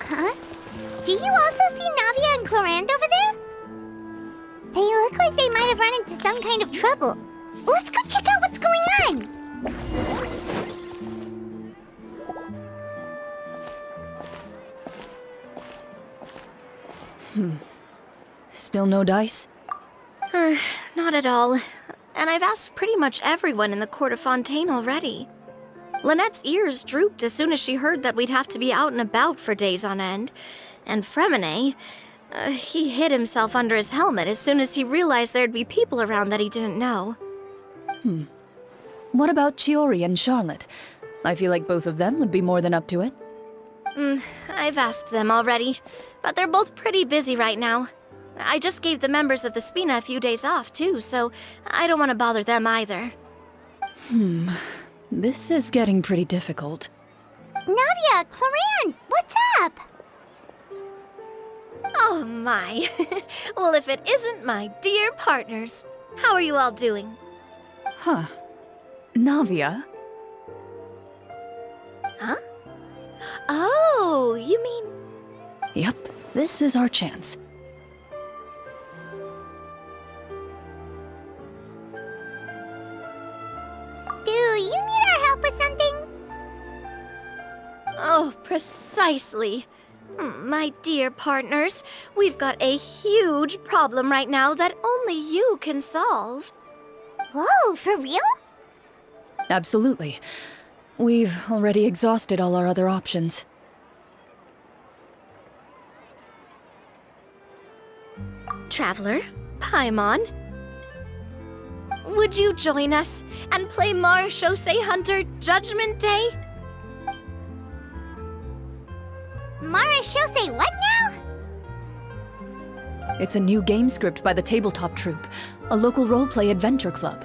Huh? Do you also see Navia and Clorinde over there? They look like they might have run into some kind of trouble. Let's go check out what's going on! Still no dice? Not at all. And I've asked pretty much everyone in the court of Fontaine already. Lynette's ears drooped as soon as she heard that we'd have to be out and about for days on end. And Fremine, he hid himself under his helmet as soon as he realized there'd be people around that he didn't know. What about Chiori and Charlotte? I feel like both of them would be more than up to it. I've asked them already, but they're both pretty busy right now. I just gave the members of the Spina a few days off, too, so I don't want to bother them either. This is getting pretty difficult. Navia, Clorinde, what's up? Oh my. Well, if it isn't my dear partners. How are you all doing? Huh. Navia? Huh? Oh, you mean... Yep, this is our chance. Do you need our help with something? Oh, precisely. My dear partners, we've got a huge problem right now that only you can solve. Whoa, for real? Absolutely. We've already exhausted all our other options. Traveler, Paimon, would you join us and play Marechaussee Hunter Judgment Day? Marechaussee what now? It's a new game script by the Tabletop Troupe, a local roleplay adventure club.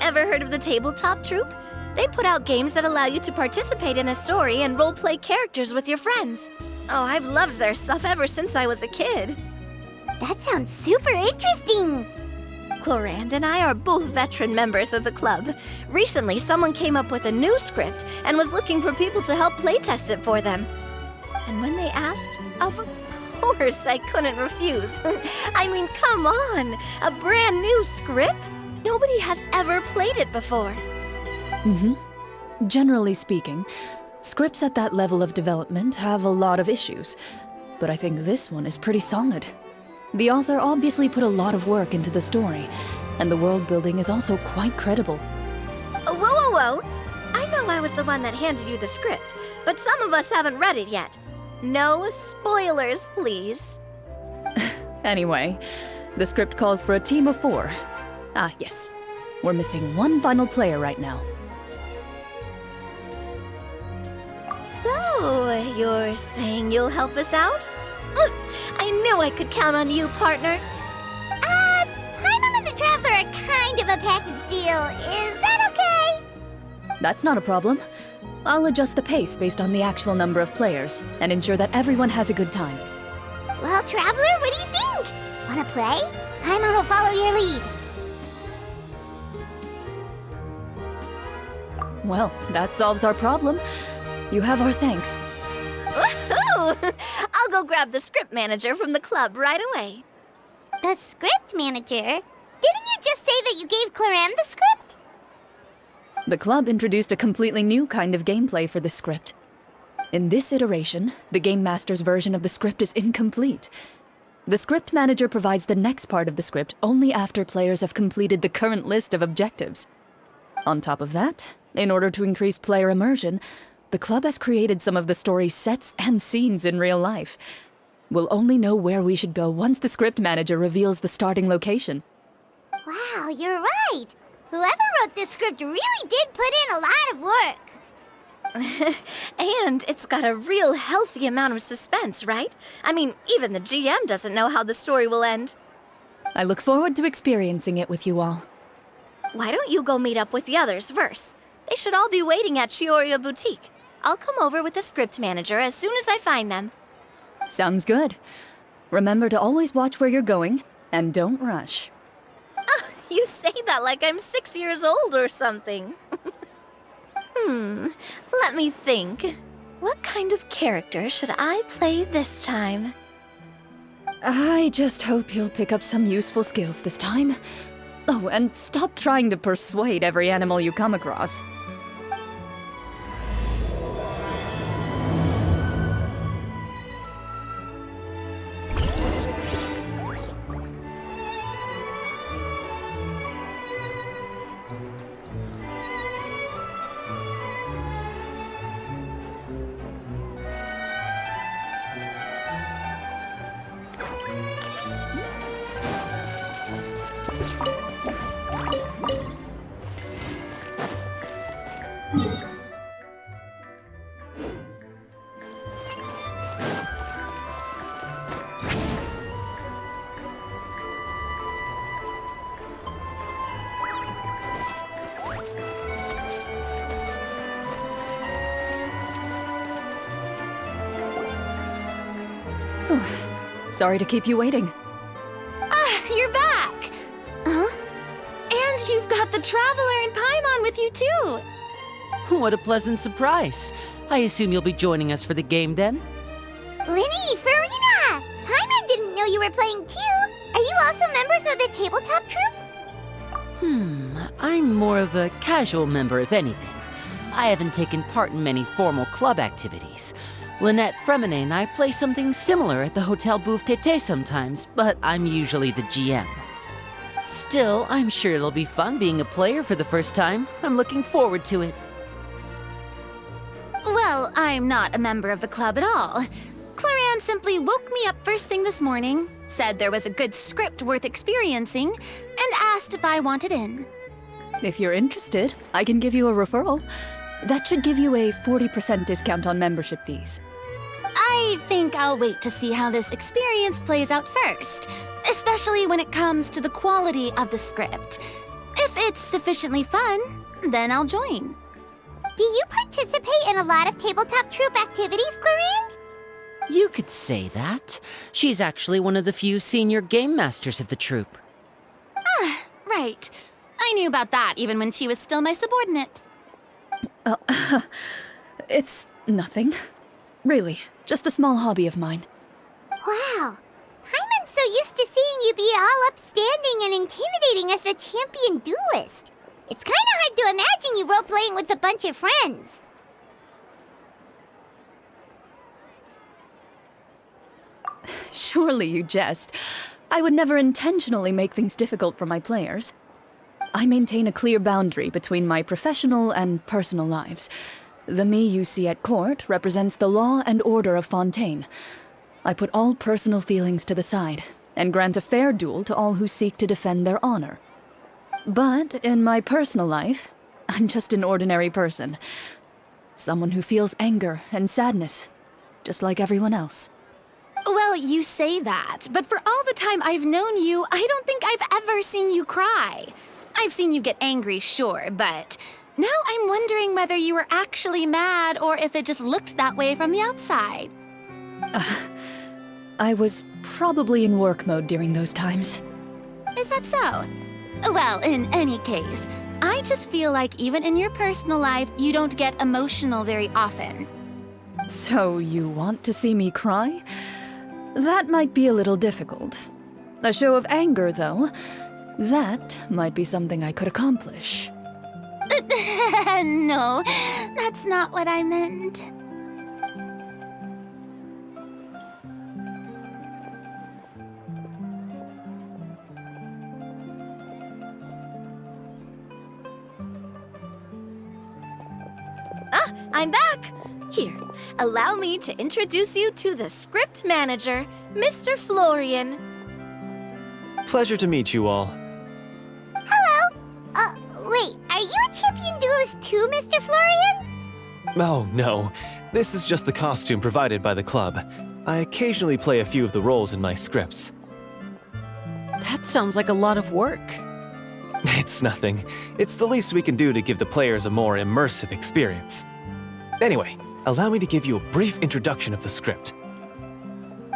Ever heard of the Tabletop Troupe? They put out games that allow you to participate in a story and roleplay characters with your friends. Oh, I've loved their stuff ever since I was a kid. That sounds super interesting! Clorinde and I are both veteran members of the club. Recently, someone came up with a new script and was looking for people to help playtest it for them. And when they asked, of course I couldn't refuse. I mean, come on! A brand new script? Nobody has ever played it before. Generally speaking, scripts at that level of development have a lot of issues, but I think this one is pretty solid. The author obviously put a lot of work into the story, and the world building is also quite credible. Whoa. I know I was the one that handed you the script, but some of us haven't read it yet. No spoilers, please. Anyway, the script calls for a team of 4. Ah, yes. We're missing one final player right now. So, you're saying you'll help us out? I knew I could count on you, partner. Paimon and the Traveler are kind of a package deal. Is that okay? That's not a problem. I'll adjust the pace based on the actual number of players, and ensure that everyone has a good time. Well, Traveler, what do you think? Wanna play? Paimon will follow your lead. Well, that solves our problem. You have our thanks. Woohoo! I'll go grab the script manager from the club right away. The script manager? Didn't you just say that you gave Clorinde the script? The club introduced a completely new kind of gameplay for the script. In this iteration, the Game Master's version of the script is incomplete. The script manager provides the next part of the script only after players have completed the current list of objectives. On top of that, in order to increase player immersion, the club has created some of the story's sets and scenes in real life. We'll only know where we should go once the script manager reveals the starting location. Wow, you're right. Whoever wrote this script really did put in a lot of work. And it's got a real healthy amount of suspense, right? I mean, even the GM doesn't know how the story will end. I look forward to experiencing it with you all. Why don't you go meet up with the others first? They should all be waiting at Chioria Boutique. I'll come over with the script manager as soon as I find them. Sounds good. Remember to always watch where you're going, and don't rush. You say that like I'm 6 years old or something. Let me think. What kind of character should I play this time? I just hope you'll pick up some useful skills this time. Oh, and stop trying to persuade every animal you come across. Sorry to keep you waiting. You're back! Huh? And you've got the Traveler and Paimon with you, too! What a pleasant surprise. I assume you'll be joining us for the game then? Linny, Farina! Paimon didn't know you were playing too. Are you also members of the tabletop troupe? I'm more of a casual member, if anything. I haven't taken part in many formal club activities. Lynette Fremine and I play something similar at the Hotel Bouffe Tété sometimes, but I'm usually the GM. Still, I'm sure it'll be fun being a player for the first time. I'm looking forward to it. Well, I'm not a member of the club at all. Clorinde simply woke me up first thing this morning, said there was a good script worth experiencing, and asked if I wanted in. If you're interested, I can give you a referral. That should give you a 40% discount on membership fees. I think I'll wait to see how this experience plays out first, especially when it comes to the quality of the script. If it's sufficiently fun, then I'll join. Do you participate in a lot of tabletop troupe activities, Clorinde? You could say that. She's actually one of the few senior game masters of the troupe. Right. I knew about that even when she was still my subordinate. It's nothing. Really, just a small hobby of mine. Wow. Paimon's so used to seeing you be all upstanding and intimidating as the champion duelist. It's kind of hard to imagine you role-playing with a bunch of friends. Surely you jest. I would never intentionally make things difficult for my players. I maintain a clear boundary between my professional and personal lives. The me you see at court represents the law and order of Fontaine. I put all personal feelings to the side and grant a fair duel to all who seek to defend their honor. But in my personal life, I'm just an ordinary person. Someone who feels anger and sadness, just like everyone else. Well, you say that, but for all the time I've known you, I don't think I've ever seen you cry. I've seen you get angry, sure, but now I'm wondering whether you were actually mad or if it just looked that way from the outside. I was probably in work mode during those times. Is that so? Well, in any case, I just feel like even in your personal life, you don't get emotional very often. So you want to see me cry? That might be a little difficult. A show of anger, though, that might be something I could accomplish. No, that's not what I meant. I'm back! Here, allow me to introduce you to the script manager, Mr. Florian. Pleasure to meet you all. Hello. Wait, are you a champion duelist too, Mr. Florian? Oh, no. This is just the costume provided by the club. I occasionally play a few of the roles in my scripts. That sounds like a lot of work. It's nothing. It's the least we can do to give the players a more immersive experience. Anyway, allow me to give you a brief introduction of the script.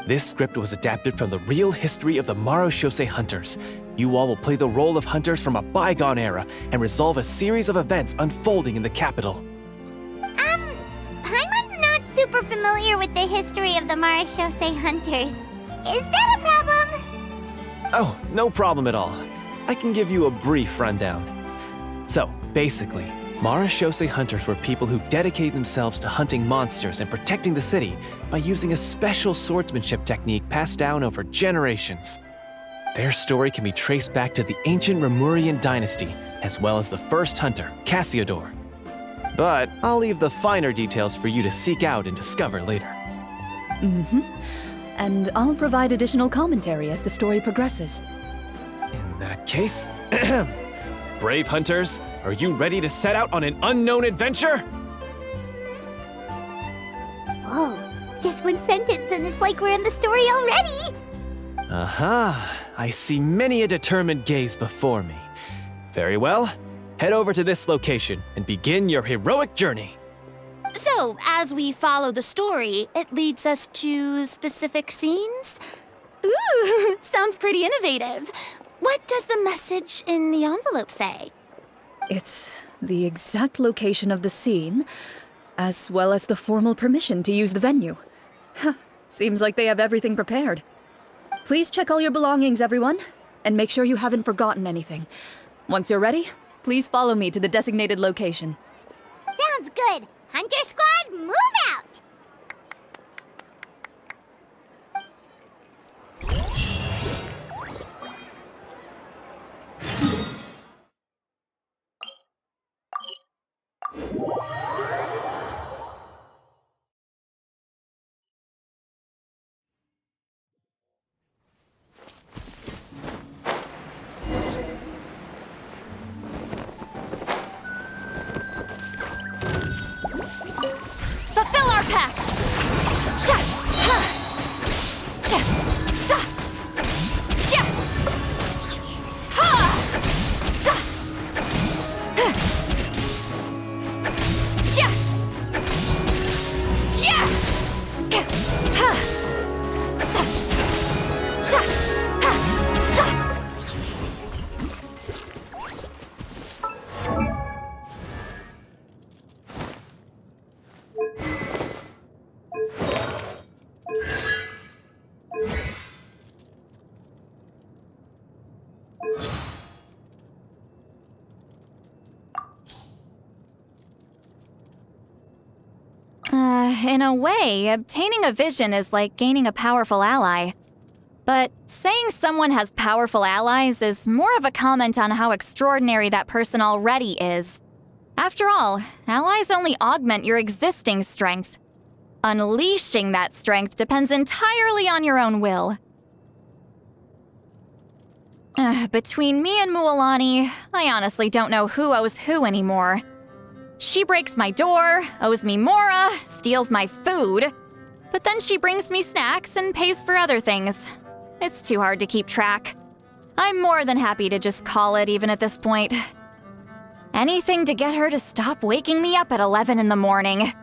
This script was adapted from the real history of the Marashose hunters. You all will play the role of hunters from a bygone era and resolve a series of events unfolding in the capital. Paimon's not super familiar with the history of the Marashose hunters. Is that a problem? Oh, no problem at all. I can give you a brief rundown. So, basically, Marashose hunters were people who dedicated themselves to hunting monsters and protecting the city by using a special swordsmanship technique passed down over generations. Their story can be traced back to the ancient Remurian dynasty, as well as the first hunter, Cassiodor. But I'll leave the finer details for you to seek out and discover later. And I'll provide additional commentary as the story progresses. In that case, brave hunters, are you ready to set out on an unknown adventure? Whoa, just one sentence and it's like we're in the story already! Aha, I see many a determined gaze before me. Very well, head over to this location and begin your heroic journey. So, as we follow the story, it leads us to specific scenes? Ooh, sounds pretty innovative. What does the message in the envelope say? It's the exact location of the scene, as well as the formal permission to use the venue. Huh, seems like they have everything prepared. Please check all your belongings, everyone, and make sure you haven't forgotten anything. Once you're ready, please follow me to the designated location. Sounds good. Hunter Squad, move out! Fulfill our pact! Sha! Ha! Sha! Sa! Sha! Ha! Sa! Ha! Sha! Yeah! Ka! Ha! Sa! Sha! Ha! Sa! In a way, obtaining a vision is like gaining a powerful ally. But saying someone has powerful allies is more of a comment on how extraordinary that person already is. After all, allies only augment your existing strength. Unleashing that strength depends entirely on your own will. Between me and Mualani, I honestly don't know who owes who anymore. She breaks my door, owes me Mora, steals my food, but then she brings me snacks and pays for other things. It's too hard to keep track. I'm more than happy to just call it even at this point. Anything to get her to stop waking me up at 11 in the morning.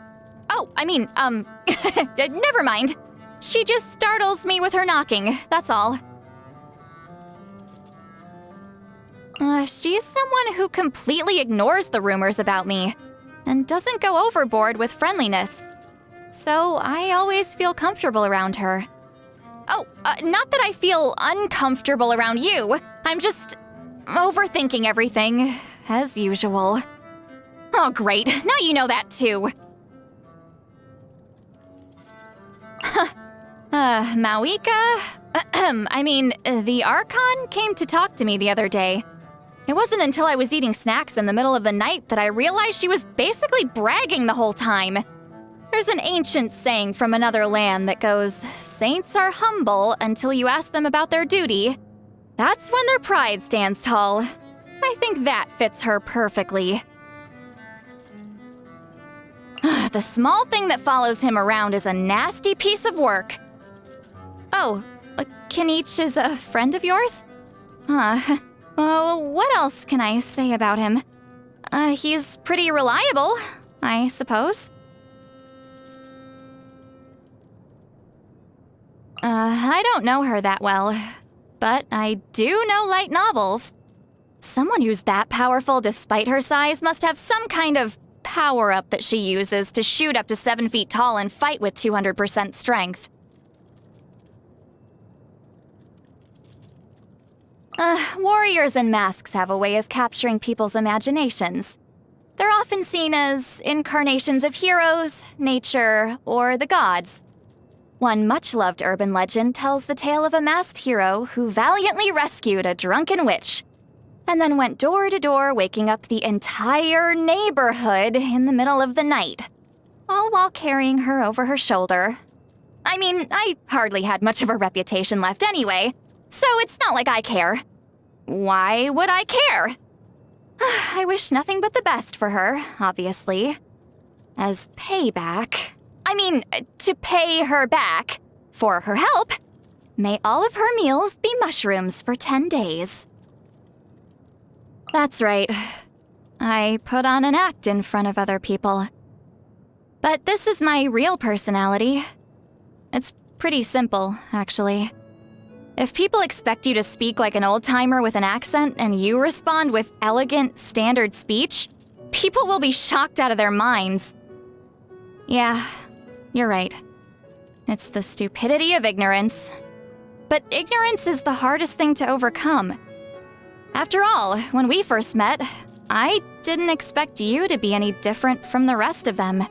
Oh, I mean, never mind. She just startles me with her knocking, that's all. She's someone who completely ignores the rumors about me and doesn't go overboard with friendliness. So I always feel comfortable around her. Oh, not that I feel uncomfortable around you. I'm just overthinking everything, as usual. Oh, great. Now you know that too. Mauika? The Archon came to talk to me the other day. It wasn't until I was eating snacks in the middle of the night that I realized she was basically bragging the whole time. There's an ancient saying from another land that goes, "Saints are humble until you ask them about their duty. That's when their pride stands tall." I think that fits her perfectly. The small thing that follows him around is a nasty piece of work. Oh, Kenichi is a friend of yours? What else can I say about him? He's pretty reliable, I suppose. I don't know her that well, but I do know light novels. Someone who's that powerful despite her size must have some kind of power-up that she uses to shoot up to 7 feet tall and fight with 200% strength. Warriors in masks have a way of capturing people's imaginations. They're often seen as incarnations of heroes, nature, or the gods. One much-loved urban legend tells the tale of a masked hero who valiantly rescued a drunken witch, and then went door to door waking up the entire neighborhood in the middle of the night, all while carrying her over her shoulder. I mean, I hardly had much of a reputation left anyway, so it's not like I care. Why would I care? I wish nothing but the best for her, obviously. As payback. I mean, to pay her back for her help, may all of her meals be mushrooms for 10 days. That's right. I put on an act in front of other people. But this is my real personality. It's pretty simple, actually. If people expect you to speak like an old-timer with an accent and you respond with elegant, standard speech, people will be shocked out of their minds. Yeah, you're right. It's the stupidity of ignorance. But ignorance is the hardest thing to overcome. After all, when we first met, I didn't expect you to be any different from the rest of them.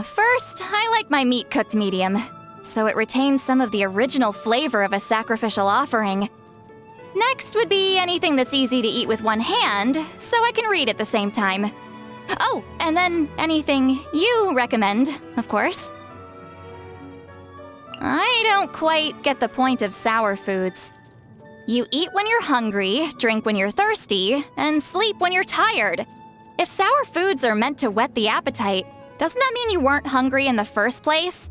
First, I like my meat cooked medium, so it retains some of the original flavor of a sacrificial offering. Next would be anything that's easy to eat with one hand, so I can read at the same time. Oh, and then anything you recommend, of course. I don't quite get the point of sour foods. You eat when you're hungry, drink when you're thirsty, and sleep when you're tired. If sour foods are meant to whet the appetite, doesn't that mean you weren't hungry in the first place?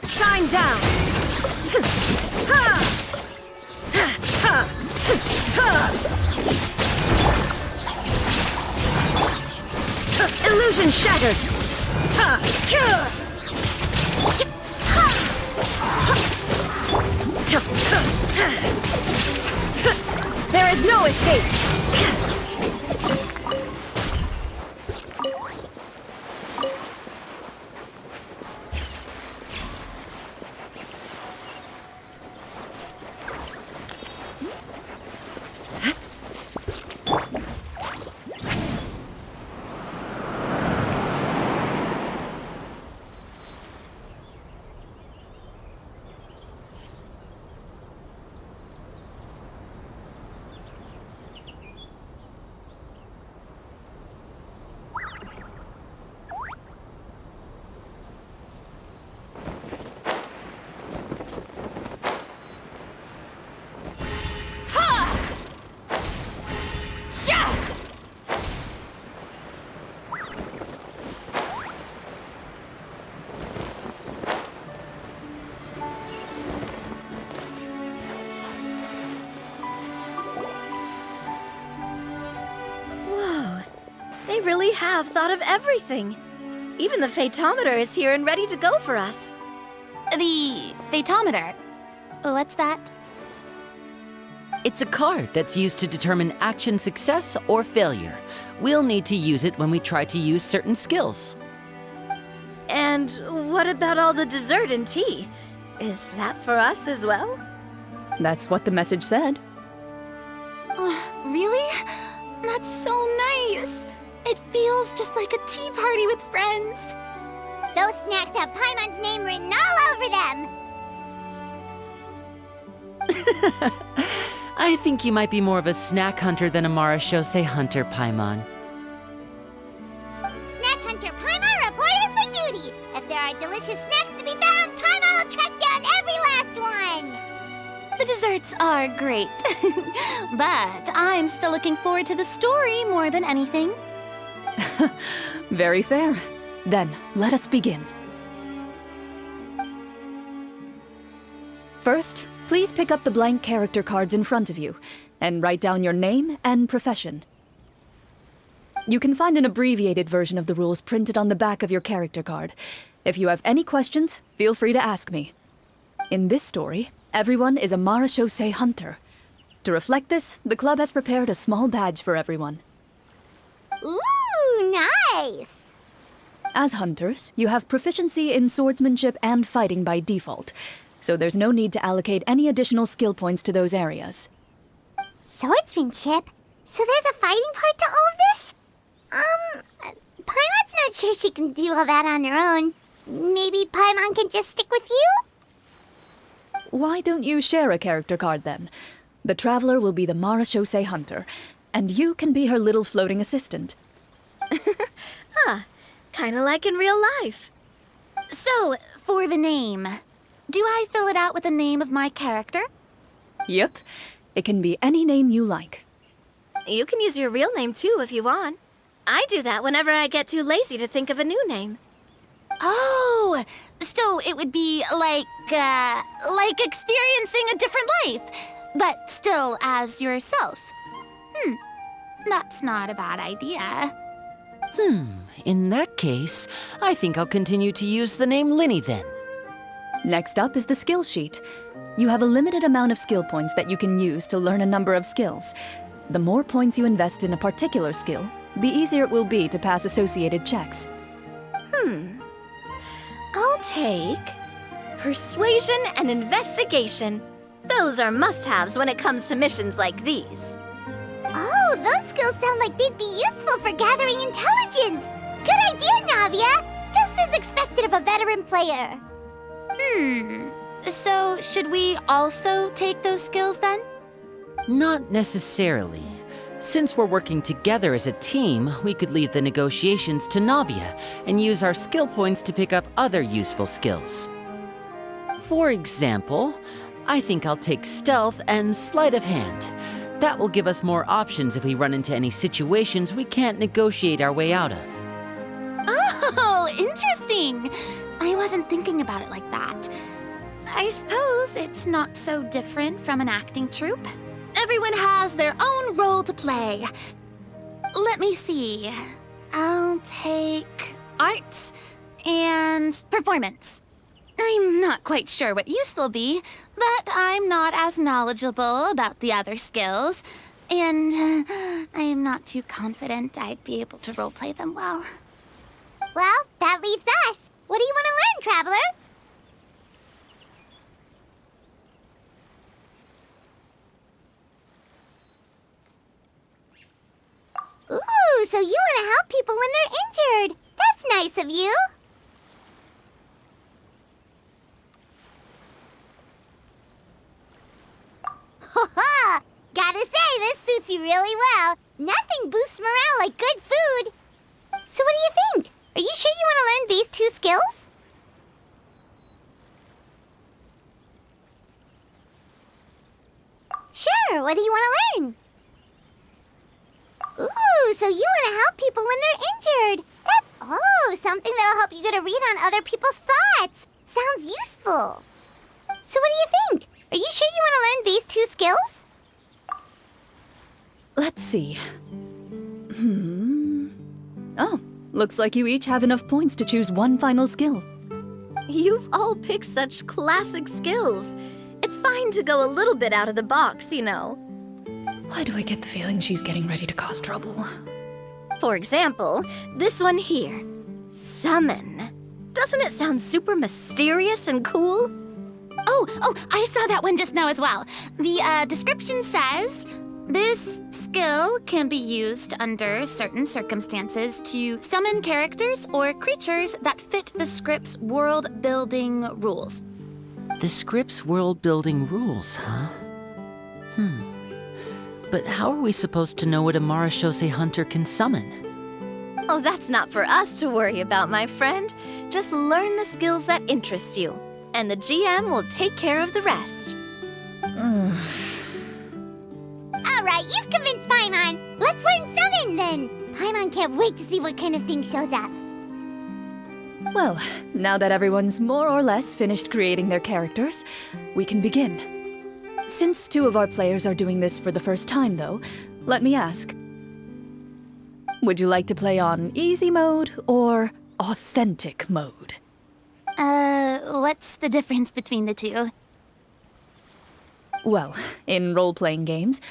Shine down! Illusion shattered! There is no escape! They really have thought of everything. Even the phaetometer is here and ready to go for us. The phaetometer? What's that? It's a card that's used to determine action success or failure. We'll need to use it when we try to use certain skills. And what about all the dessert and tea? Is that for us as well? That's what the message said. Oh, really? That's so nice. It feels just like a tea party with friends. Those snacks have Paimon's name written all over them. I think you might be more of a snack hunter than a marashose hunter, Paimon. Snack hunter Paimon reporting for duty. If there are delicious snacks to be found, Paimon will track down every last one. The desserts are great, but I'm still looking forward to the story more than anything. Very fair. Then, let us begin. First, please pick up the blank character cards in front of you, and write down your name and profession. You can find an abbreviated version of the rules printed on the back of your character card. If you have any questions, feel free to ask me. In this story, everyone is a marashose hunter. To reflect this, the club has prepared a small badge for everyone. Ooh, nice! As hunters, you have proficiency in swordsmanship and fighting by default, so there's no need to allocate any additional skill points to those areas. Swordsmanship? So there's a fighting part to all of this? Paimon's not sure she can do all that on her own. Maybe Paimon can just stick with you? Why don't you share a character card then? The Traveler will be the marashose hunter, and you can be her little floating assistant. Kinda like in real life. So, for the name, do I fill it out with the name of my character? Yep. It can be any name you like. You can use your real name too if you want. I do that whenever I get too lazy to think of a new name. Oh, so it would be like experiencing a different life, but still as yourself. That's not a bad idea. In that case, I think I'll continue to use the name Linny then. Next up is the skill sheet. You have a limited amount of skill points that you can use to learn a number of skills. The more points you invest in a particular skill, the easier it will be to pass associated checks. I'll take persuasion and investigation. Those are must-haves when it comes to missions like these. Oh, those skills sound like they'd be useful for gathering intelligence. Good idea, Navia. Just as expected of a veteran player. So should we also take those skills then? Not necessarily. Since we're working together as a team, we could leave the negotiations to Navia and use our skill points to pick up other useful skills. For example, I think I'll take stealth and sleight of hand. That will give us more options if we run into any situations we can't negotiate our way out of. Oh, interesting. I wasn't thinking about it like that. I suppose it's not so different from an acting troupe. Everyone has their own role to play. Let me see. I'll take arts and performance. I'm not quite sure what use they'll be, but I'm not as knowledgeable about the other skills, and I am not too confident I'd be able to roleplay them well. Well, that leaves us. What do you want to learn, Traveler? Ooh, so you want to help people when they're injured. That's nice of you. Ha! Gotta say, this suits you really well. Nothing boosts morale like good food. So what do you think? Are you sure you want to learn these 2 skills? Sure, what do you want to learn? Ooh, so you want to help people when they're injured. Something that'll help you get a read on other people's thoughts. Sounds useful. So what do you think? Are you sure you want to learn these 2 skills? Let's see. Oh, looks like you each have enough points to choose one final skill. You've all picked such classic skills. It's fine to go a little bit out of the box, you know. Why do I get the feeling she's getting ready to cause trouble? For example, this one here. Summon. Doesn't it sound super mysterious and cool? Oh, I saw that one just now as well. The description says, this skill can be used under certain circumstances to summon characters or creatures that fit the script's world-building rules. The script's world-building rules, huh? But how are we supposed to know what a Marashose hunter can summon? Oh, that's not for us to worry about, my friend. Just learn the skills that interest you, and the GM will take care of the rest. Alright, you've convinced Paimon. Let's learn Summon then. Paimon can't wait to see what kind of thing shows up. Well, now that everyone's more or less finished creating their characters, we can begin. Since 2 of our players are doing this for the first time, though, let me ask. Would you like to play on easy mode or authentic mode? What's the difference between the 2? Well, in role-playing games,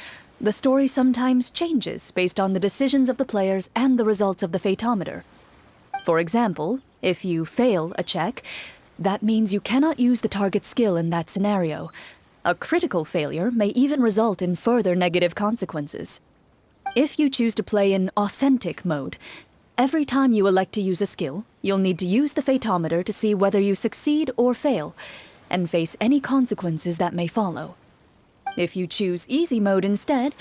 the story sometimes changes based on the decisions of the players and the results of the fatometer. For example, if you fail a check, that means you cannot use the target skill in that scenario. A critical failure may even result in further negative consequences. If you choose to play in authentic mode, every time you elect to use a skill, you'll need to use the fatometer to see whether you succeed or fail, and face any consequences that may follow. If you choose easy mode instead,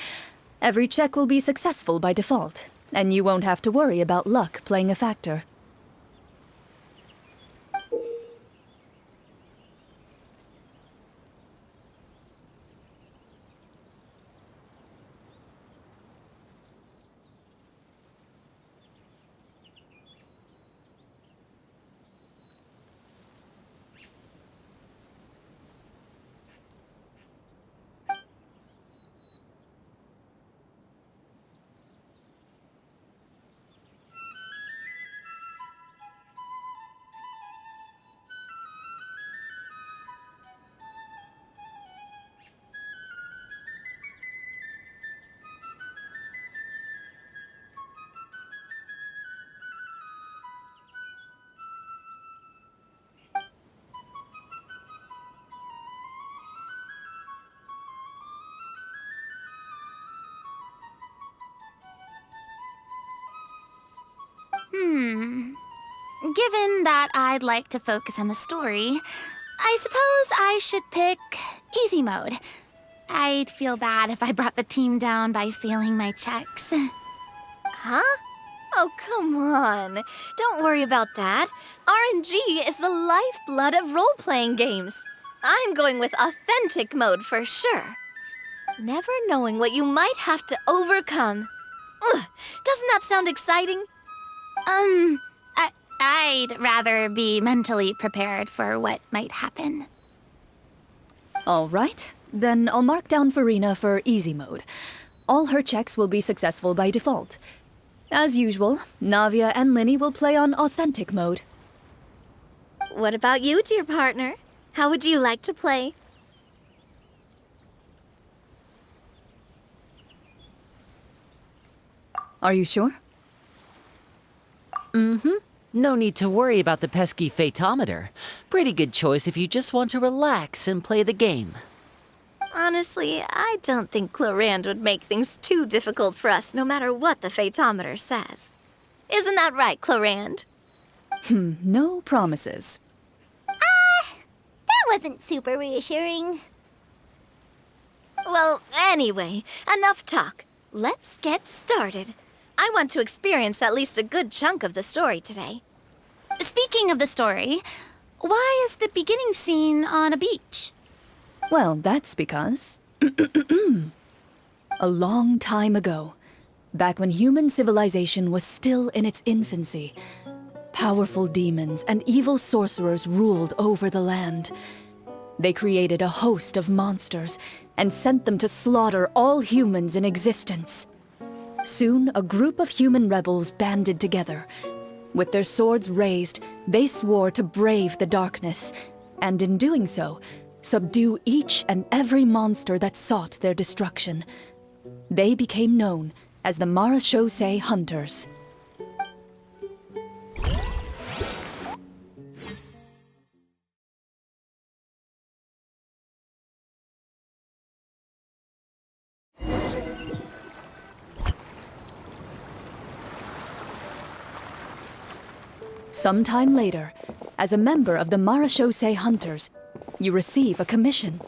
every check will be successful by default, and you won't have to worry about luck playing a factor. Given that I'd like to focus on the story, I suppose I should pick easy mode. I'd feel bad if I brought the team down by failing my checks. Huh? Oh, come on. Don't worry about that. RNG is the lifeblood of role-playing games. I'm going with authentic mode for sure. Never knowing what you might have to overcome. Ugh, doesn't that sound exciting? I'd rather be mentally prepared for what might happen. All right, then I'll mark down Farina for easy mode. All her checks will be successful by default. As usual, Navia and Linny will play on authentic mode. What about you, dear partner? How would you like to play? Are you sure? No need to worry about the pesky fatometer. Pretty good choice if you just want to relax and play the game. Honestly, I don't think Clorinde would make things too difficult for us no matter what the fatometer says. Isn't that right, Clorinde? No promises. That wasn't super reassuring. Well, anyway, enough talk. Let's get started. I want to experience at least a good chunk of the story today. Speaking of the story, why is the beginning scene on a beach? Well, that's because... a long time ago, back when human civilization was still in its infancy, powerful demons and evil sorcerers ruled over the land. They created a host of monsters and sent them to slaughter all humans in existence. Soon, a group of human rebels banded together. With their swords raised, they swore to brave the darkness, and in doing so, subdue each and every monster that sought their destruction. They became known as the Marechaussee Hunters. Sometime later, as a member of the Marechaussee Hunters, you receive a commission.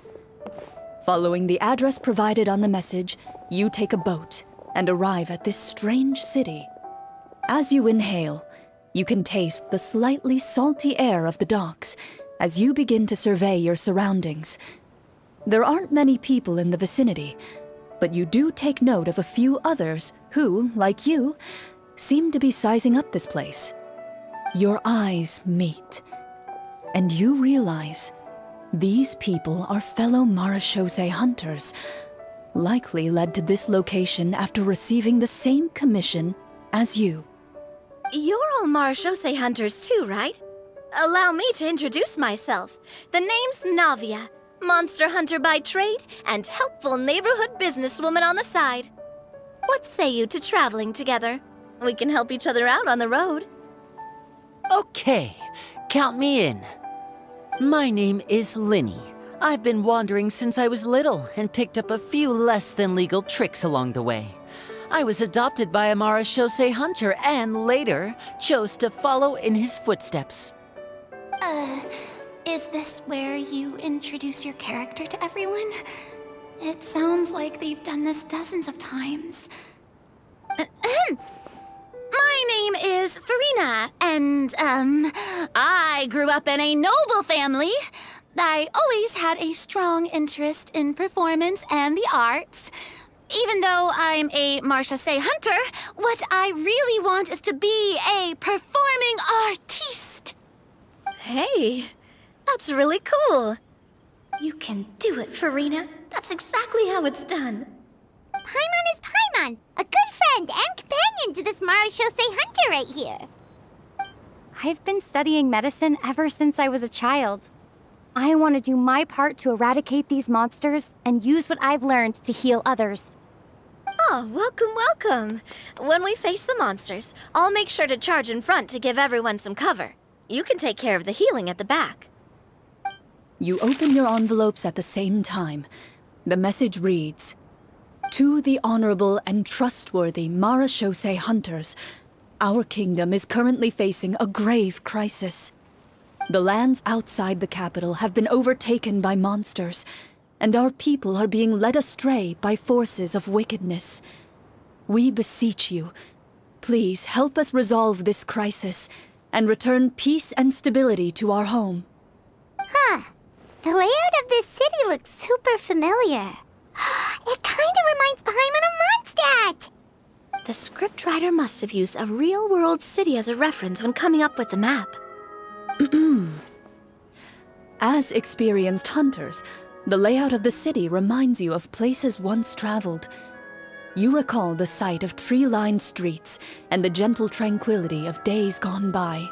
Following the address provided on the message, you take a boat and arrive at this strange city. As you inhale, you can taste the slightly salty air of the docks as you begin to survey your surroundings. There aren't many people in the vicinity, but you do take note of a few others who, like you, seem to be sizing up this place. Your eyes meet, and you realize these people are fellow Marechaussee Hunters, likely led to this location after receiving the same commission as you. You're all Marechaussee Hunters too, right? Allow me to introduce myself. The name's Navia, monster hunter by trade and helpful neighborhood businesswoman on the side. What say you to traveling together? We can help each other out on the road. Okay, count me in. My name is Linny. I've been wandering since I was little and picked up a few less than legal tricks along the way. I was adopted by a Marechaussee Hunter and later chose to follow in his footsteps. Is this where you introduce your character to everyone? It sounds like they've done this dozens of times. My name is Farina, and, I grew up in a noble family. I always had a strong interest in performance and the arts. Even though I'm a Marechaussee Hunter, what I really want is to be a performing artiste. Hey, that's really cool. You can do it, Farina. That's exactly how it's done. Paimon is Paimon, a good friend and companion to this Marechaussee Hunter right here. I've been studying medicine ever since I was a child. I want to do my part to eradicate these monsters and use what I've learned to heal others. Oh, welcome, welcome. When we face the monsters, I'll make sure to charge in front to give everyone some cover. You can take care of the healing at the back. You open your envelopes at the same time. The message reads, "To the honorable and trustworthy Marechaussee Hunters, our kingdom is currently facing a grave crisis. The lands outside the capital have been overtaken by monsters, and our people are being led astray by forces of wickedness. We beseech you, please help us resolve this crisis and return peace and stability to our home." The layout of this city looks super familiar. It kind of reminds Paimon of Mondstadt. The scriptwriter must have used a real-world city as a reference when coming up with the map. As experienced hunters, the layout of the city reminds you of places once traveled. You recall the sight of tree-lined streets and the gentle tranquility of days gone by.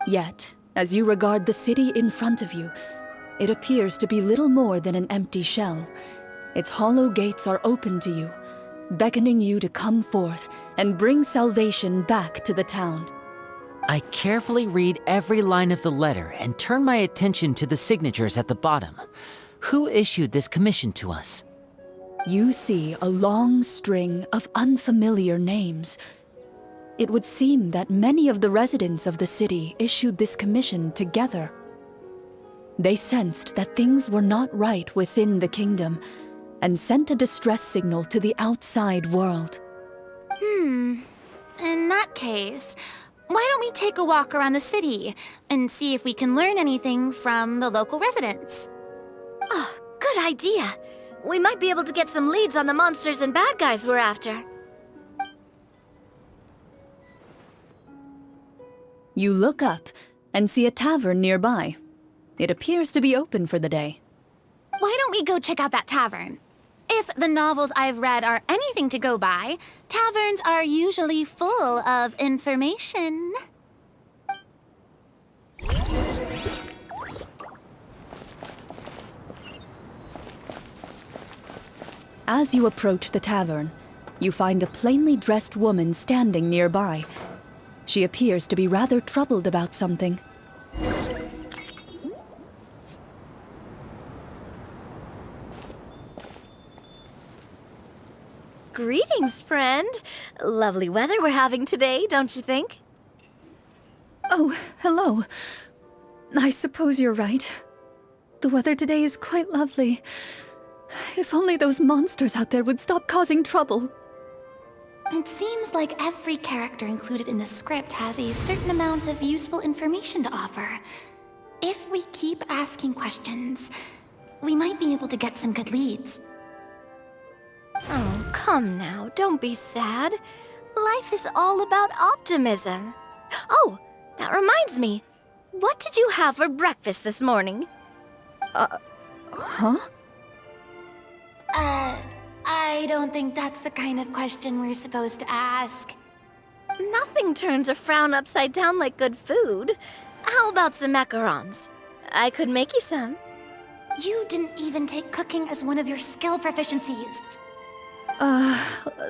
Yet, As you regard the city in front of you, it appears to be little more than an empty shell. Its hollow gates are open to you, beckoning you to come forth and bring salvation back to the town. I carefully read every line of the letter and turn my attention to the signatures at the bottom. Who issued this commission to us? You see a long string of unfamiliar names. It would seem that many of the residents of the city issued this commission together. They sensed that things were not right within the kingdom and sent a distress signal to the outside world. In that case, why don't we take a walk around the city and see if we can learn anything from the local residents? Oh, good idea. We might be able to get some leads on the monsters and bad guys we're after. You look up and see a tavern nearby. It appears to be open for the day. Why don't we go check out that tavern? If the novels I've read are anything to go by, taverns are usually full of information. As you approach the tavern, you find a plainly dressed woman standing nearby. She appears to be rather troubled about something. Greetings, friend. Lovely weather we're having today, don't you think? Oh, hello. I suppose you're right. The weather today is quite lovely. If only those monsters out there would stop causing trouble. It seems like every character included in the script has a certain amount of useful information to offer. If we keep asking questions, we might be able to get some good leads. Oh, come now, don't be sad. Life is all about optimism. Oh, that reminds me. What did you have for breakfast this morning? Huh? I don't think that's the kind of question we're supposed to ask. Nothing turns a frown upside down like good food. How about some macarons? I could make you some. You didn't even take cooking as one of your skill proficiencies.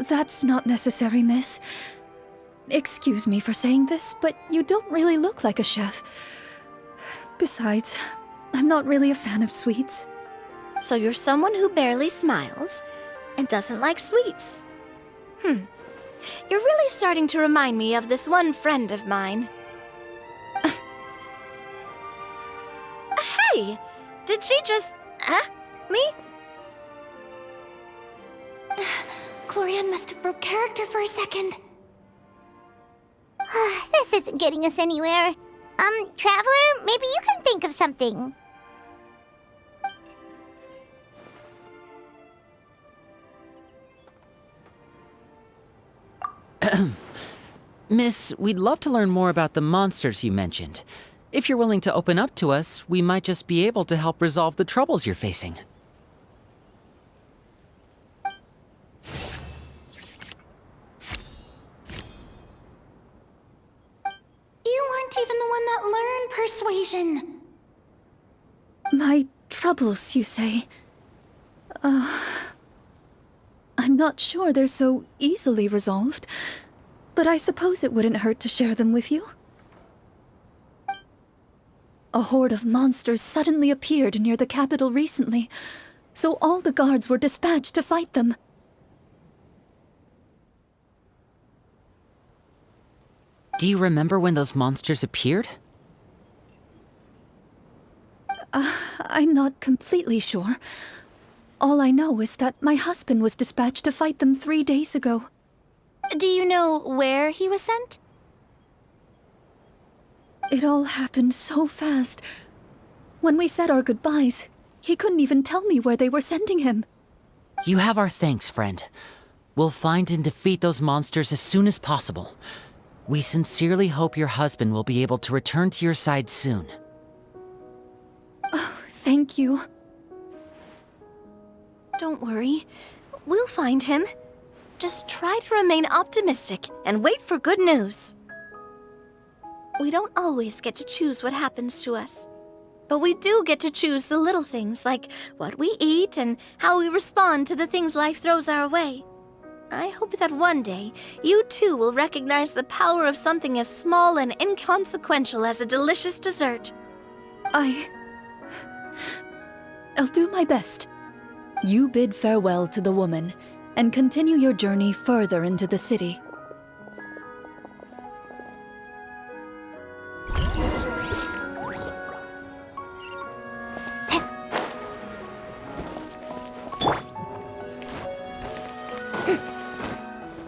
That's not necessary, miss. Excuse me for saying this, but you don't really look like a chef. Besides, I'm not really a fan of sweets. So you're someone who barely smiles and doesn't like sweets. You're really starting to remind me of this one friend of mine. Hey! Did she just... me? Clorinde must have broke character for a second. This isn't getting us anywhere. Traveler, maybe you can think of something. Miss, we'd love to learn more about the monsters you mentioned. If you're willing to open up to us, we might just be able to help resolve the troubles you're facing. You weren't even the one that learned persuasion. My troubles, you say? I'm not sure they're so easily resolved, but I suppose it wouldn't hurt to share them with you. A horde of monsters suddenly appeared near the capital recently, so all the guards were dispatched to fight them. Do you remember when those monsters appeared? I'm not completely sure. All I know is that my husband was dispatched to fight them 3 days ago. Do you know where he was sent? It all happened so fast. When we said our goodbyes, he couldn't even tell me where they were sending him. You have our thanks, friend. We'll find and defeat those monsters as soon as possible. We sincerely hope your husband will be able to return to your side soon. Oh, thank you. Don't worry. We'll find him. Just try to remain optimistic and wait for good news. We don't always get to choose what happens to us. But we do get to choose the little things, like what we eat and how we respond to the things life throws our way. I hope that one day, you too will recognize the power of something as small and inconsequential as a delicious dessert. I'll do my best. You bid farewell to the woman, and continue your journey further into the city.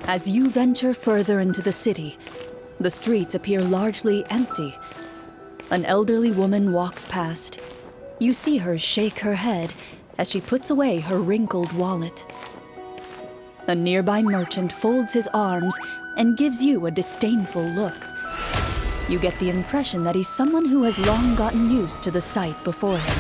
As you venture further into the city, the streets appear largely empty. An elderly woman walks past. You see her shake her head as she puts away her wrinkled wallet. A nearby merchant folds his arms and gives you a disdainful look. You get the impression that he's someone who has long gotten used to the sight before him.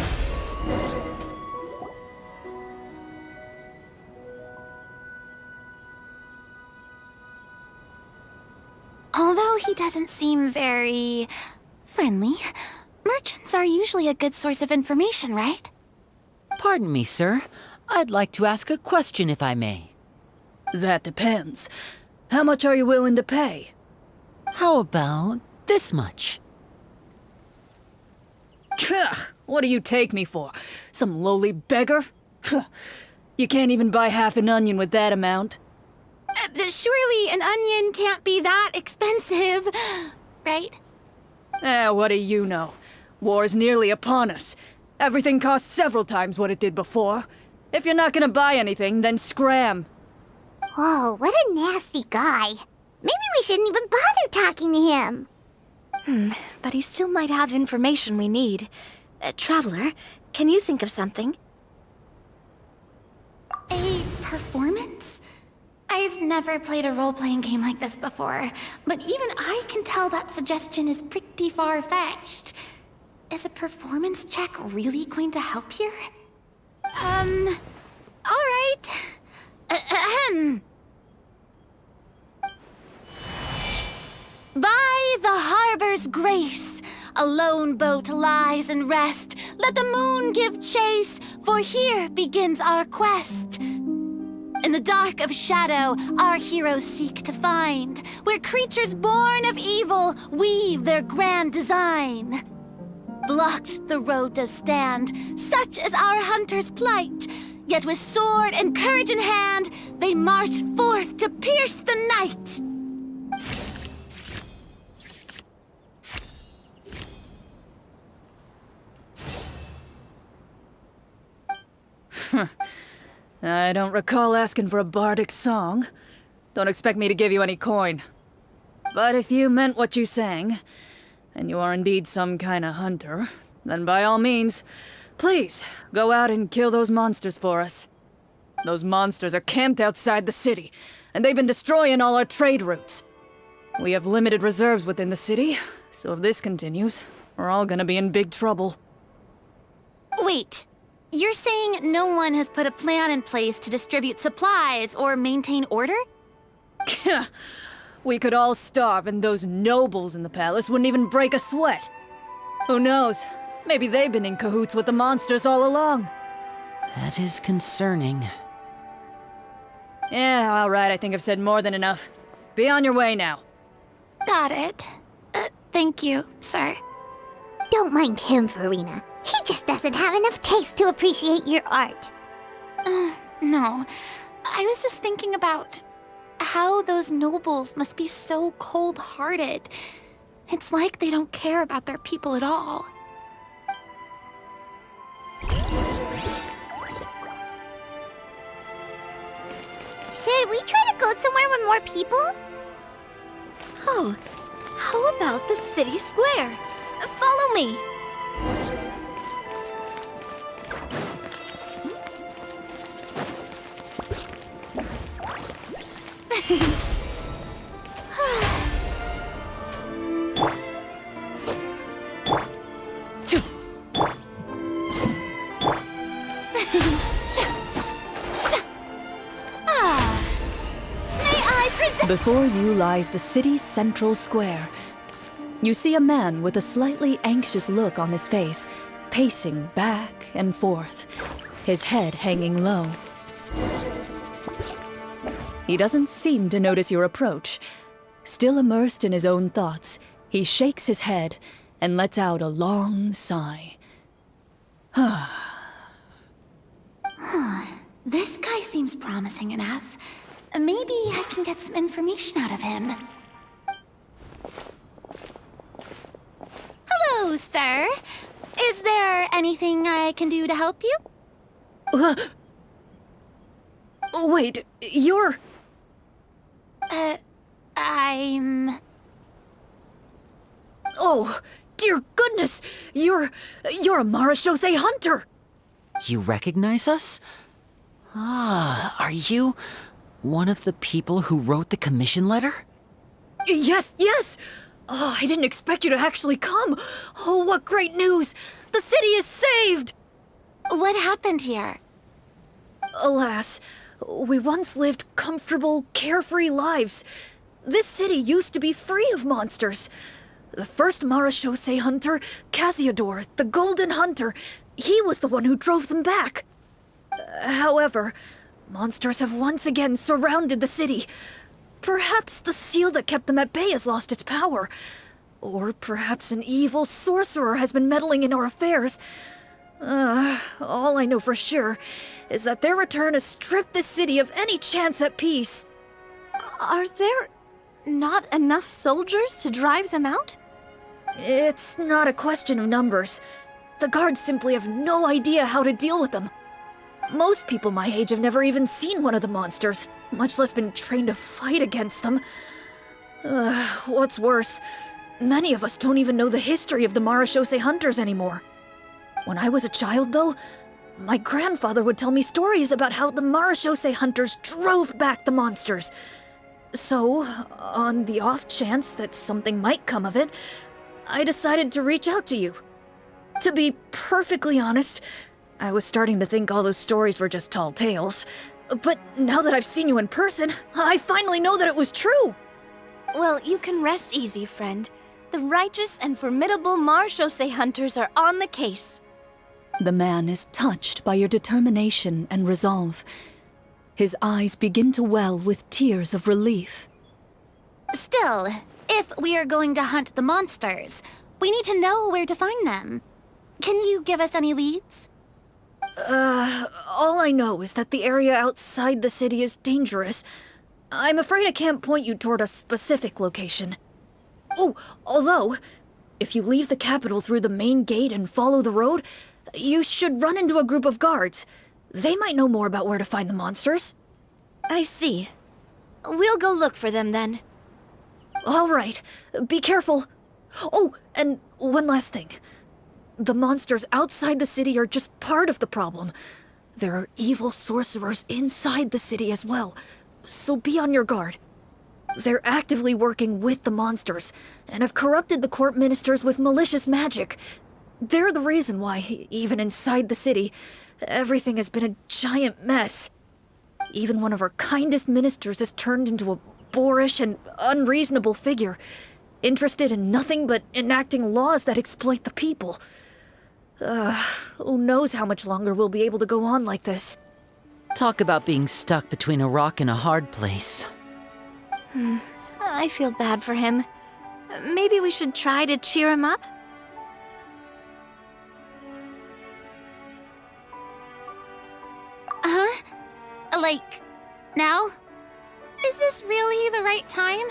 Although he doesn't seem very friendly, merchants are usually a good source of information, right? Pardon me, sir. I'd like to ask a question if I may. That depends. How much are you willing to pay? How about this much? What do you take me for? Some lowly beggar? You can't even buy half an onion with that amount. Surely an onion can't be that expensive, right? What do you know? War's nearly upon us. Everything costs several times what it did before. If you're not gonna buy anything, then scram. Whoa, what a nasty guy. Maybe we shouldn't even bother talking to him. But he still might have information we need. Traveler, can you think of something? A performance? I've never played a role-playing game like this before, but even I can tell that suggestion is pretty far-fetched. Is a performance check really going to help here? All right. Ahem. By the harbor's grace, a lone boat lies in rest. Let the moon give chase, for here begins our quest. In the dark of shadow, our heroes seek to find where creatures born of evil weave their grand design. Blocked the road does stand, such is our hunter's plight. Yet with sword and courage in hand, they march forth to pierce the night. I don't recall asking for a bardic song. Don't expect me to give you any coin. But if you meant what you sang, and you are indeed some kind of hunter, then by all means, please, go out and kill those monsters for us. Those monsters are camped outside the city, and they've been destroying all our trade routes. We have limited reserves within the city, so if this continues, we're all gonna be in big trouble. Wait, you're saying no one has put a plan in place to distribute supplies or maintain order? We could all starve and those nobles in the palace wouldn't even break a sweat. Who knows? Maybe they've been in cahoots with the monsters all along. That is concerning. Yeah, all right, I think I've said more than enough. Be on your way now. Got it. Thank you, sir. Don't mind him, Farina. He just doesn't have enough taste to appreciate your art. No. I was just thinking about how those nobles must be so cold-hearted. It's like they don't care about their people at all. Should we try to go somewhere with more people? Oh, how about the city square? Follow me. Before you lies the city's central square. You see a man with a slightly anxious look on his face, pacing back and forth, his head hanging low. He doesn't seem to notice your approach. Still immersed in his own thoughts, he shakes his head and lets out a long sigh. This guy seems promising enough. Maybe I can get some information out of him. Hello, sir. Is there anything I can do to help you? Wait, you're... I'm... Oh, dear goodness! You're a Marashose hunter! You recognize us? Ah, are you one of the people who wrote the commission letter? Yes, yes! Oh, I didn't expect you to actually come! Oh, what great news! The city is saved! What happened here? Alas, we once lived comfortable, carefree lives. This city used to be free of monsters. The first Marashose hunter, Casiodor, the Golden Hunter, he was the one who drove them back. However, monsters have once again surrounded the city. Perhaps the seal that kept them at bay has lost its power. Or perhaps an evil sorcerer has been meddling in our affairs. All I know for sure is that their return has stripped the city of any chance at peace. Are there not enough soldiers to drive them out? It's not a question of numbers. The guards simply have no idea how to deal with them. Most people my age have never even seen one of the monsters, much less been trained to fight against them. What's worse, many of us don't even know the history of the Marashose hunters anymore. When I was a child, though, my grandfather would tell me stories about how the Marashose hunters drove back the monsters. So, on the off chance that something might come of it, I decided to reach out to you. To be perfectly honest, I was starting to think all those stories were just tall tales. But now that I've seen you in person, I finally know that it was true! Well, you can rest easy, friend. The righteous and formidable Marashose hunters are on the case. The man is touched by your determination and resolve. His eyes begin to well with tears of relief. Still, if we are going to hunt the monsters, we need to know where to find them. Can you give us any leads? All I know is that the area outside the city is dangerous. I'm afraid I can't point you toward a specific location. Oh, although, if you leave the capital through the main gate and follow the road, you should run into a group of guards. They might know more about where to find the monsters. I see. We'll go look for them then. All right, be careful. Oh, and one last thing. The monsters outside the city are just part of the problem. There are evil sorcerers inside the city as well, so be on your guard. They're actively working with the monsters, and have corrupted the court ministers with malicious magic. They're the reason why, even inside the city, everything has been a giant mess. Even one of our kindest ministers has turned into a boorish and unreasonable figure, interested in nothing but enacting laws that exploit the people. Who knows how much longer we'll be able to go on like this. Talk about being stuck between a rock and a hard place. I feel bad for him. Maybe we should try to cheer him up? Huh? Like, now? Is this really the right time?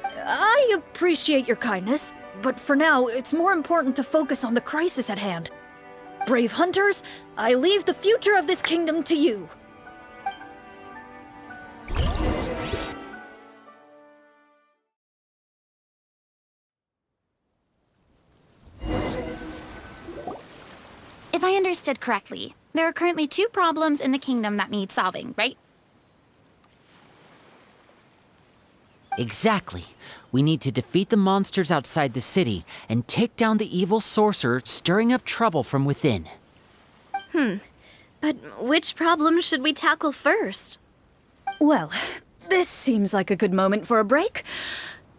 I appreciate your kindness, but for now, it's more important to focus on the crisis at hand. Brave hunters, I leave the future of this kingdom to you. If I understood correctly, there are currently 2 problems in the kingdom that need solving, right? Exactly. We need to defeat the monsters outside the city and take down the evil sorcerer stirring up trouble from within. But which problem should we tackle first? Well, this seems like a good moment for a break.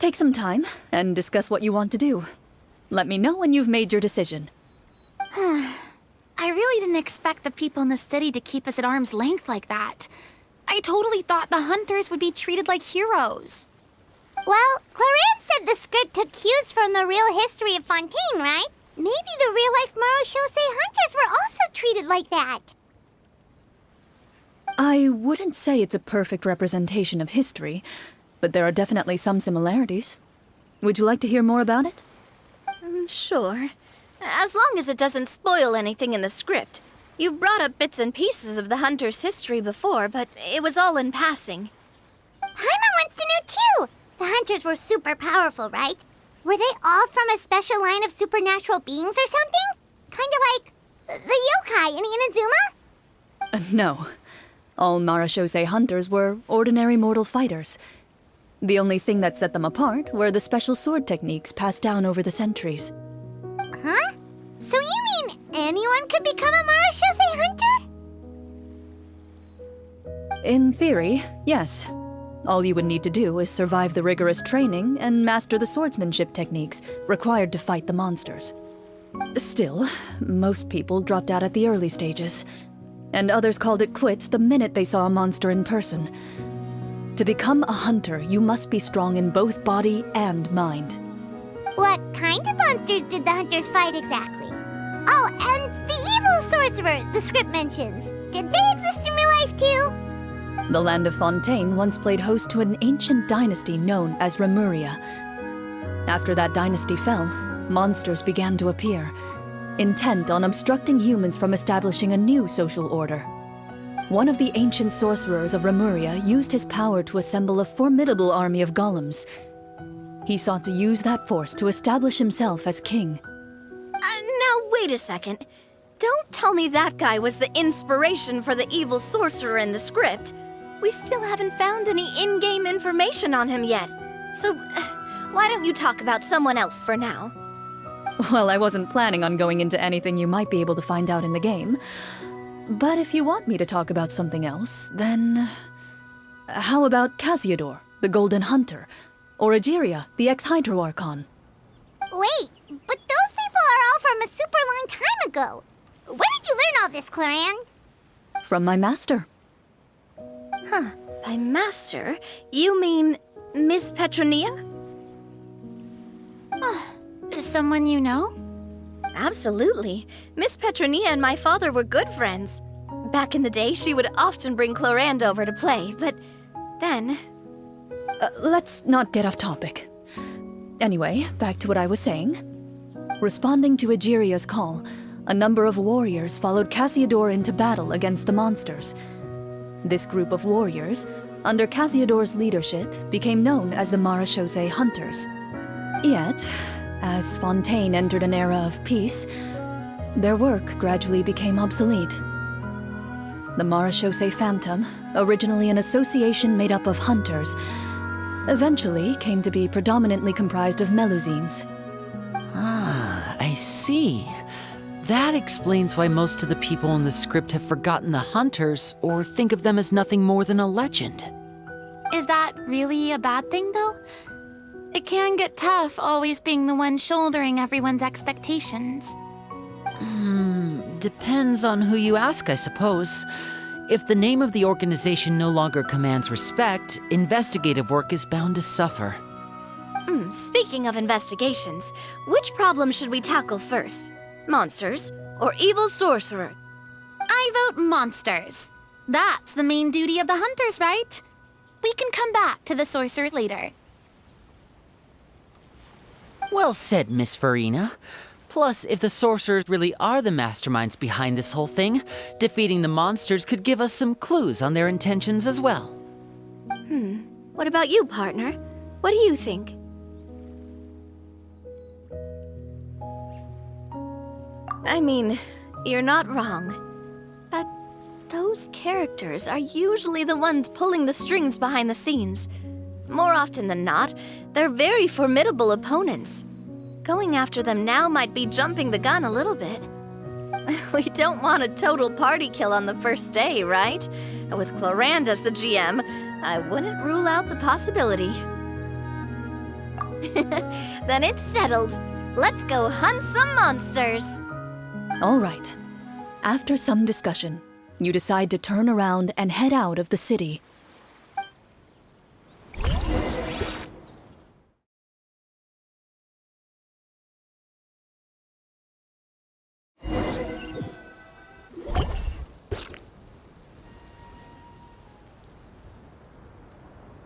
Take some time and discuss what you want to do. Let me know when you've made your decision. I really didn't expect the people in the city to keep us at arm's length like that. I totally thought the hunters would be treated like heroes. Well, Clorinde said the script took cues from the real history of Fontaine, right? Maybe the real-life Marachose hunters were also treated like that. I wouldn't say it's a perfect representation of history, but there are definitely some similarities. Would you like to hear more about it? Sure. As long as it doesn't spoil anything in the script. You brought up bits and pieces of the hunter's history before, but it was all in passing. Paimon wants to know too! The hunters were super powerful, right? Were they all from a special line of supernatural beings or something? Kinda like the yokai in Inazuma? No. All Marachose hunters were ordinary mortal fighters. The only thing that set them apart were the special sword techniques passed down over the centuries. Huh? So you mean anyone could become a Marachose hunter? In theory, yes. All you would need to do is survive the rigorous training and master the swordsmanship techniques required to fight the monsters. Still, most people dropped out at the early stages, and others called it quits the minute they saw a monster in person. To become a hunter, you must be strong in both body and mind. What kind of monsters did the hunters fight exactly? Oh, and the evil sorcerer the script mentions. Did they exist in real life too? The land of Fontaine once played host to an ancient dynasty known as Remuria. After that dynasty fell, monsters began to appear, intent on obstructing humans from establishing a new social order. One of the ancient sorcerers of Remuria used his power to assemble a formidable army of golems. He sought to use that force to establish himself as king. Now wait a second. Don't tell me that guy was the inspiration for the evil sorcerer in the script. We still haven't found any in-game information on him yet. So, why don't you talk about someone else for now? Well, I wasn't planning on going into anything you might be able to find out in the game. But if you want me to talk about something else, then... How about Casiodor, the Golden Hunter? Or Egeria, the ex-Hydro Archon? Wait, but those people are all from a super long time ago. Where did you learn all this, Clorinde? From my master. Huh. By master, you mean Miss Petronia? Is someone you know? Absolutely. Miss Petronia and my father were good friends. Back in the day, she would often bring Clorinde over to play, but then... Let's not get off topic. Anyway, back to what I was saying. Responding to Egeria's call, a number of warriors followed Casiodor into battle against the monsters. This group of warriors, under Casiodor's leadership, became known as the Marachose Hunters. Yet, as Fontaine entered an era of peace, their work gradually became obsolete. The Marachose Phantom, originally an association made up of hunters, eventually came to be predominantly comprised of Melusines. Ah, I see. That explains why most of the people in the script have forgotten the hunters or think of them as nothing more than a legend. Is that really a bad thing, though? It can get tough always being the one shouldering everyone's expectations. Depends on who you ask, I suppose. If the name of the organization no longer commands respect, investigative work is bound to suffer. Speaking of investigations, which problem should we tackle first? Monsters or evil sorcerer? I vote monsters. That's the main duty of the hunters, right? We can come back to the sorcerer later. Well said, Miss Farina. Plus, if the sorcerers really are the masterminds behind this whole thing, defeating the monsters could give us some clues on their intentions as well. What about you, partner? What do you think? I mean, you're not wrong. But those characters are usually the ones pulling the strings behind the scenes. More often than not, they're very formidable opponents. Going after them now might be jumping the gun a little bit. We don't want a total party kill on the first day, right? With Clorinde as the GM, I wouldn't rule out the possibility. Then it's settled. Let's go hunt some monsters. All right. After some discussion, you decide to turn around and head out of the city.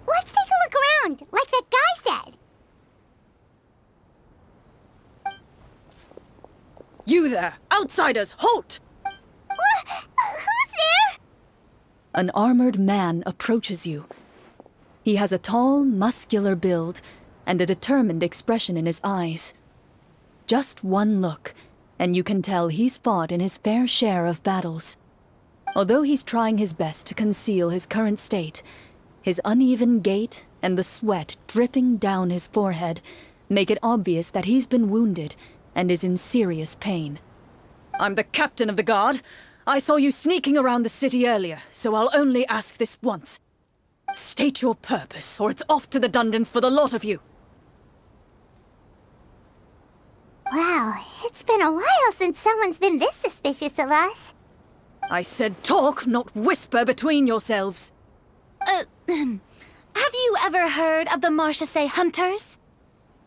Let's take a look around, like that guy said. You there! Outsiders, halt! Who's there? An armored man approaches you. He has a tall, muscular build and a determined expression in his eyes. Just one look, and you can tell he's fought in his fair share of battles. Although he's trying his best to conceal his current state, his uneven gait and the sweat dripping down his forehead make it obvious that he's been wounded and is in serious pain. I'm the captain of the guard. I saw you sneaking around the city earlier, so I'll only ask this once. State your purpose, or it's off to the dungeons for the lot of you. Wow, it's been a while since someone's been this suspicious of us. I said talk, not whisper between yourselves. Have you ever heard of the Marchese Hunters?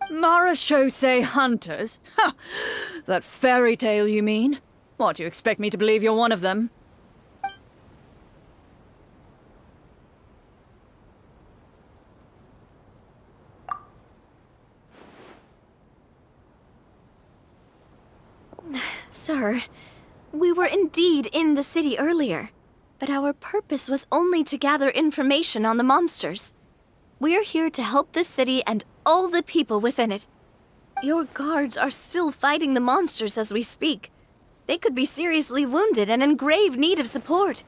Marachose hunters? Ha! That fairy tale, you mean? What, you expect me to believe you're one of them? Sir, we were indeed in the city earlier, but our purpose was only to gather information on the monsters. We're here to help the city and all the people within it. Your guards are still fighting the monsters as we speak. They could be seriously wounded and in grave need of support.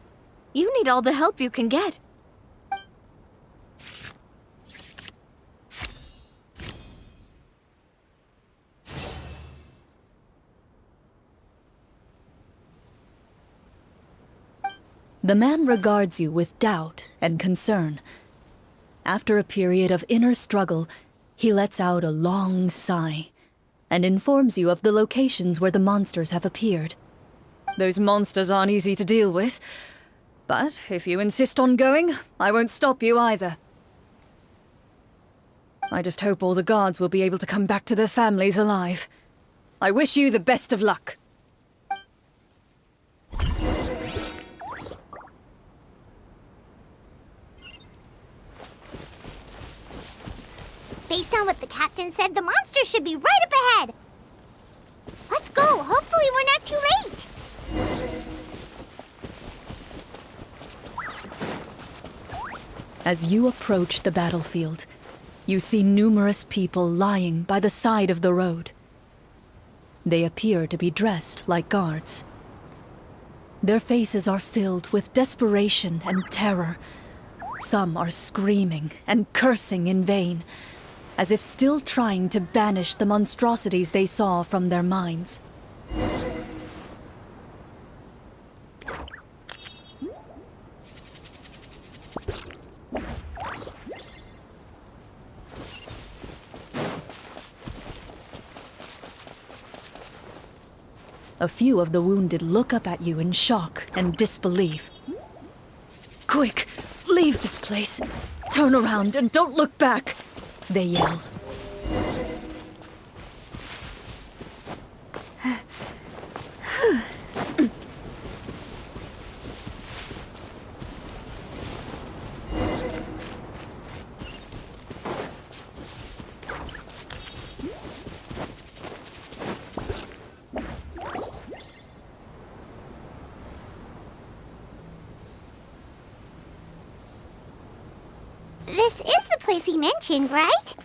You need all the help you can get. The man regards you with doubt and concern. After a period of inner struggle, he lets out a long sigh and informs you of the locations where the monsters have appeared. Those monsters aren't easy to deal with, but if you insist on going, I won't stop you either. I just hope all the guards will be able to come back to their families alive. I wish you the best of luck. Based on what the captain said, the monster should be right up ahead. Let's go. Hopefully we're not too late. As you approach the battlefield, you see numerous people lying by the side of the road. They appear to be dressed like guards. Their faces are filled with desperation and terror. Some are screaming and cursing in vain, as if still trying to banish the monstrosities they saw from their minds. A few of the wounded look up at you in shock and disbelief. Quick, leave this place. Turn around and don't look back, they yell. This is the place he mentioned, right?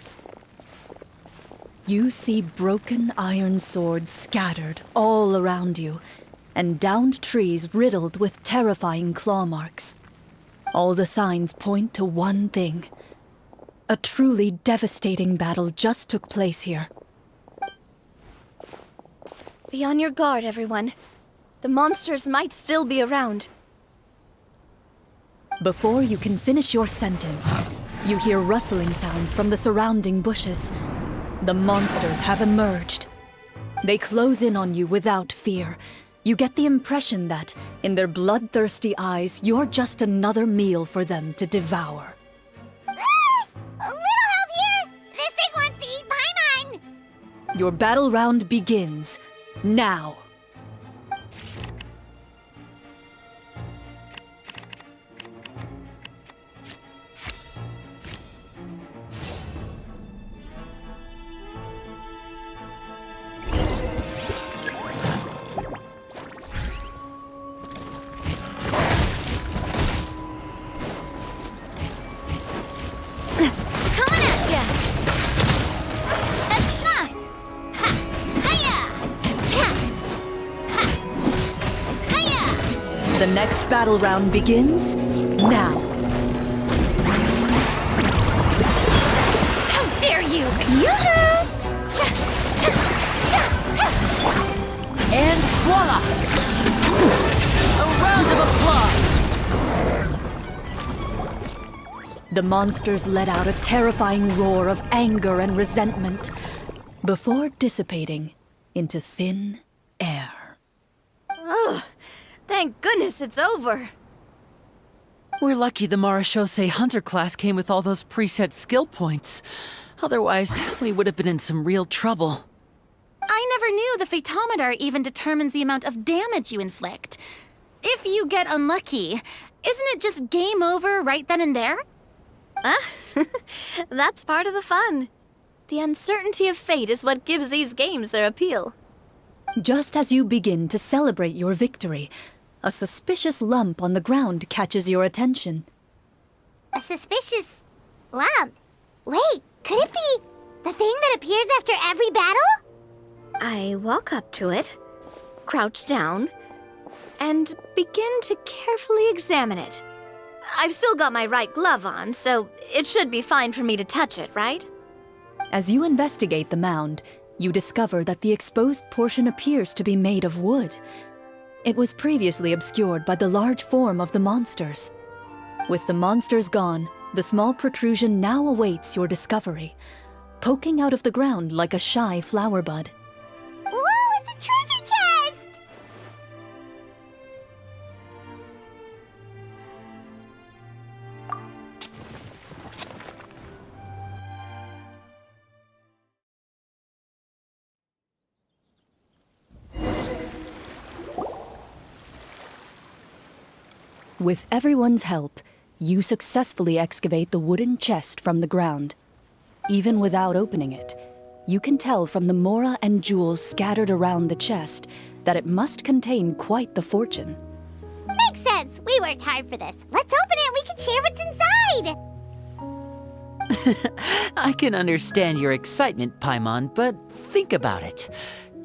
You see broken iron swords scattered all around you, and downed trees riddled with terrifying claw marks. All the signs point to one thing. A truly devastating battle just took place here. Be on your guard, everyone. The monsters might still be around. Before you can finish your sentence, you hear rustling sounds from the surrounding bushes. The monsters have emerged. They close in on you without fear. You get the impression that, in their bloodthirsty eyes, you're just another meal for them to devour. A little help here! This thing wants to eat Paimon! Your battle round begins now. The next battle round begins now. How dare you! And voila! A round of applause! The monsters let out a terrifying roar of anger and resentment before dissipating into thin air. Ugh. Thank goodness it's over. We're lucky the Marashose Hunter class came with all those preset skill points. Otherwise, we would have been in some real trouble. I never knew the Fatometer even determines the amount of damage you inflict. If you get unlucky, isn't it just game over right then and there? That's part of the fun. The uncertainty of fate is what gives these games their appeal. Just as you begin to celebrate your victory, a suspicious lump on the ground catches your attention. A suspicious lump? Wait, could it be the thing that appears after every battle? I walk up to it, crouch down, and begin to carefully examine it. I've still got my right glove on, so it should be fine for me to touch it, right? As you investigate the mound, you discover that the exposed portion appears to be made of wood. It was previously obscured by the large form of the monsters. With the monsters gone, the small protrusion now awaits your discovery, poking out of the ground like a shy flower bud. Whoa, it's a treasure chest! With everyone's help, you successfully excavate the wooden chest from the ground. Even without opening it, you can tell from the mora and jewels scattered around the chest that it must contain quite the fortune. Makes sense! We worked hard for this. Let's open it and we can share what's inside! I can understand your excitement, Paimon, but think about it.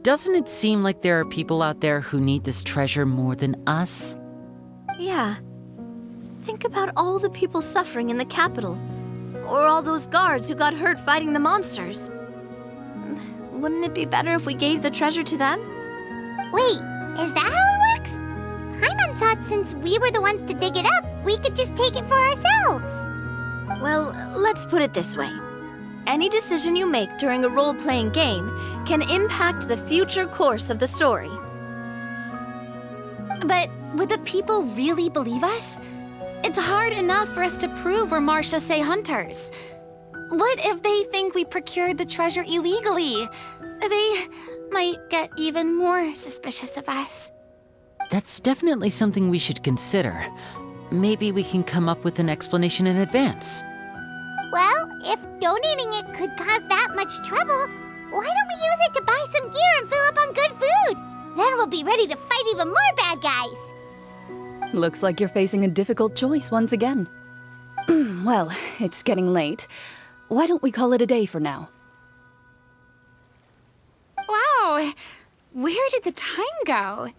Doesn't it seem like there are people out there who need this treasure more than us? Yeah. Think about all the people suffering in the capital. Or all those guards who got hurt fighting the monsters. Wouldn't it be better if we gave the treasure to them? Wait, is that how it works? Paimon thought since we were the ones to dig it up, we could just take it for ourselves. Well, let's put it this way. Any decision you make during a role-playing game can impact the future course of the story. But would the people really believe us? It's hard enough for us to prove we're Marashose hunters. What if they think we procured the treasure illegally? They might get even more suspicious of us. That's definitely something we should consider. Maybe we can come up with an explanation in advance. Well, if donating it could cause that much trouble, why don't we use it to buy some gear and fill up on good food? Then we'll be ready to fight even more bad guys. Looks like you're facing a difficult choice once again. Well, it's getting late. Why don't we call it a day for now? Wow, where did the time go?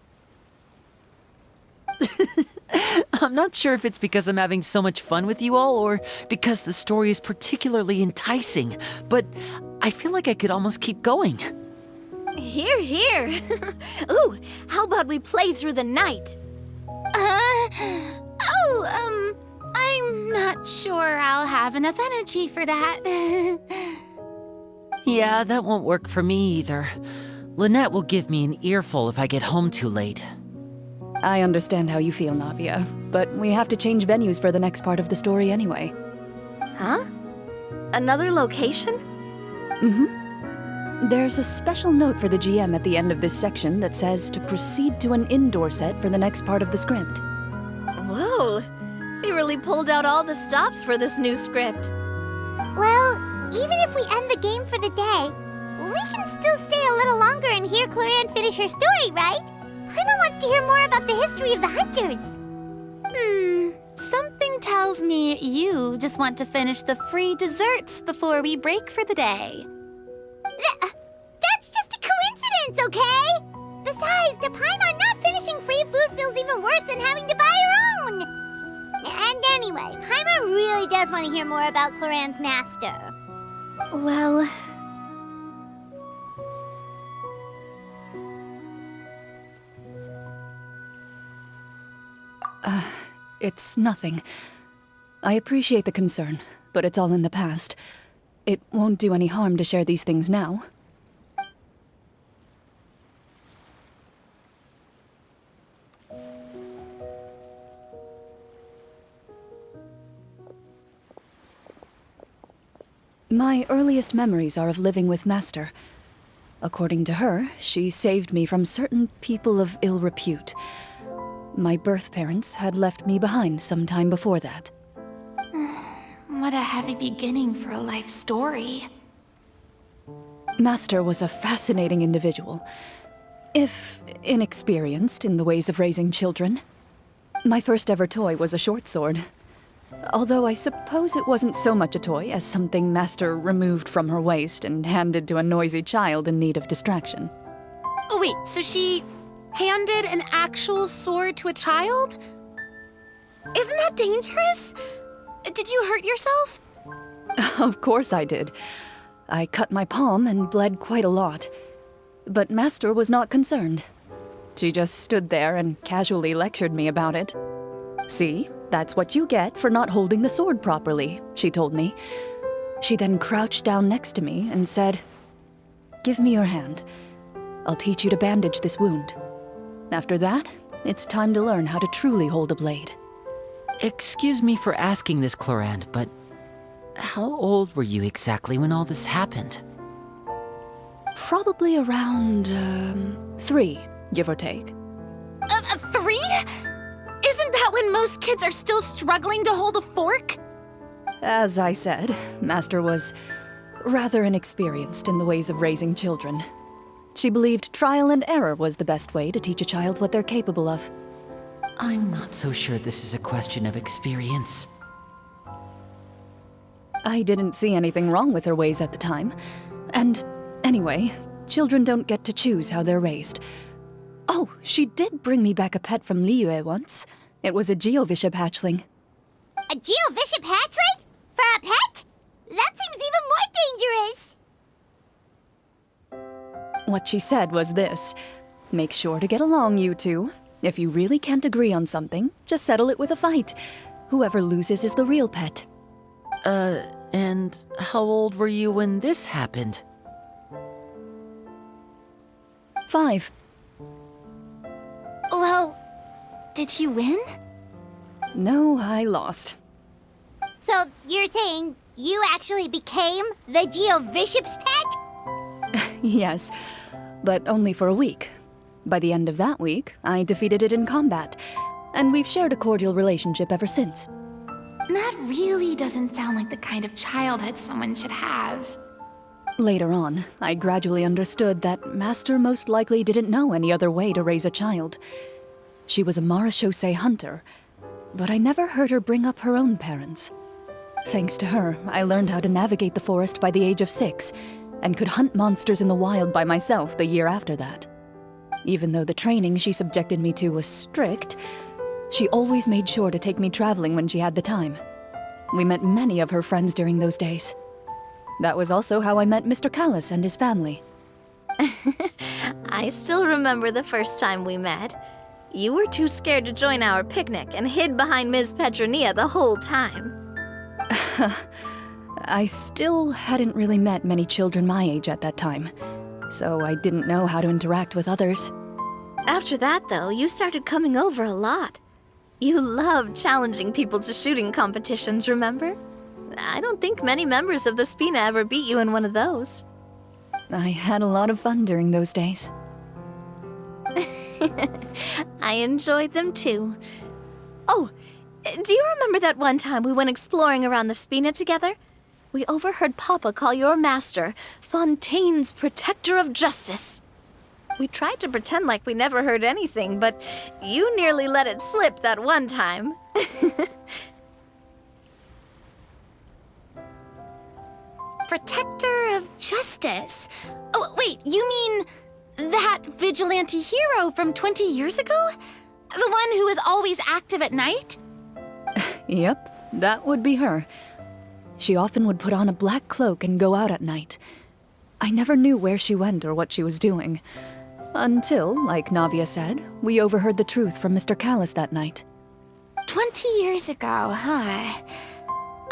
I'm not sure if it's because I'm having so much fun with you all or because the story is particularly enticing, but I feel like I could almost keep going. Here, here. Ooh, how about we play through the night? I'm not sure I'll have enough energy for that. Yeah, that won't work for me either. Lynette will give me an earful if I get home too late. I understand how you feel, Navia, but we have to change venues for the next part of the story anyway. Huh? Another location? There's a special note for the GM at the end of this section that says to proceed to an indoor set for the next part of the script. Whoa, they really pulled out all the stops for this new script. Well, even if we end the game for the day, we can still stay a little longer and hear Clorinde finish her story, right? Paimon wants to hear more about the history of the hunters. Something tells me you just want to finish the free desserts before we break for the day. That's just a coincidence, okay? Besides, to Paimon, not finishing free food feels even worse than having to buy her own. And anyway, Paimon really does want to hear more about Clorinde's master. Well... It's nothing. I appreciate the concern, but it's all in the past. It won't do any harm to share these things now. My earliest memories are of living with Master. According to her, she saved me from certain people of ill repute. My birth parents had left me behind some time before that. What a heavy beginning for a life story. Master was a fascinating individual, if inexperienced in the ways of raising children. My first ever toy was a short sword. Although I suppose it wasn't so much a toy as something Master removed from her waist and handed to a noisy child in need of distraction. Oh wait, so she handed an actual sword to a child? Isn't that dangerous? Did you hurt yourself? Of course I did. I cut my palm and bled quite a lot. But Master was not concerned. She just stood there and casually lectured me about it. See, that's what you get for not holding the sword properly, she told me. She then crouched down next to me and said, "Give me your hand. I'll teach you to bandage this wound. After that, it's time to learn how to truly hold a blade." Excuse me for asking this, Clorinde, but how old were you exactly when all this happened? Probably around, 3, give or take. 3? Isn't that when most kids are still struggling to hold a fork? As I said, Master was rather inexperienced in the ways of raising children. She believed trial and error was the best way to teach a child what they're capable of. I'm not so sure this is a question of experience. I didn't see anything wrong with her ways at the time. And anyway, children don't get to choose how they're raised. Oh, she did bring me back a pet from Liyue once. It was a Geovishap hatchling. A Geovishap hatchling? For a pet? That seems even more dangerous. What she said was this: make sure to get along, you two. If you really can't agree on something, just settle it with a fight. Whoever loses is the real pet. And how old were you when this happened? 5. Well, did you win? No, I lost. So you're saying you actually became the Geovishap's pet? Yes, but only for a week. By the end of that week, I defeated it in combat, and we've shared a cordial relationship ever since. That really doesn't sound like the kind of childhood someone should have. Later on, I gradually understood that Master most likely didn't know any other way to raise a child. She was a marechaussee hunter, but I never heard her bring up her own parents. Thanks to her, I learned how to navigate the forest by the age of 6, and could hunt monsters in the wild by myself the year after that. Even though the training she subjected me to was strict, she always made sure to take me traveling when she had the time. We met many of her friends during those days. That was also how I met Mr. Callis and his family. I still remember the first time we met. You were too scared to join our picnic and hid behind Ms. Petronia the whole time. I still hadn't really met many children my age at that time, so I didn't know how to interact with others. After that, though, you started coming over a lot. You loved challenging people to shooting competitions, remember? I don't think many members of the Spina ever beat you in one of those. I had a lot of fun during those days. I enjoyed them too. Oh, do you remember that one time we went exploring around the Spina together? We overheard Papa call your master Fontaine's Protector of Justice. We tried to pretend like we never heard anything, but you nearly let it slip that one time. Protector of Justice. Oh, wait, you mean that vigilante hero from 20 years ago? The one who is always active at night? Yep, that would be her. She often would put on a black cloak and go out at night. I never knew where she went or what she was doing. Until, like Navia said, we overheard the truth from Mr. Callis that night. 20 years ago, huh?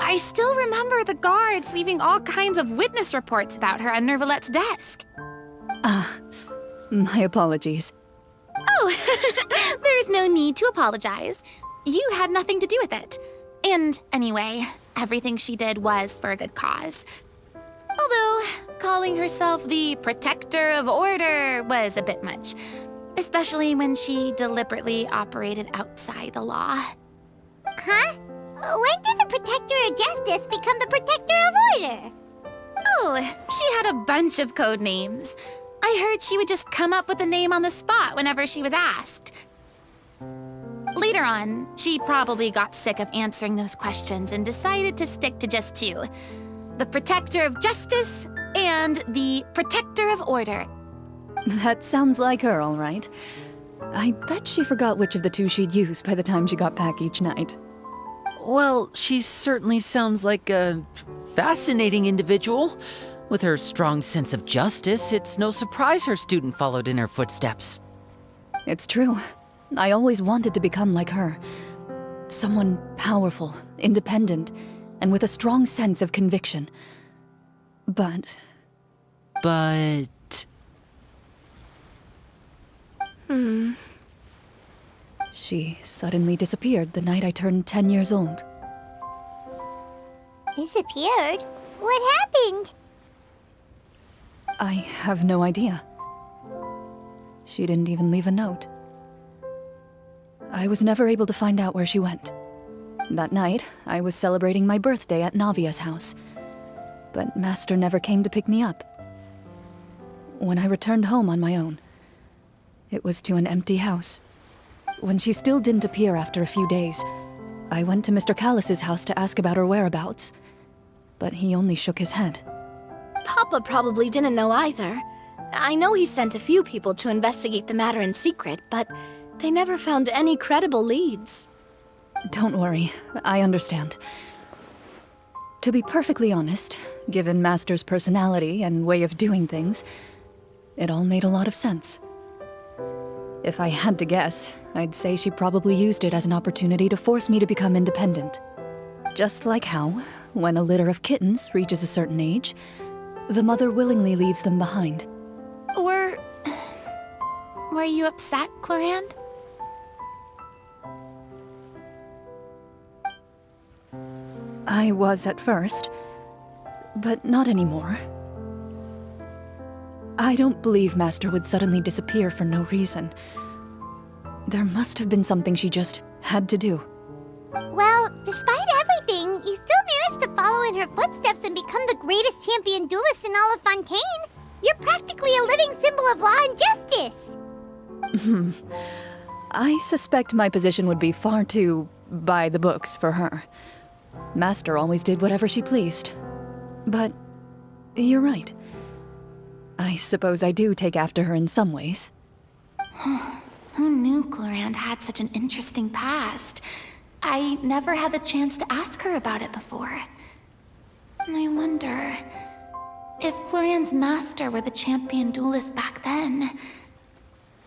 I still remember the guards leaving all kinds of witness reports about her on Nervalette's desk. My apologies. Oh, there's no need to apologize. You had nothing to do with it. And anyway, everything she did was for a good cause. Although, calling herself the Protector of Order was a bit much. Especially when she deliberately operated outside the law. Huh? When did the Protector of Justice become the Protector of Order? Oh, she had a bunch of code names. I heard she would just come up with a name on the spot whenever she was asked. Later on, she probably got sick of answering those questions and decided to stick to just two. The Protector of Justice and the Protector of Order. That sounds like her, all right. I bet she forgot which of the two she'd use by the time she got back each night. Well, she certainly sounds like a fascinating individual. With her strong sense of justice, it's no surprise her student followed in her footsteps. It's true. I always wanted to become like her. Someone powerful, independent, and with a strong sense of conviction. But... She suddenly disappeared the night I turned 10 years old. Disappeared? What happened? I have no idea. She didn't even leave a note. I was never able to find out where she went. That night, I was celebrating my birthday at Navia's house, but Master never came to pick me up. When I returned home on my own, it was to an empty house. When she still didn't appear after a few days, I went to Mr. Callis's house to ask about her whereabouts, but he only shook his head. Papa probably didn't know either. I know he sent a few people to investigate the matter in secret, but they never found any credible leads. Don't worry, I understand. To be perfectly honest, given Master's personality and way of doing things, it all made a lot of sense. If I had to guess, I'd say she probably used it as an opportunity to force me to become independent. Just like how, when a litter of kittens reaches a certain age, the mother willingly leaves them behind. Were you upset, Clorinde? I was at first, but not anymore. I don't believe Master would suddenly disappear for no reason. There must have been something she just had to do. Well, despite everything, you still managed to follow in her footsteps and become the greatest champion duelist in all of Fontaine. You're practically a living symbol of law and justice. I suspect my position would be far too by the books for her. Master always did whatever she pleased. But you're right. I suppose I do take after her in some ways. Who knew Clorinde had such an interesting past? I never had the chance to ask her about it before. I wonder... if Clorinde's master were the champion duelist back then,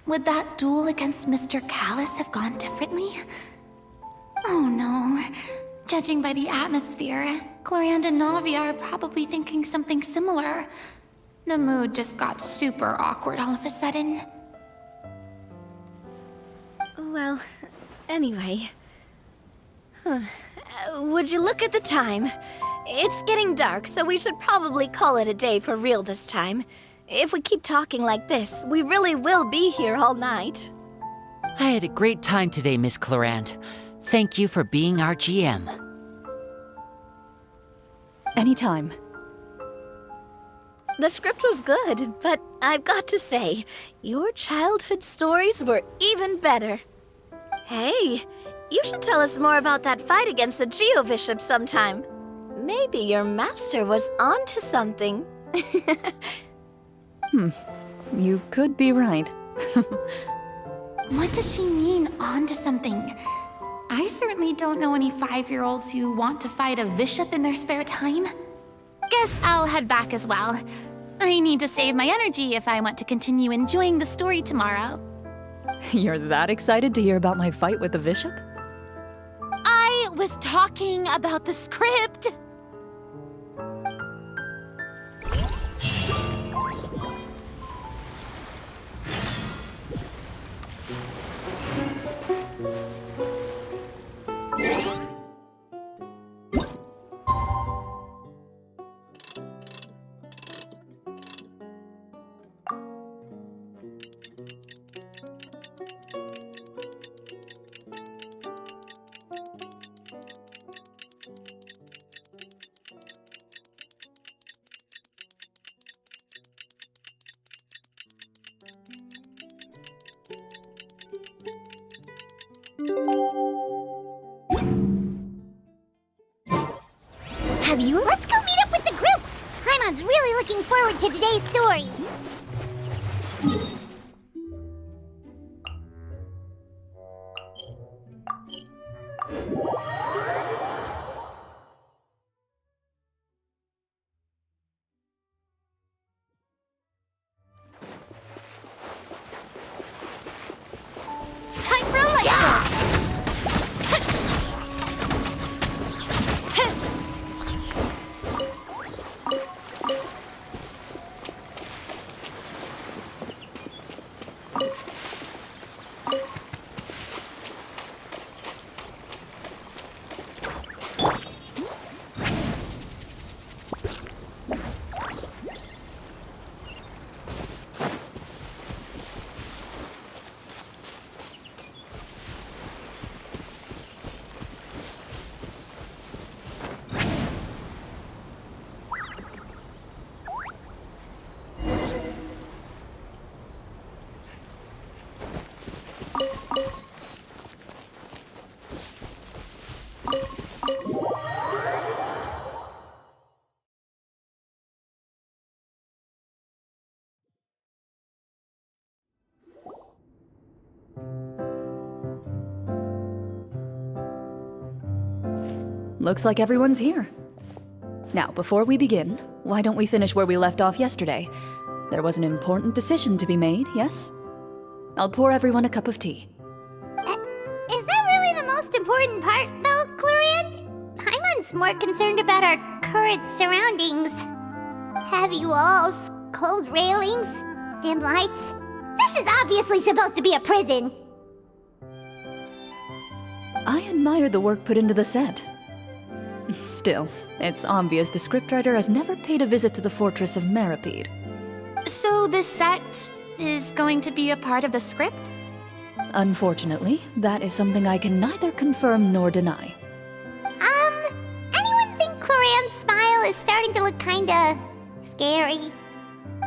would that duel against Mr. Callis have gone differently? Oh no. Judging by the atmosphere, Clorinde and Navia are probably thinking something similar. The mood just got super awkward all of a sudden. Well, anyway. Would you look at the time? It's getting dark, so we should probably call it a day for real this time. If we keep talking like this, we really will be here all night. I had a great time today, Miss Clorinde. Thank you for being our GM. Anytime. The script was good, but I've got to say, your childhood stories were even better. Hey, you should tell us more about that fight against the Geo-Bishop sometime. Maybe your master was onto something. You could be right. What does she mean, onto something? I certainly don't know any 5-year-olds who want to fight a bishop in their spare time. Guess I'll head back as well. I need to save my energy if I want to continue enjoying the story tomorrow. You're that excited to hear about my fight with the bishop? I was talking about the script. Have you? Let's go meet up with the group! Paimon's really looking forward to today's story. Time for a lecture! Looks like everyone's here. Now, before we begin, why don't we finish where we left off yesterday? There was an important decision to be made, yes? I'll pour everyone a cup of tea. Is that really the most important part, though, Clorinde? Paimon's more concerned about our current surroundings. Heavy walls, cold railings, dim lights. This is obviously supposed to be a prison. I admire the work put into the set. Still, it's obvious the scriptwriter has never paid a visit to the fortress of Meripede. So this set is going to be a part of the script? Unfortunately, that is something I can neither confirm nor deny. Anyone think Clorinde's smile is starting to look kinda scary?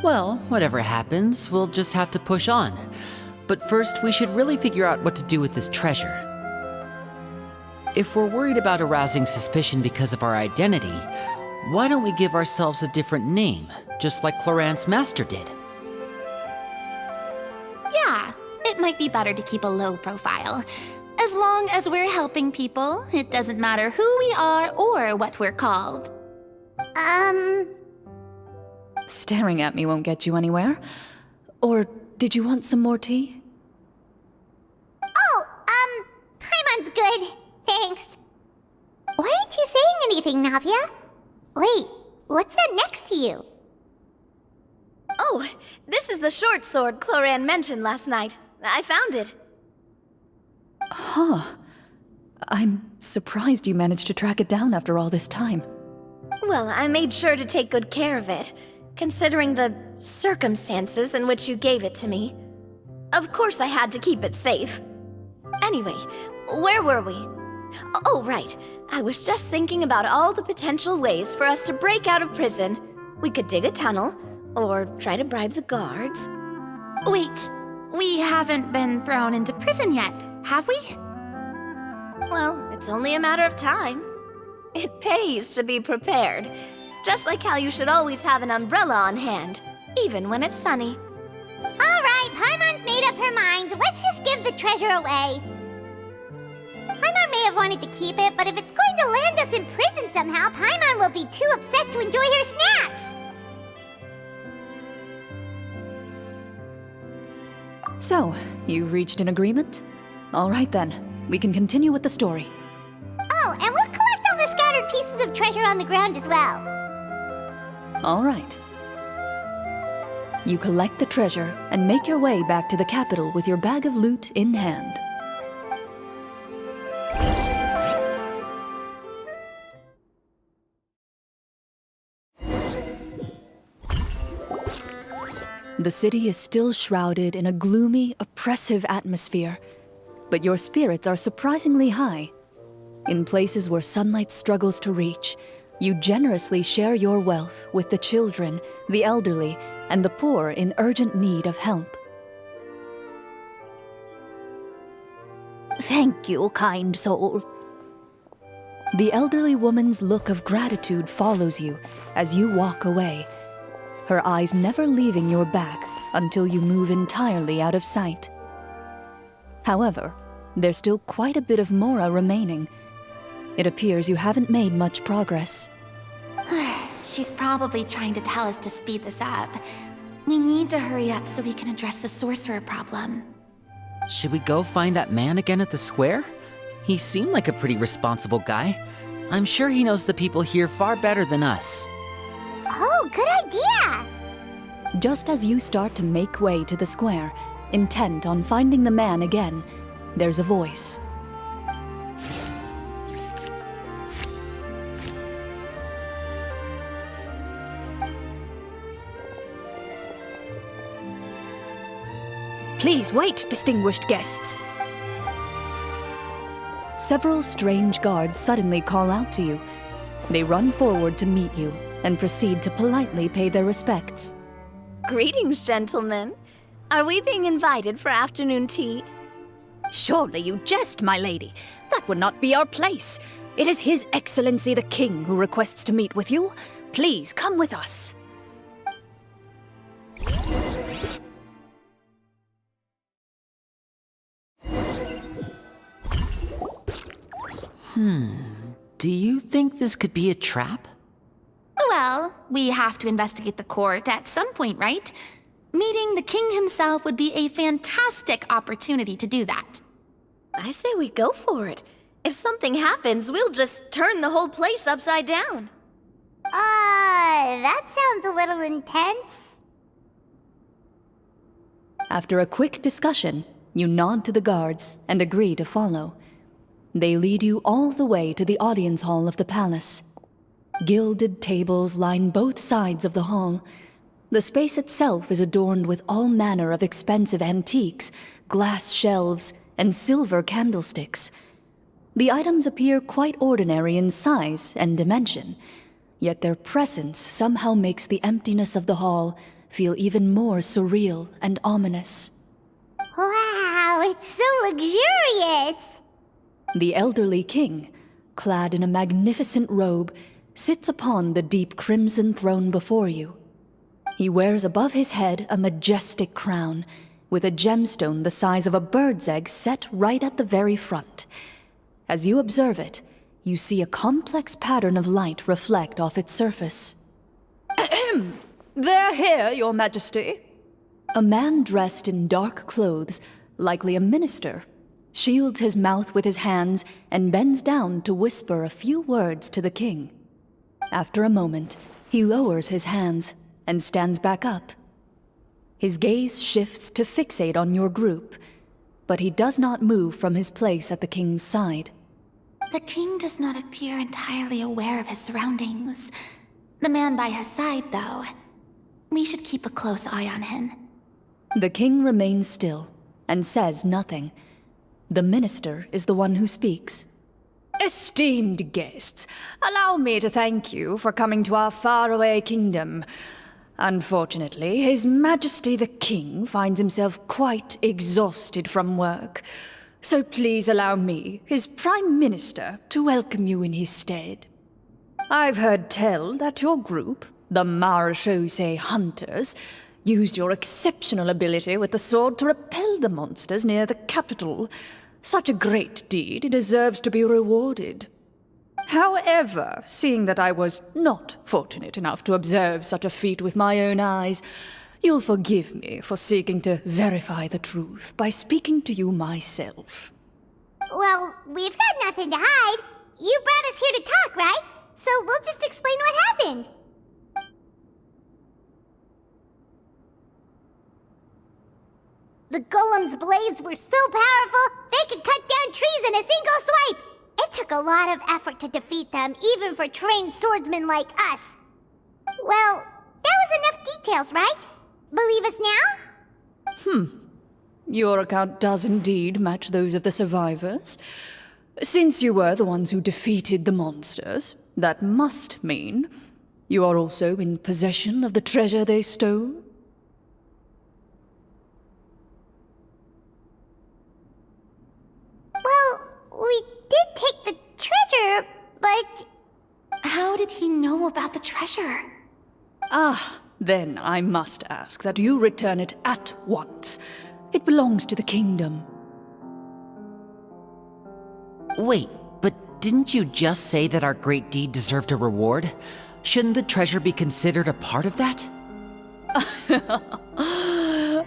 Well, whatever happens, we'll just have to push on. But first, we should really figure out what to do with this treasure. If we're worried about arousing suspicion because of our identity, why don't we give ourselves a different name, just like Clorinde's master did? Yeah, it might be better to keep a low profile. As long as we're helping people, it doesn't matter who we are or what we're called. Staring at me won't get you anywhere. Or did you want some more tea? Oh, Paimon's good. Thanks. Why aren't you saying anything, Navia? Wait, what's that next to you? Oh, this is the short sword Clorinde mentioned last night. I found it. Huh. I'm surprised you managed to track it down after all this time. Well, I made sure to take good care of it, considering the circumstances in which you gave it to me. Of course I had to keep it safe. Anyway, where were we? Oh, right. I was just thinking about all the potential ways for us to break out of prison. We could dig a tunnel, or try to bribe the guards. Wait, we haven't been thrown into prison yet, have we? Well, it's only a matter of time. It pays to be prepared. Just like how you should always have an umbrella on hand, even when it's sunny. Alright, Paimon's made up her mind. Let's just give the treasure away. Paimon may have wanted to keep it, but if it's going to land us in prison somehow, Paimon will be too upset to enjoy her snacks. So, you reached an agreement? All right then, we can continue with the story. Oh, and we'll collect all the scattered pieces of treasure on the ground as well. All right. You collect the treasure and make your way back to the capital with your bag of loot in hand. The city is still shrouded in a gloomy, oppressive atmosphere, but your spirits are surprisingly high. In places where sunlight struggles to reach, you generously share your wealth with the children, the elderly, and the poor in urgent need of help. Thank you, kind soul. The elderly woman's look of gratitude follows you as you walk away, her eyes never leaving your back until you move entirely out of sight. However, there's still quite a bit of Mora remaining. It appears you haven't made much progress. She's probably trying to tell us to speed this up. We need to hurry up so we can address the sorcerer problem. Should we go find that man again at the square? He seemed like a pretty responsible guy. I'm sure he knows the people here far better than us. Oh, good idea! Just as you start to make way to the square, intent on finding the man again, there's a voice. Please wait, distinguished guests. Several strange guards suddenly call out to you. They run forward to meet you and proceed to politely pay their respects. Greetings, gentlemen. Are we being invited for afternoon tea? Surely you jest, my lady. That would not be our place. It is His Excellency the King who requests to meet with you. Please come with us. Do you think this could be a trap? Well, we have to investigate the court at some point, right? Meeting the king himself would be a fantastic opportunity to do that. I say we go for it. If something happens, we'll just turn the whole place upside down. That sounds a little intense. After a quick discussion, you nod to the guards and agree to follow. They lead you all the way to the audience hall of the palace. Gilded tables line both sides of the hall. The space itself is adorned with all manner of expensive antiques, glass shelves, and silver candlesticks. The items appear quite ordinary in size and dimension, yet their presence somehow makes the emptiness of the hall feel even more surreal and ominous. Wow, it's so luxurious! The elderly king, clad in a magnificent robe, sits upon the deep crimson throne before you. He wears above his head a majestic crown, with a gemstone the size of a bird's egg set right at the very front. As you observe it, you see a complex pattern of light reflect off its surface. They're here, Your Majesty. A man dressed in dark clothes, likely a minister, shields his mouth with his hands and bends down to whisper a few words to the king. After a moment, he lowers his hands and stands back up. His gaze shifts to fixate on your group, but he does not move from his place at the king's side. The king does not appear entirely aware of his surroundings. The man by his side, though. We should keep a close eye on him. The king remains still and says nothing. The minister is the one who speaks. Esteemed guests, allow me to thank you for coming to our faraway kingdom. Unfortunately, His Majesty the King finds himself quite exhausted from work. So please allow me, his Prime Minister, to welcome you in his stead. I've heard tell that your group, the Marechaussee Hunters, used your exceptional ability with the sword to repel the monsters near the capital. Such a great deed deserves to be rewarded. However, seeing that I was not fortunate enough to observe such a feat with my own eyes, you'll forgive me for seeking to verify the truth by speaking to you myself. Well, we've got nothing to hide. You brought us here to talk, right? So we'll just explain what happened. The golem's blades were so powerful, they could cut down trees in a single swipe. It took a lot of effort to defeat them, even for trained swordsmen like us. Well, that was enough details, right? Believe us now? Your account does indeed match those of the survivors. Since you were the ones who defeated the monsters, that must mean you are also in possession of the treasure they stole? Well, we did take the treasure, but... How did he know about the treasure? Then I must ask that you return it at once. It belongs to the kingdom. Wait, but didn't you just say that our great deed deserved a reward? Shouldn't the treasure be considered a part of that?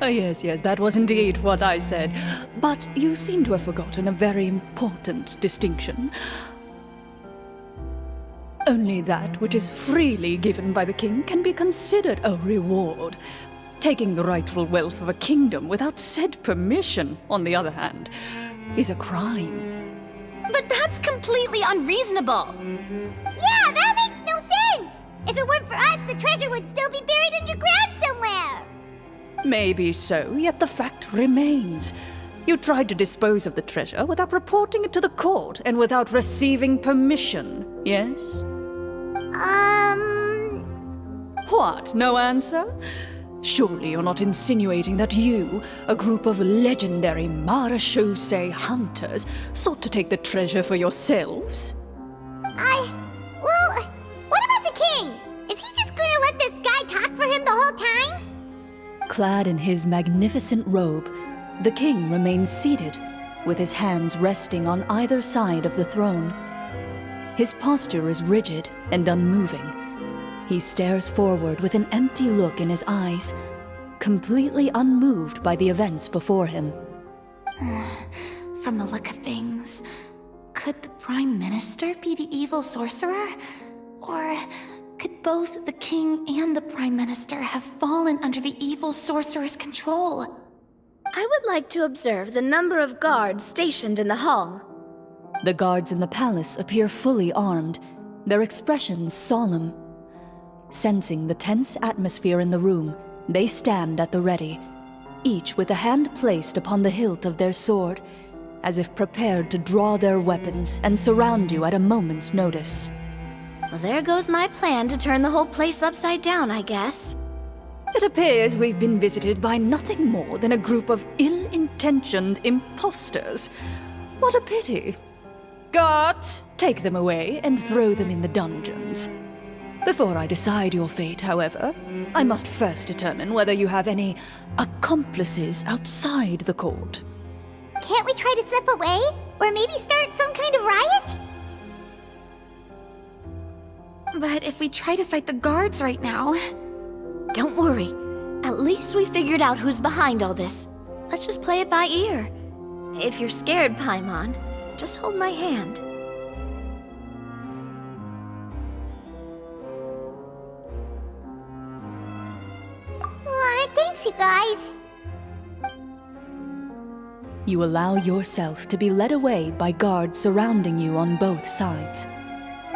Yes, that was indeed what I said. But you seem to have forgotten a very important distinction. Only that which is freely given by the king can be considered a reward. Taking the rightful wealth of a kingdom without said permission, on the other hand, is a crime. But that's completely unreasonable! Yeah, that makes no sense! If it weren't for us, the treasure would still be buried underground somewhere! Maybe so, yet the fact remains. You tried to dispose of the treasure without reporting it to the court and without receiving permission, yes? What, no answer? Surely you're not insinuating that you, a group of legendary Marechaussee hunters, sought to take the treasure for yourselves? Well, what about the king? Is he just gonna let this guy talk for him the whole time? Clad in his magnificent robe, the king remains seated, with his hands resting on either side of the throne. His posture is rigid and unmoving. He stares forward with an empty look in his eyes, completely unmoved by the events before him. From the look of things, could the Prime Minister be the evil sorcerer? Or could both the King and the Prime Minister have fallen under the evil sorcerer's control? I would like to observe the number of guards stationed in the hall. The guards in the palace appear fully armed, their expressions solemn. Sensing the tense atmosphere in the room, they stand at the ready, each with a hand placed upon the hilt of their sword, as if prepared to draw their weapons and surround you at a moment's notice. Well, there goes my plan to turn the whole place upside down, I guess. It appears we've been visited by nothing more than a group of ill-intentioned imposters. What a pity. Guards, take them away and throw them in the dungeons. Before I decide your fate, however, I must first determine whether you have any accomplices outside the court. Can't we try to slip away? Or maybe start some kind of riot? But if we try to fight the guards right now... Don't worry. At least we figured out who's behind all this. Let's just play it by ear. If you're scared, Paimon, just hold my hand. you guys. You allow yourself to be led away by guards surrounding you on both sides.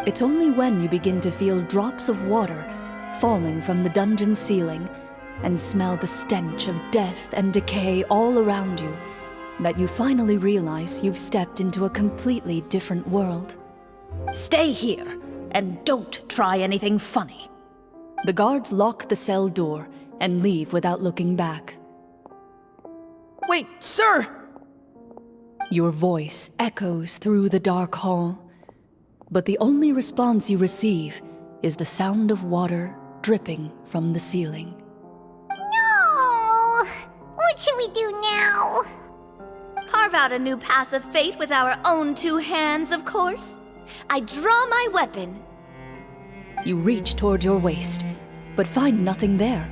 It's only when you begin to feel drops of water falling from the dungeon ceiling and smell the stench of death and decay all around you that you finally realize you've stepped into a completely different world. Stay here, and don't try anything funny. The guards lock the cell door and leave without looking back. Wait, sir! Your voice echoes through the dark hall, but the only response you receive is the sound of water dripping from the ceiling. No! What should we do now? Carve out a new path of fate with our own two hands, of course. I draw my weapon. You reach toward your waist, but find nothing there.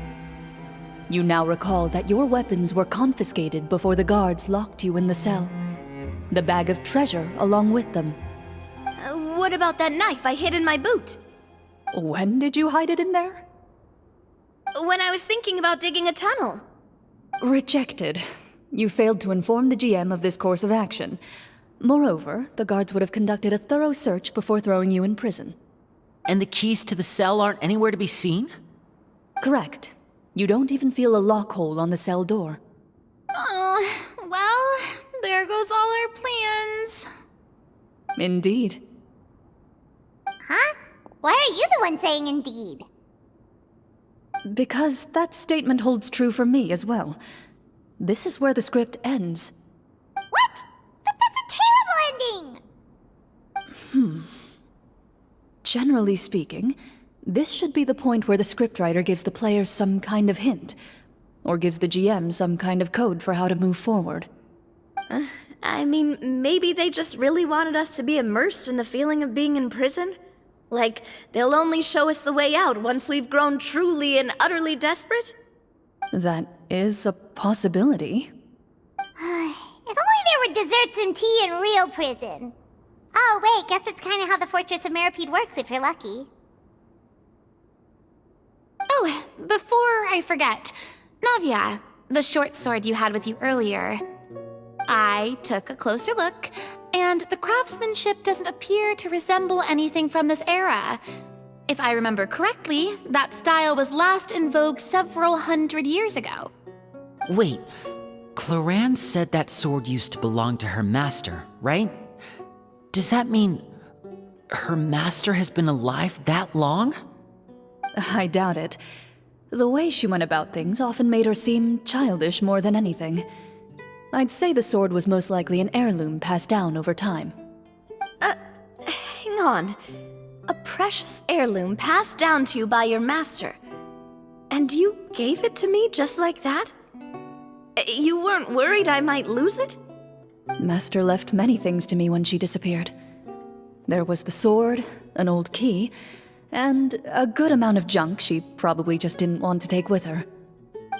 You now recall that your weapons were confiscated before the guards locked you in the cell. The bag of treasure along with them. What about that knife I hid in my boot? When did you hide it in there? When I was thinking about digging a tunnel. Rejected. You failed to inform the GM of this course of action. Moreover, the guards would have conducted a thorough search before throwing you in prison. And the keys to the cell aren't anywhere to be seen? Correct. You don't even feel a lock hole on the cell door. Oh, well, there goes all our plans. Indeed. Huh? Why are you the one saying indeed? Because that statement holds true for me as well. This is where the script ends. What? But that's a terrible ending! Generally speaking, this should be the point where the scriptwriter gives the players some kind of hint, or gives the GM some kind of code for how to move forward. I mean, maybe they just really wanted us to be immersed in the feeling of being in prison? Like, they'll only show us the way out once we've grown truly and utterly desperate? That is a possibility. If only there were desserts and tea in real prison. Oh, wait, guess that's kind of how the Fortress of Meripede works if you're lucky. Oh, before I forget, Navia, the short sword you had with you earlier. I took a closer look, and the craftsmanship doesn't appear to resemble anything from this era. If I remember correctly, that style was last in vogue several hundred years ago. Wait, Clorinde said that sword used to belong to her master, right? Does that mean her master has been alive that long? I doubt it. The way she went about things often made her seem childish more than anything. I'd say the sword was most likely an heirloom passed down over time. Hang on. A precious heirloom passed down to you by your master. And you gave it to me just like that? You weren't worried I might lose it? Master left many things to me when she disappeared. There was the sword, an old key, and a good amount of junk she probably just didn't want to take with her.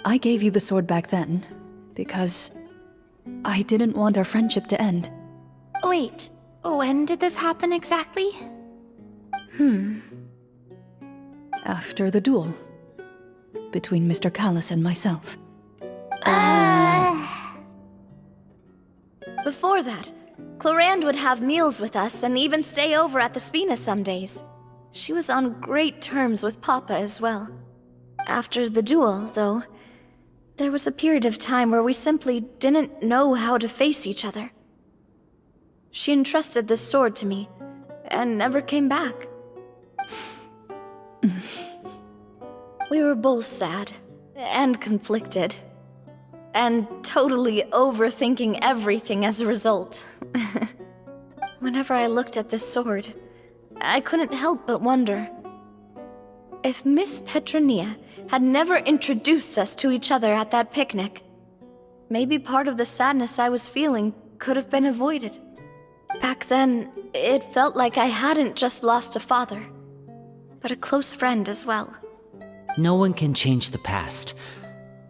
I gave you the sword back then, because I didn't want our friendship to end. Wait, when did this happen exactly? After the duel. Between Mr. Callis and myself. Before that, Clorinde would have meals with us and even stay over at the Spina some days. She was on great terms with Papa as well. After the duel, though, there was a period of time where we simply didn't know how to face each other. She entrusted this sword to me, and never came back. We were both sad, and conflicted, and totally overthinking everything as a result. Whenever I looked at this sword, I couldn't help but wonder if Miss Petronia had never introduced us to each other at that picnic. Maybe part of the sadness I was feeling could have been avoided. Back then, it felt like I hadn't just lost a father, but a close friend as well. No one can change the past.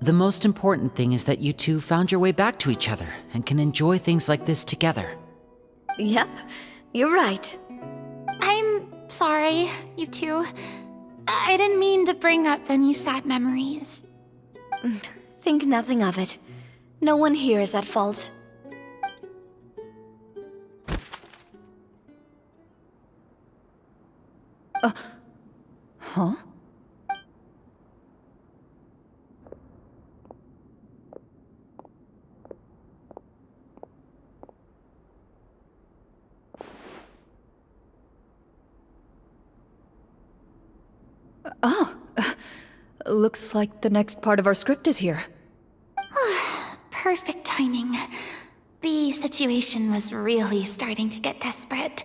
The most important thing is that you two found your way back to each other and can enjoy things like this together. Yep, you're right. I'm sorry, you two. I didn't mean to bring up any sad memories. Think nothing of it. No one here is at fault. Huh? Looks like the next part of our script is here. Perfect timing. The situation was really starting to get desperate.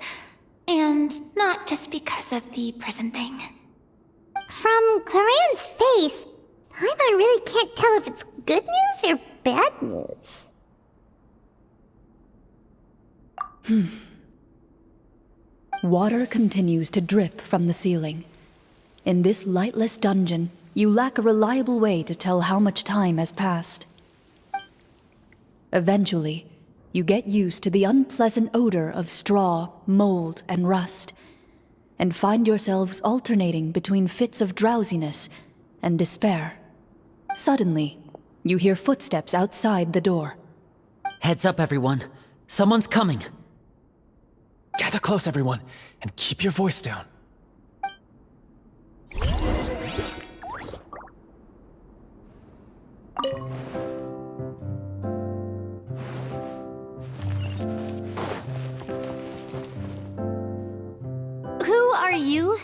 And not just because of the prison thing. From Clorinde's face, Paimon really can't tell if it's good news or bad news. Water continues to drip from the ceiling. In this lightless dungeon, you lack a reliable way to tell how much time has passed. Eventually, you get used to the unpleasant odor of straw, mold, and rust, and find yourselves alternating between fits of drowsiness and despair. Suddenly, you hear footsteps outside the door. Heads up, everyone. Someone's coming. Gather close, everyone, and keep your voice down. Who are you?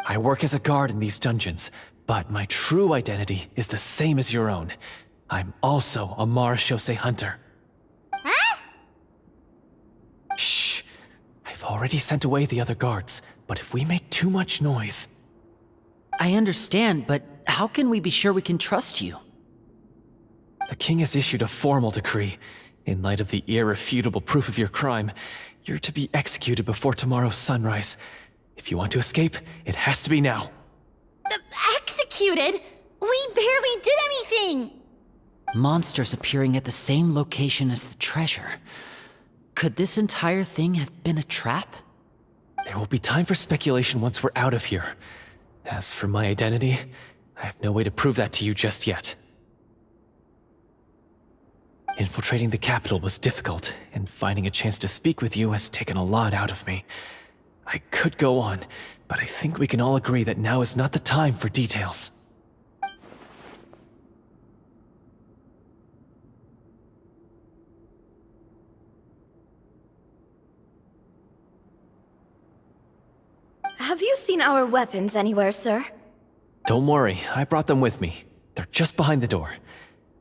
I work as a guard in these dungeons, but my true identity is the same as your own. I'm also a marechaussee hunter. Huh? Shh. I've already sent away the other guards, but if we make too much noise... I understand, but how can we be sure we can trust you? The king has issued a formal decree. In light of the irrefutable proof of your crime, you're to be executed before tomorrow's sunrise. If you want to escape, it has to be now. Executed? We barely did anything! Monsters appearing at the same location as the treasure. Could this entire thing have been a trap? There will be time for speculation once we're out of here. As for my identity, I have no way to prove that to you just yet. Infiltrating the capital was difficult, and finding a chance to speak with you has taken a lot out of me. I could go on, but I think we can all agree that now is not the time for details. Have you seen our weapons anywhere, sir? Don't worry, I brought them with me. They're just behind the door.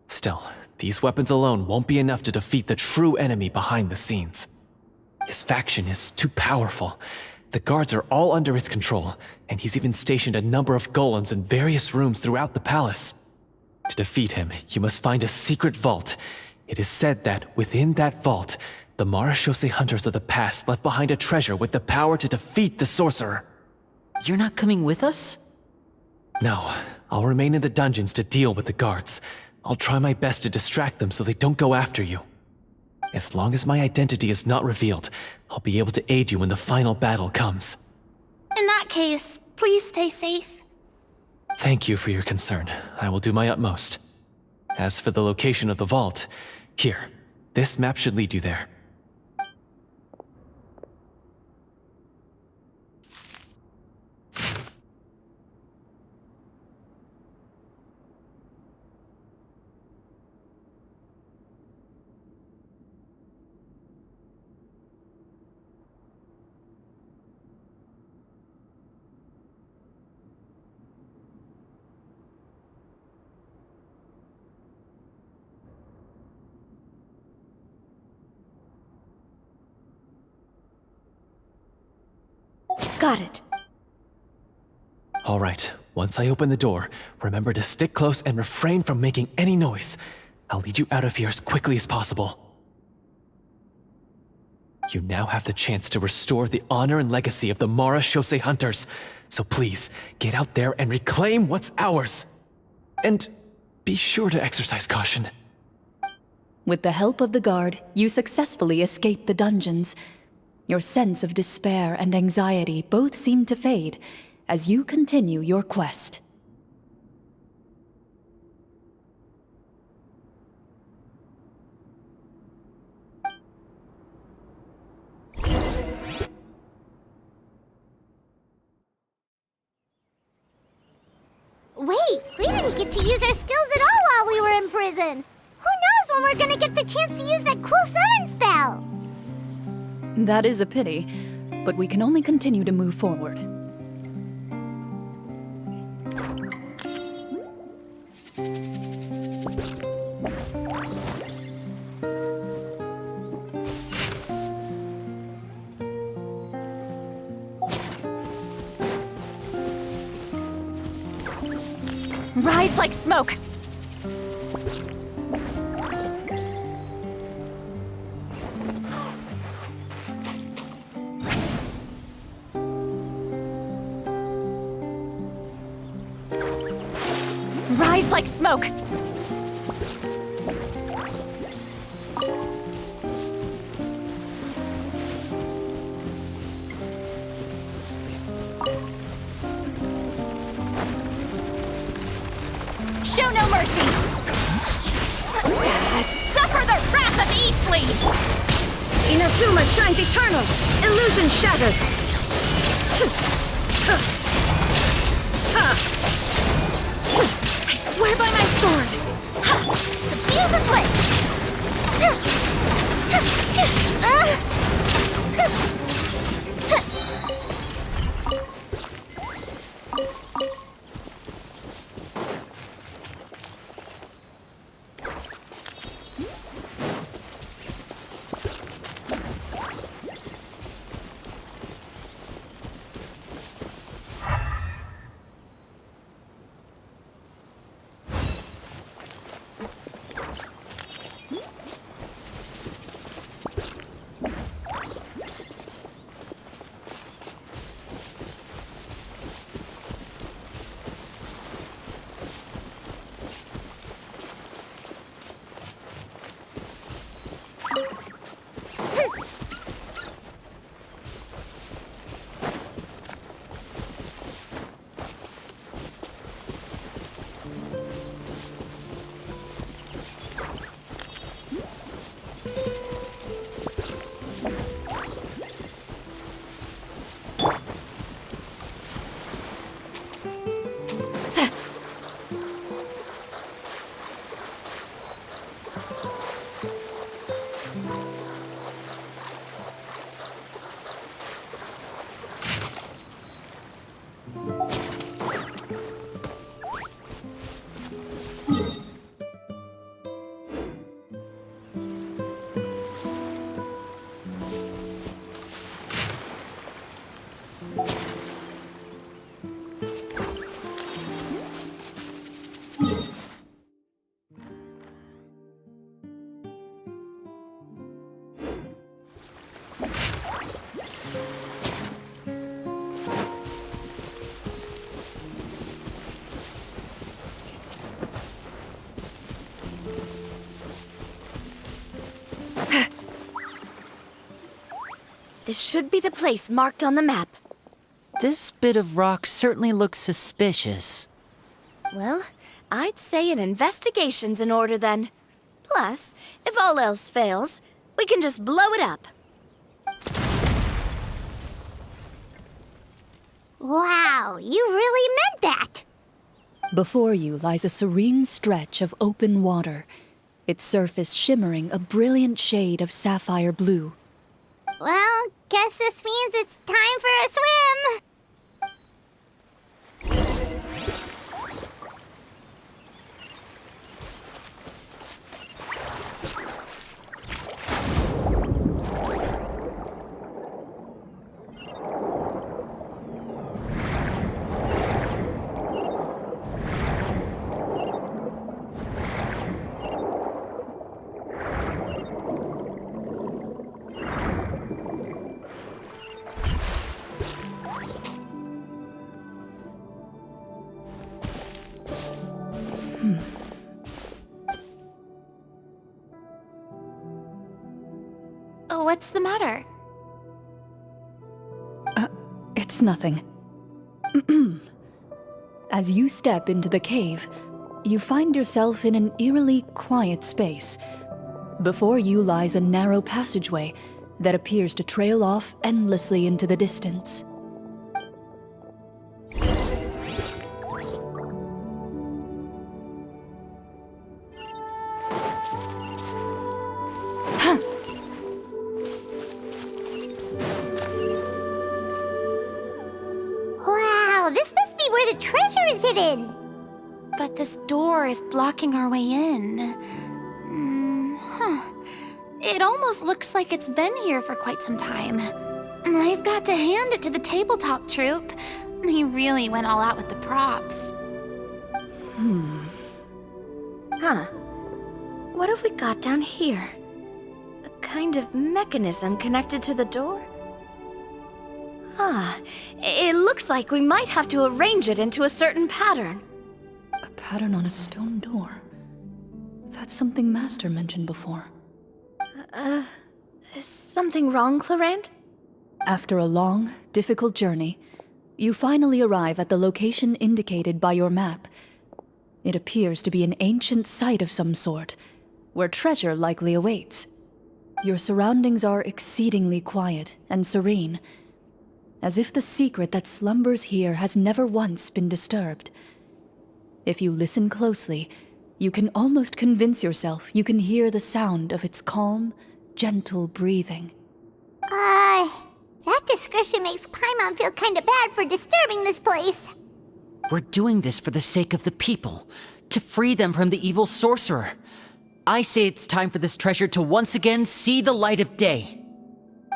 Still, these weapons alone won't be enough to defeat the true enemy behind the scenes. His faction is too powerful. The guards are all under his control, and he's even stationed a number of golems in various rooms throughout the palace. To defeat him, you must find a secret vault. It is said that within that vault, the marechaussee hunters of the past left behind a treasure with the power to defeat the sorcerer. You're not coming with us? No, I'll remain in the dungeons to deal with the guards. I'll try my best to distract them so they don't go after you. As long as my identity is not revealed, I'll be able to aid you when the final battle comes. In that case, please stay safe. Thank you for your concern. I will do my utmost. As for the location of the vault, here, this map should lead you there. Got it. All right, once I open the door, remember to stick close and refrain from making any noise. I'll lead you out of here as quickly as possible. You now have the chance to restore the honor and legacy of the marechaussee hunters. So please, get out there and reclaim what's ours. And be sure to exercise caution. With the help of the guard, you successfully escape the dungeons. Your sense of despair and anxiety both seem to fade as you continue your quest. didn't get to use our skills at all while we were in prison. Who knows when we're gonna get the chance to use that cool summon spell? That is a pity, but we can only continue to move forward. Rise like smoke! Rise like smoke! Show no mercy! Suffer the wrath of Eastleigh! Inazuma shines eternal! Illusion shattered! I swear by my sword! The fuse is lit! This should be the place marked on the map. This bit of rock certainly looks suspicious. Well, I'd say an investigation's in order then. Plus, if all else fails, we can just blow it up. Wow, you really meant that! Before you lies a serene stretch of open water, its surface shimmering a brilliant shade of sapphire blue. Well, guess this means it's time for a swim! What's the matter? It's nothing. As you step into the cave, you find yourself in an eerily quiet space. Before you lies a narrow passageway that appears to trail off endlessly into the distance. get in. But this door is blocking our way in. It almost looks like it's been here for quite some time. I've got to hand it to the tabletop troupe. They really went all out with the props. Huh. What have we got down here? A kind of mechanism connected to the door? It looks like we might have to arrange it into a certain pattern. A pattern on a stone door. That's something Master mentioned before. Is something wrong, Clorinde? After a long, difficult journey, you finally arrive at the location indicated by your map. It appears to be an ancient site of some sort, where treasure likely awaits. Your surroundings are exceedingly quiet and serene, as if the secret that slumbers here has never once been disturbed. If you listen closely, you can almost convince yourself you can hear the sound of its calm, gentle breathing. That description makes Paimon feel kinda bad for disturbing this place. We're doing this for the sake of the people, to free them from the evil sorcerer. I say it's time for this treasure to once again see the light of day.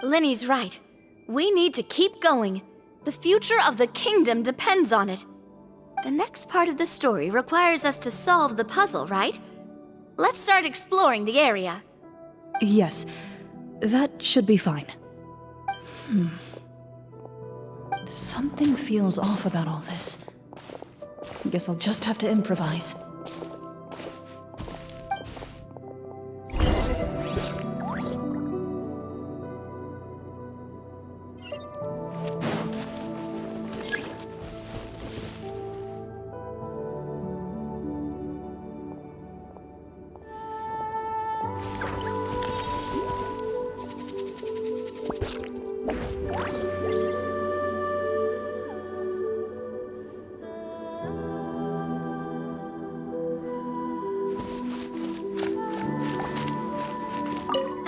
Linny's right. We need to keep going. The future of the kingdom depends on it. The next part of the story requires us to solve the puzzle, right? Let's start exploring the area. Yes, that should be fine. Something feels off about all this. Guess I'll just have to improvise.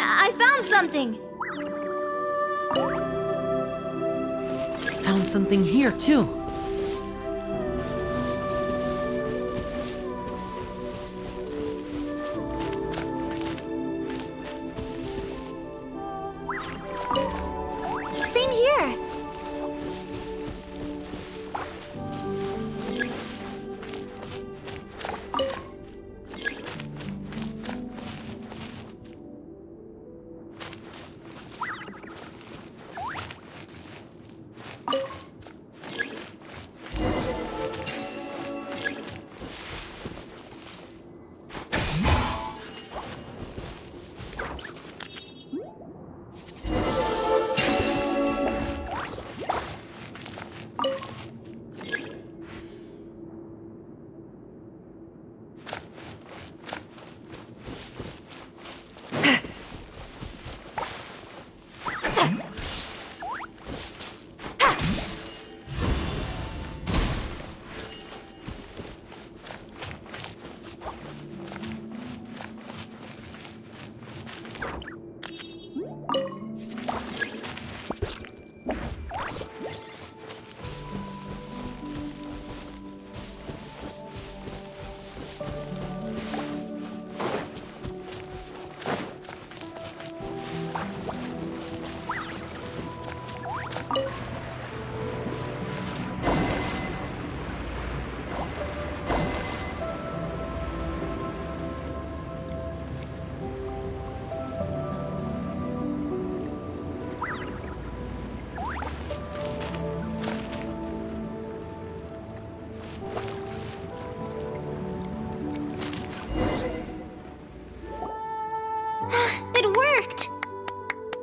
I found something! Found something here, too. Same here!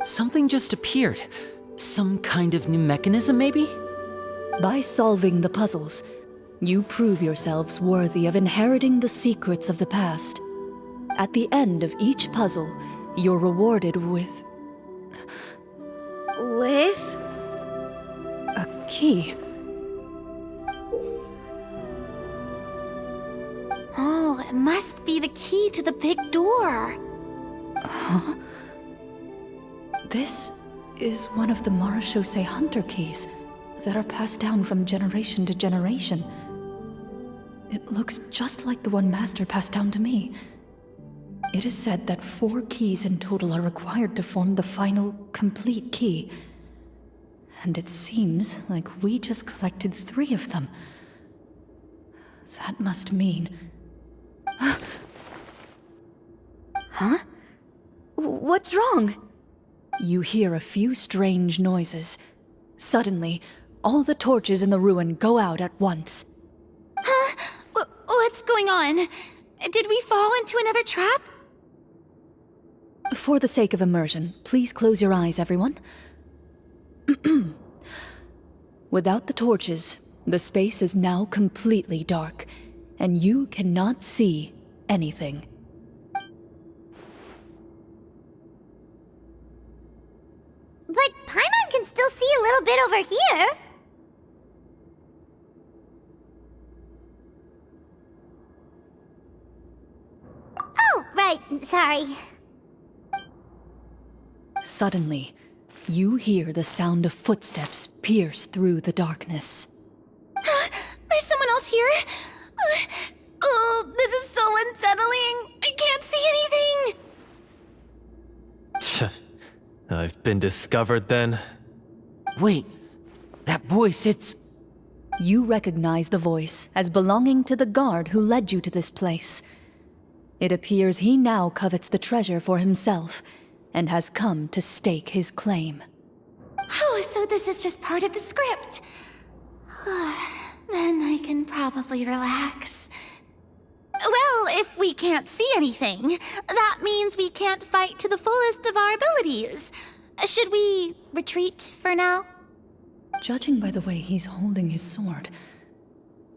Something just appeared. Some kind of new mechanism, maybe? By solving the puzzles, you prove yourselves worthy of inheriting the secrets of the past. At the end of each puzzle, you're rewarded with a key. Oh, it must be the key to the big door. Huh? This is one of the Marechaussee Hunter keys that are passed down from generation to generation. It looks just like the one Master passed down to me. It is said that 4 keys in total are required to form the final, complete key. And it seems like we just collected 3 of them. That must mean... Huh? What's wrong? You hear a few strange noises. Suddenly, all the torches in the ruin go out at once. Huh? What's going on? Did we fall into another trap? For the sake of immersion, please close your eyes, everyone. Without the torches, the space is now completely dark, and you cannot see anything. But Paimon can still see a little bit over here. Oh, right, sorry. Suddenly, you hear the sound of footsteps pierce through the darkness. There's someone else here? Oh, this is so unsettling. I can't see anything. I've been discovered then. Wait, that voice, it's... You recognize the voice as belonging to the guard who led you to this place. It appears he now covets the treasure for himself, and has come to stake his claim. Oh, so this is just part of the script. Then I can probably relax. Well, if we can't see anything, that means we can't fight to the fullest of our abilities. Should we retreat for now? Judging by the way he's holding his sword,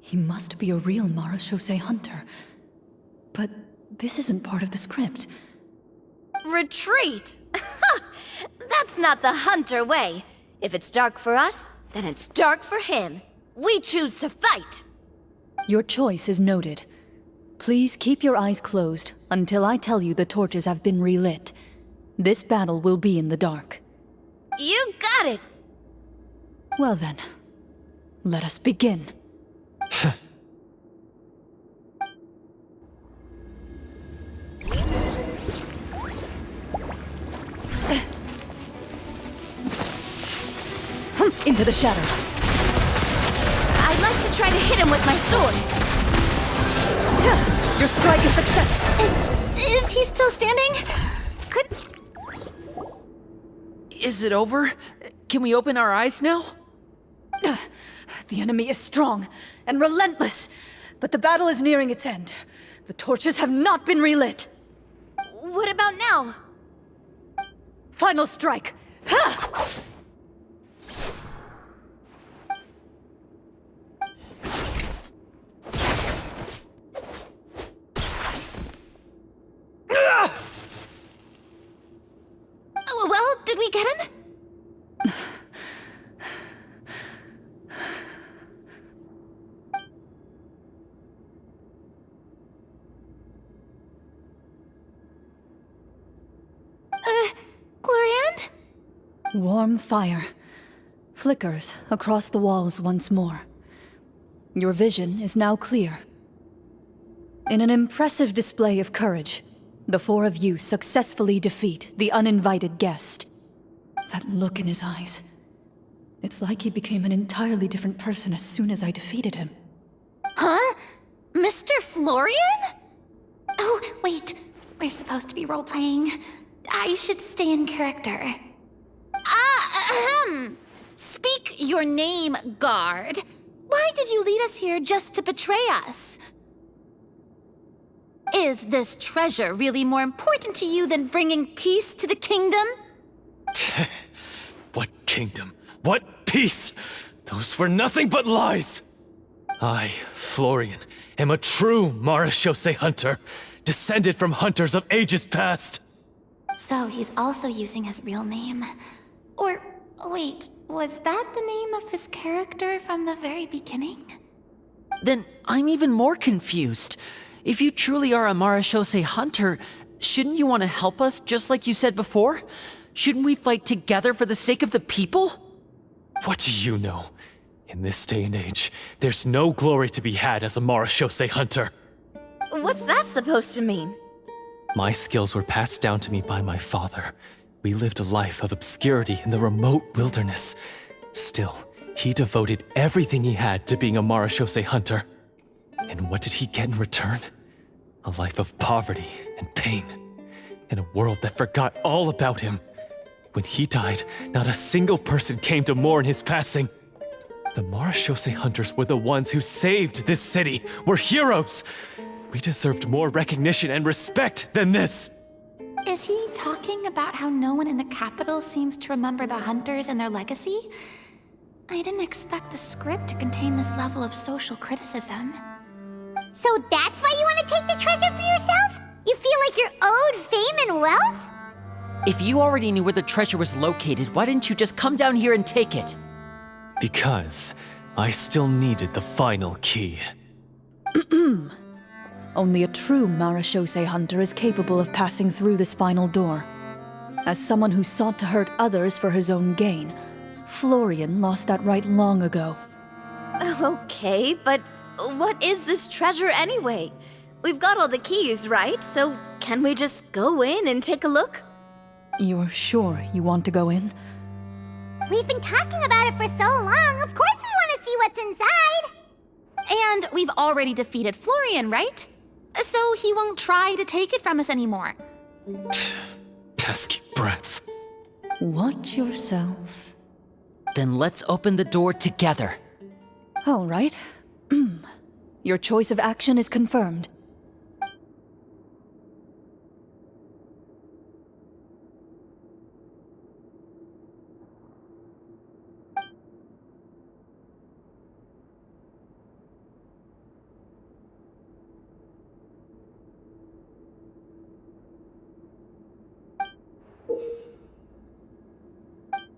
he must be a real Marashose hunter. But this isn't part of the script. Retreat? That's not the hunter way. If it's dark for us, then it's dark for him. We choose to fight. Your choice is noted. Please keep your eyes closed until I tell you the torches have been relit. This battle will be in the dark. You got it! Well then, let us begin. Into the shadows. I'd like to try to hit him with my sword. Your strike is successful. Is he still standing? Is it over? Can we open our eyes now? The enemy is strong and relentless, but the battle is nearing its end. The torches have not been relit. What about now? Final strike. Ha! Well, did we get him? Clorinde? Warm fire flickers across the walls once more. Your vision is now clear. In an impressive display of courage, the 4 of you successfully defeat the uninvited guest. That look in his eyes. It's like he became an entirely different person as soon as I defeated him. Huh? Mr. Florian? Oh, wait. We're supposed to be role-playing. I should stay in character. Speak your name, guard. Why did you lead us here just to betray us? Is this treasure really more important to you than bringing peace to the kingdom? What kingdom? What peace? Those were nothing but lies! I, Florian, am a true Marashose hunter, descended from hunters of ages past. So he's also using his real name. Or, wait, was that the name of his character from the very beginning? Then I'm even more confused. If you truly are a Marashose hunter, shouldn't you want to help us just like you said before? Shouldn't we fight together for the sake of the people? What do you know? In this day and age, there's no glory to be had as a Marashose hunter. What's that supposed to mean? My skills were passed down to me by my father. We lived a life of obscurity in the remote wilderness. Still, he devoted everything he had to being a Marashose hunter. And what did he get in return? A life of poverty and pain. In a world that forgot all about him. When he died, not a single person came to mourn his passing. The Marashose hunters were the ones who saved this city. We're heroes. We deserved more recognition and respect than this. Is he talking about how no one in the capital seems to remember the hunters and their legacy? I didn't expect the script to contain this level of social criticism. So that's why you want to take the treasure for yourself? You feel like you're owed fame and wealth? If you already knew where the treasure was located, why didn't you just come down here and take it? Because I still needed the final key. Only a true Marashose hunter is capable of passing through this final door. As someone who sought to hurt others for his own gain, Florian lost that right long ago. Okay, but what is this treasure anyway? We've got all the keys, right? So can we just go in and take a look? You're sure you want to go in? We've been talking about it for so long, of course we want to see what's inside! And we've already defeated Florian, right? So he won't try to take it from us anymore. Pesky brats. Watch yourself. Then let's open the door together. All right. Your choice of action is confirmed.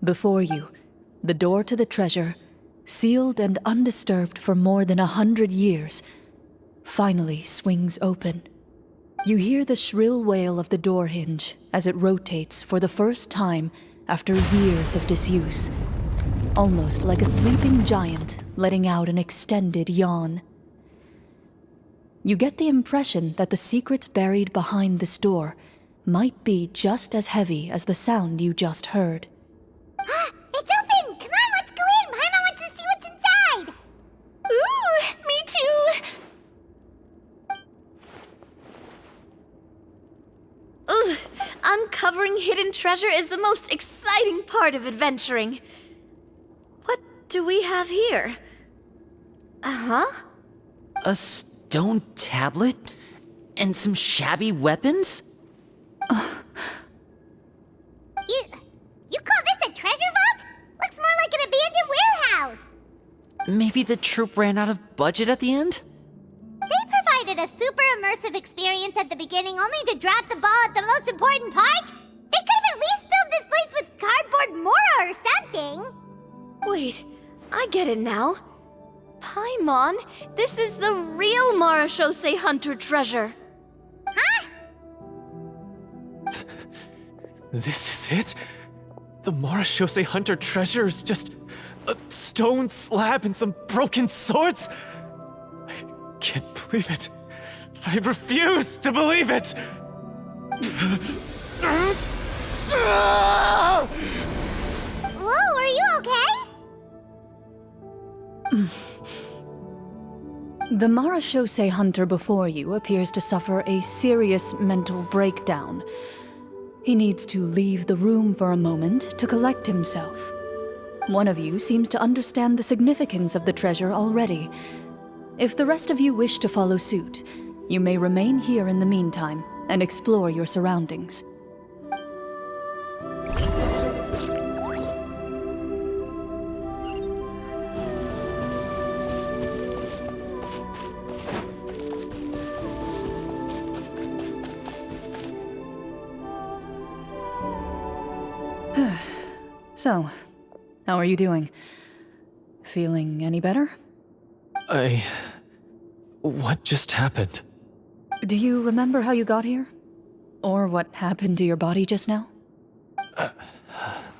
Before you, the door to the treasure, sealed and undisturbed for more than 100 years, finally swings open. You hear the shrill wail of the door hinge as it rotates for the first time after years of disuse, almost like a sleeping giant letting out an extended yawn. You get the impression that the secrets buried behind this door might be just as heavy as the sound you just heard. It's open! Come on, let's go in! Paimon wants to see what's inside! Ooh, me too! Ugh, uncovering hidden treasure is the most exciting part of adventuring. What do we have here? Uh-huh. A stone tablet? And some shabby weapons? You call this a treasure vault? Looks more like an abandoned warehouse! Maybe the troupe ran out of budget at the end? They provided a super immersive experience at the beginning only to drop the ball at the most important part? They could have at least filled this place with cardboard mora or something! Wait, I get it now. Paimon, this is the real Marashose hunter treasure. Huh? This is it? The Marashose hunter treasure is just a stone slab and some broken swords? I can't believe it. I refuse to believe it! Whoa, are you okay? The Marashose hunter before you appears to suffer a serious mental breakdown. He needs to leave the room for a moment to collect himself. One of you seems to understand the significance of the treasure already. If the rest of you wish to follow suit, you may remain here in the meantime and explore your surroundings. So, how are you doing? Feeling any better? What just happened? Do you remember how you got here? Or what happened to your body just now?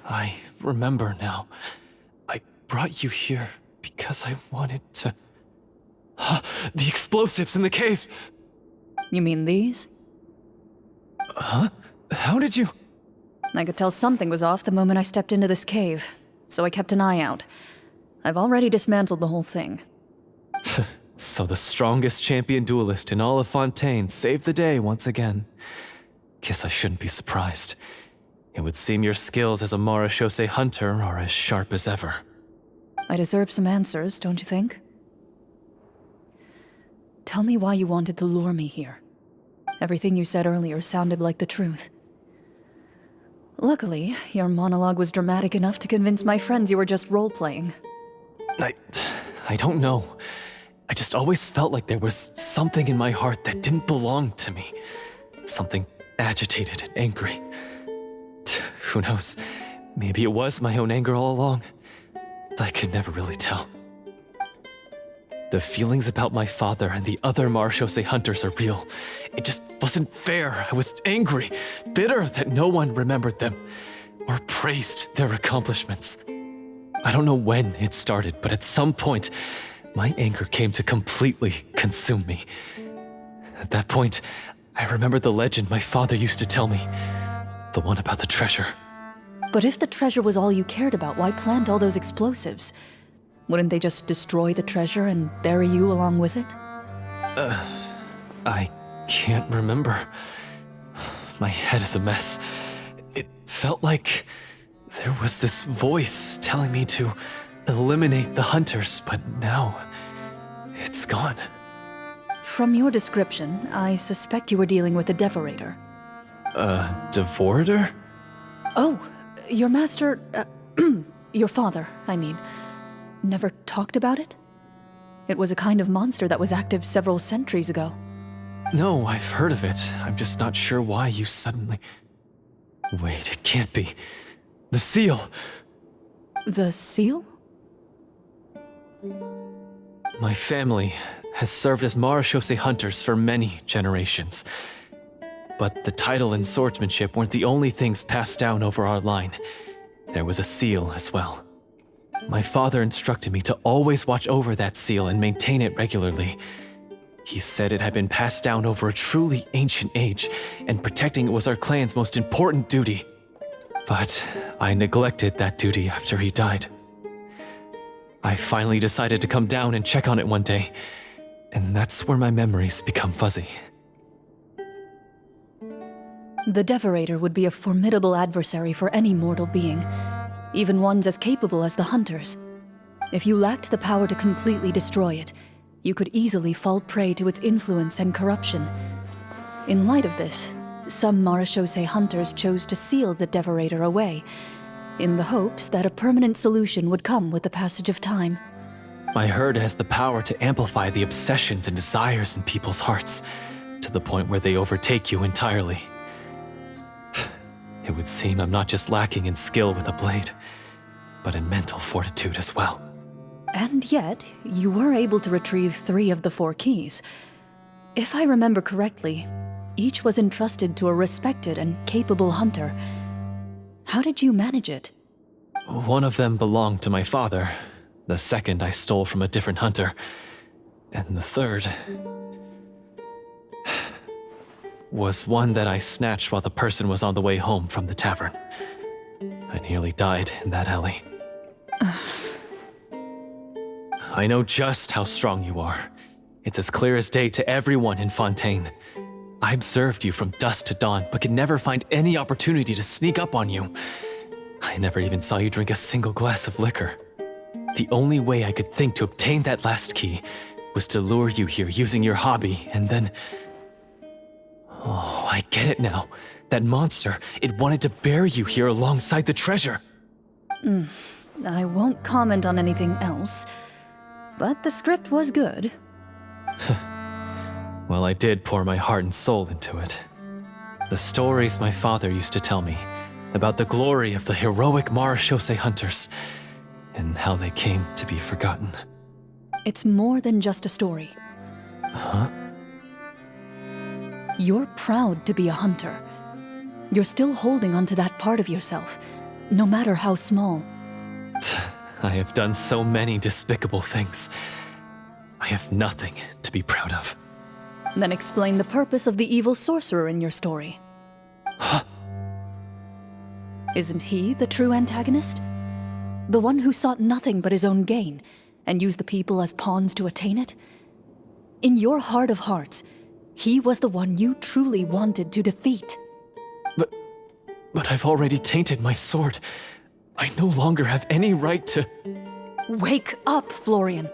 I remember now. I brought you here because I wanted to... The explosives in the cave! You mean these? Huh? How did you... I could tell something was off the moment I stepped into this cave, so I kept an eye out. I've already dismantled the whole thing. So the strongest champion duelist in all of Fontaine saved the day once again. Guess I shouldn't be surprised. It would seem your skills as a Marechaussee hunter are as sharp as ever. I deserve some answers, don't you think? Tell me why you wanted to lure me here. Everything you said earlier sounded like the truth. Luckily, your monologue was dramatic enough to convince my friends you were just role-playing. I don't know. I just always felt like there was something in my heart that didn't belong to me. Something agitated and angry. Who knows? Maybe it was my own anger all along. I could never really tell. The feelings about my father and the other Marechaussee hunters are real. It just wasn't fair. I was angry, bitter that no one remembered them or praised their accomplishments. I don't know when it started, but at some point, my anger came to completely consume me. At that point, I remembered the legend my father used to tell me. The one about the treasure. But if the treasure was all you cared about, why plant all those explosives? Wouldn't they just destroy the treasure and bury you along with it? I can't remember. My head is a mess. It felt like there was this voice telling me to eliminate the hunters, but now it's gone. From your description, I suspect you were dealing with a devorator. Devorator? Oh, your master, your father, I mean, never talked about it? It was a kind of monster that was active several centuries ago. No, I've heard of it. I'm just not sure why you suddenly... Wait, it can't be. The seal! The seal? My family has served as Marechaussee hunters for many generations. But the title and swordsmanship weren't the only things passed down over our line. There was a seal as well. My father instructed me to always watch over that seal and maintain it regularly. He said it had been passed down over a truly ancient age, and protecting it was our clan's most important duty. But I neglected that duty after he died. I finally decided to come down and check on it one day, and that's where my memories become fuzzy. The Devorator would be a formidable adversary for any mortal being, even ones as capable as the Hunters. If you lacked the power to completely destroy it, you could easily fall prey to its influence and corruption. In light of this, some Marechaussee hunters chose to seal the Devorator away, in the hopes that a permanent solution would come with the passage of time. I heard it has the power to amplify the obsessions and desires in people's hearts, to the point where they overtake you entirely. It would seem I'm not just lacking in skill with a blade, but in mental fortitude as well. And yet, you were able to retrieve 3 of the 4 keys. If I remember correctly, each was entrusted to a respected and capable hunter. How did you manage it? One of them belonged to my father. The second I stole from a different hunter. And the third... was one that I snatched while the person was on the way home from the tavern. I nearly died in that alley. I know just how strong you are. It's as clear as day to everyone in Fontaine. I observed you from dusk to dawn, but could never find any opportunity to sneak up on you. I never even saw you drink a single glass of liquor. The only way I could think to obtain that last key was to lure you here using your hobby, and then... Oh, I get it now. That monster, it wanted to bury you here alongside the treasure. I won't comment on anything else, but the script was good. Well, I did pour my heart and soul into it. The stories my father used to tell me about the glory of the heroic Marechaussee hunters and how they came to be forgotten. It's more than just a story. Huh? You're proud to be a hunter. You're still holding onto that part of yourself, no matter how small. I have done so many despicable things. I have nothing to be proud of. Then explain the purpose of the evil sorcerer in your story. Isn't he the true antagonist? The one who sought nothing but his own gain, and used the people as pawns to attain it? In your heart of hearts, he was the one you truly wanted to defeat. But I've already tainted my sword. I no longer have any right to... Wake up, Florian.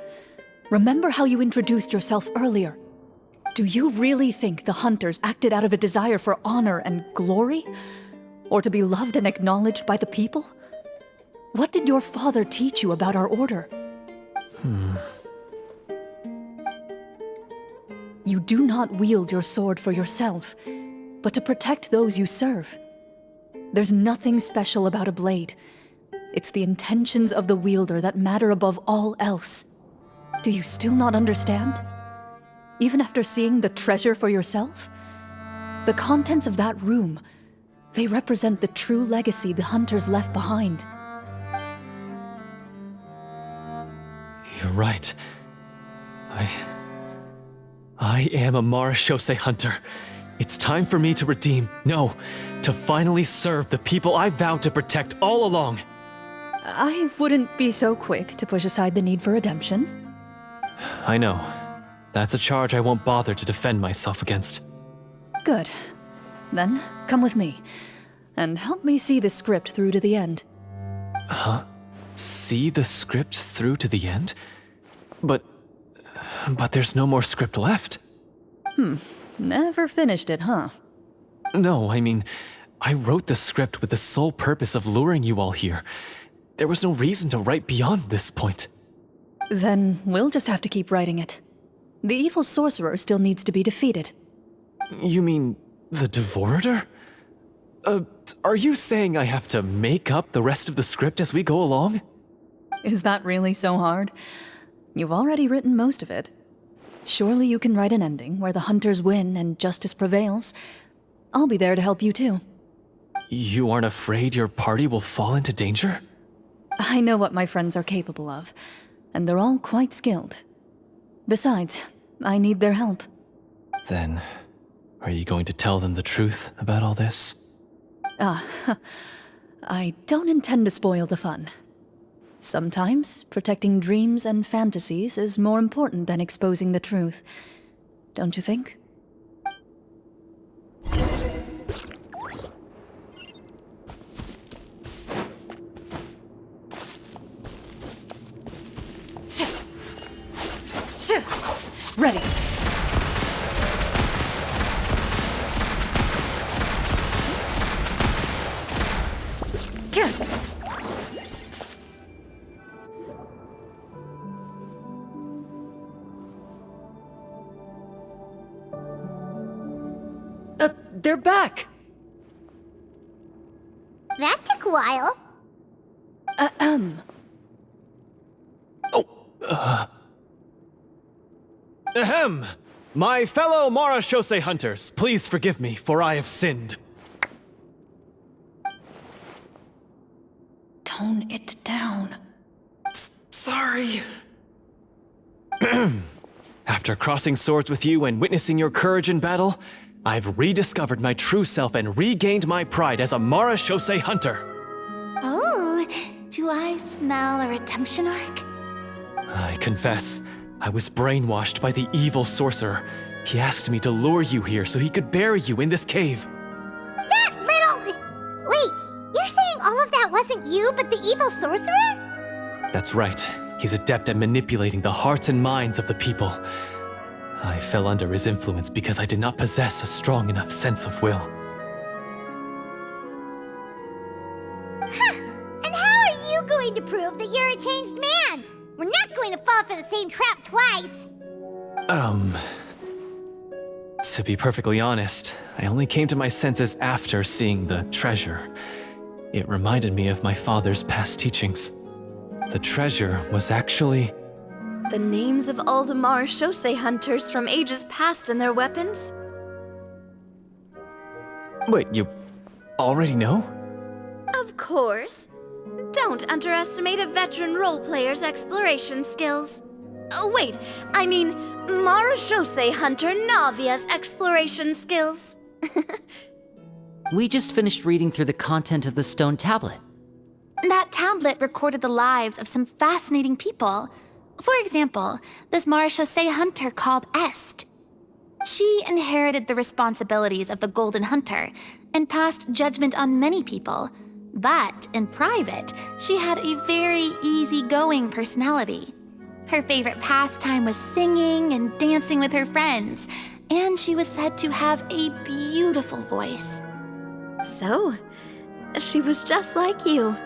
Remember how you introduced yourself earlier. Do you really think the hunters acted out of a desire for honor and glory? Or to be loved and acknowledged by the people? What did your father teach you about our order? You do not wield your sword for yourself, but to protect those you serve. There's nothing special about a blade. It's the intentions of the wielder that matter above all else. Do you still not understand? Even after seeing the treasure for yourself? The contents of that room, they represent the true legacy the hunters left behind. You're right. I am a Marashose hunter. It's time for me to redeem, no, to finally serve the people I vowed to protect all along. I wouldn't be so quick to push aside the need for redemption. I know. That's a charge I won't bother to defend myself against. Good. Then, come with me, and help me see the script through to the end. Huh? See the script through to the end? But there's no more script left. Never finished it, huh? No, I mean, I wrote the script with the sole purpose of luring you all here. There was no reason to write beyond this point. Then we'll just have to keep writing it. The evil sorcerer still needs to be defeated. You mean the Devorator? Are you saying I have to make up the rest of the script as we go along? Is that really so hard? You've already written most of it. Surely you can write an ending where the hunters win and justice prevails. I'll be there to help you too. You aren't afraid your party will fall into danger? I know what my friends are capable of, and they're all quite skilled. Besides, I need their help. Then, are you going to tell them the truth about all this? I don't intend to spoil the fun. Sometimes, protecting dreams and fantasies is more important than exposing the truth. Don't you think? Ready. They're back! That took a while. Ahem! My fellow Marashose hunters, please forgive me, for I have sinned. Tone it down. Sorry. After crossing swords with you and witnessing your courage in battle, I've rediscovered my true self and regained my pride as a Marashose hunter. Oh, do I smell a redemption arc? I confess, I was brainwashed by the evil sorcerer. He asked me to lure you here so he could bury you in this cave. That little... Wait, you're saying all of that wasn't you, but the evil sorcerer? That's right. He's adept at manipulating the hearts and minds of the people. I fell under his influence because I did not possess a strong enough sense of will. Huh. And how are you going to prove that you're a changed man? We're not going to fall for the same trap twice. To be perfectly honest, I only came to my senses after seeing the treasure. It reminded me of my father's past teachings. The treasure was actually... The names of all the Marashose hunters from ages past and their weapons? Wait, you already know? Of course. Don't underestimate a veteran role-player's exploration skills. Oh, wait, I mean Marashose Hunter Navia's exploration skills. We just finished reading through the content of the stone tablet. That tablet recorded the lives of some fascinating people. For example, this Marashose Hunter called Esto. She inherited the responsibilities of the Golden Hunter and passed judgment on many people. But in private, she had a very easygoing personality. Her favorite pastime was singing and dancing with her friends, and she was said to have a beautiful voice. So, she was just like you.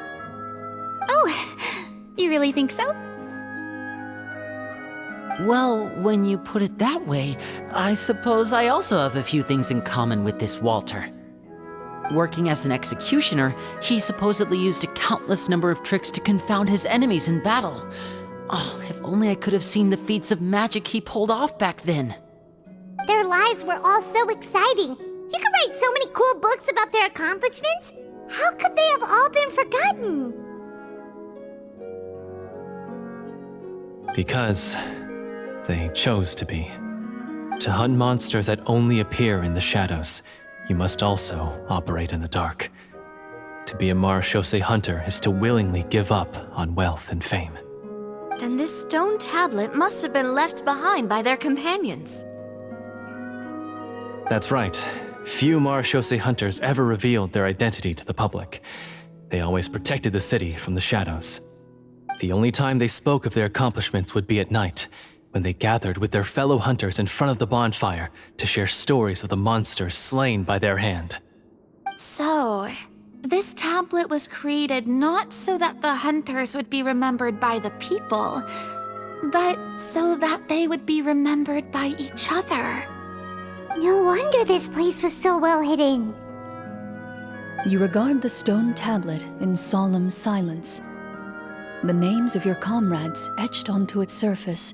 Oh, you really think so? Well, when you put it that way, I suppose I also have a few things in common with this Walter. Working as an executioner, he supposedly used a countless number of tricks to confound his enemies in battle. Oh, if only I could have seen the feats of magic he pulled off back then. Their lives were all so exciting. You could write so many cool books about their accomplishments. How could they have all been forgotten? Because they chose to be. To hunt monsters that only appear in the shadows, you must also operate in the dark. To be a Marashose hunter is to willingly give up on wealth and fame. Then this stone tablet must have been left behind by their companions. That's right. Few Marashose hunters ever revealed their identity to the public. They always protected the city from the shadows. The only time they spoke of their accomplishments would be at night, when they gathered with their fellow hunters in front of the bonfire to share stories of the monsters slain by their hand. So, this tablet was created not so that the hunters would be remembered by the people, but so that they would be remembered by each other. No wonder this place was so well hidden. You regard the stone tablet in solemn silence. The names of your comrades etched onto its surface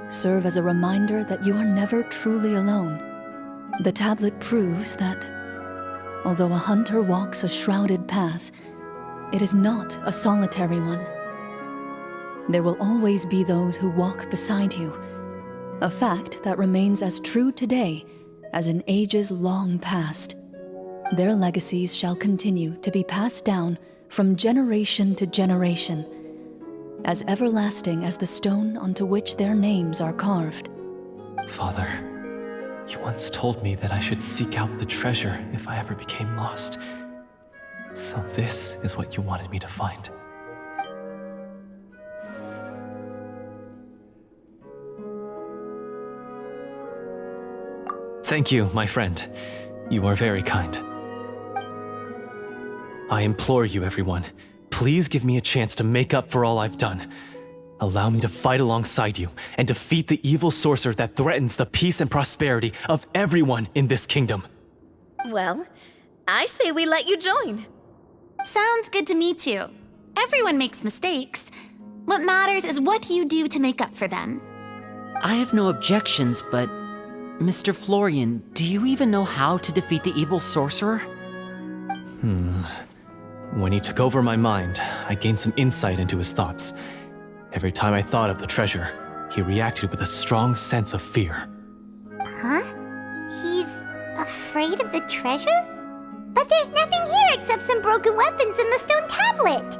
serve as a reminder that you are never truly alone. The tablet proves that, although a hunter walks a shrouded path, it is not a solitary one. There will always be those who walk beside you, a fact that remains as true today as in ages long past. Their legacies shall continue to be passed down from generation to generation, as everlasting as the stone onto which their names are carved. Father, you once told me that I should seek out the treasure if I ever became lost. So this is what you wanted me to find. Thank you, my friend. You are very kind. I implore you, everyone, please give me a chance to make up for all I've done. Allow me to fight alongside you and defeat the evil sorcerer that threatens the peace and prosperity of everyone in this kingdom. Well, I say we let you join. Sounds good to me too. Everyone makes mistakes. What matters is what you do to make up for them. I have no objections, but Mr. Florian, do you even know how to defeat the evil sorcerer? When he took over my mind, I gained some insight into his thoughts. Every time I thought of the treasure, he reacted with a strong sense of fear. Huh? He's afraid of the treasure? But there's nothing here except some broken weapons and the stone tablet!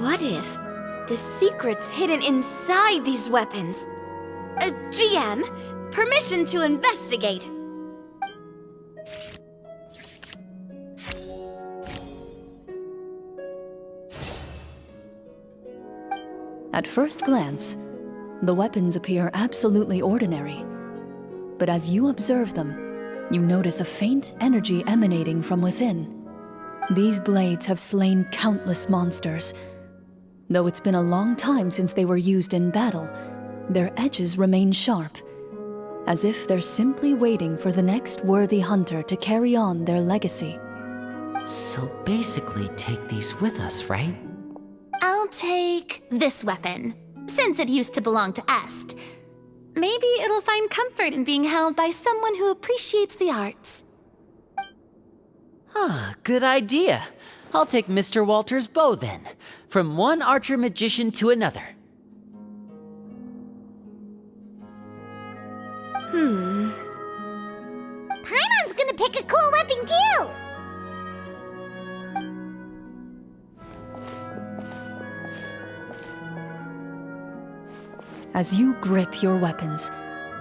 What if the secret's hidden inside these weapons? GM, permission to investigate. At first glance, the weapons appear absolutely ordinary. But as you observe them, you notice a faint energy emanating from within. These blades have slain countless monsters. Though it's been a long time since they were used in battle, their edges remain sharp, as if they're simply waiting for the next worthy hunter to carry on their legacy. So basically take these with us, right? I'll take this weapon, since it used to belong to Esto. Maybe it'll find comfort in being held by someone who appreciates the arts. Good idea. I'll take Mr. Walter's bow then. From one archer magician to another. Paimon's gonna pick a cool weapon too! As you grip your weapons,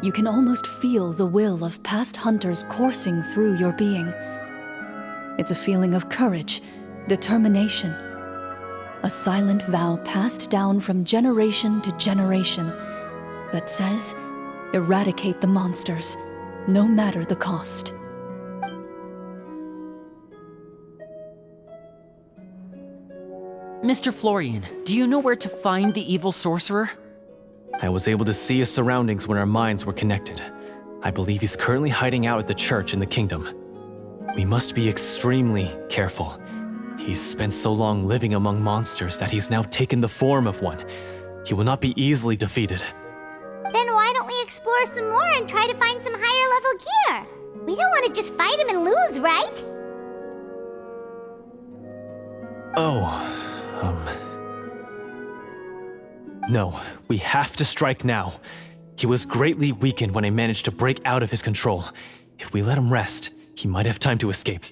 you can almost feel the will of past hunters coursing through your being. It's a feeling of courage, determination, a silent vow passed down from generation to generation that says, eradicate the monsters, no matter the cost. Mr. Florian, do you know where to find the evil sorcerer? I was able to see his surroundings when our minds were connected. I believe he's currently hiding out at the church in the kingdom. We must be extremely careful. He's spent so long living among monsters that he's now taken the form of one. He will not be easily defeated. Then why don't we explore some more and try to find some higher level gear? We don't want to just fight him and lose, right? No, we have to strike now. He was greatly weakened when I managed to break out of his control. If we let him rest, he might have time to escape.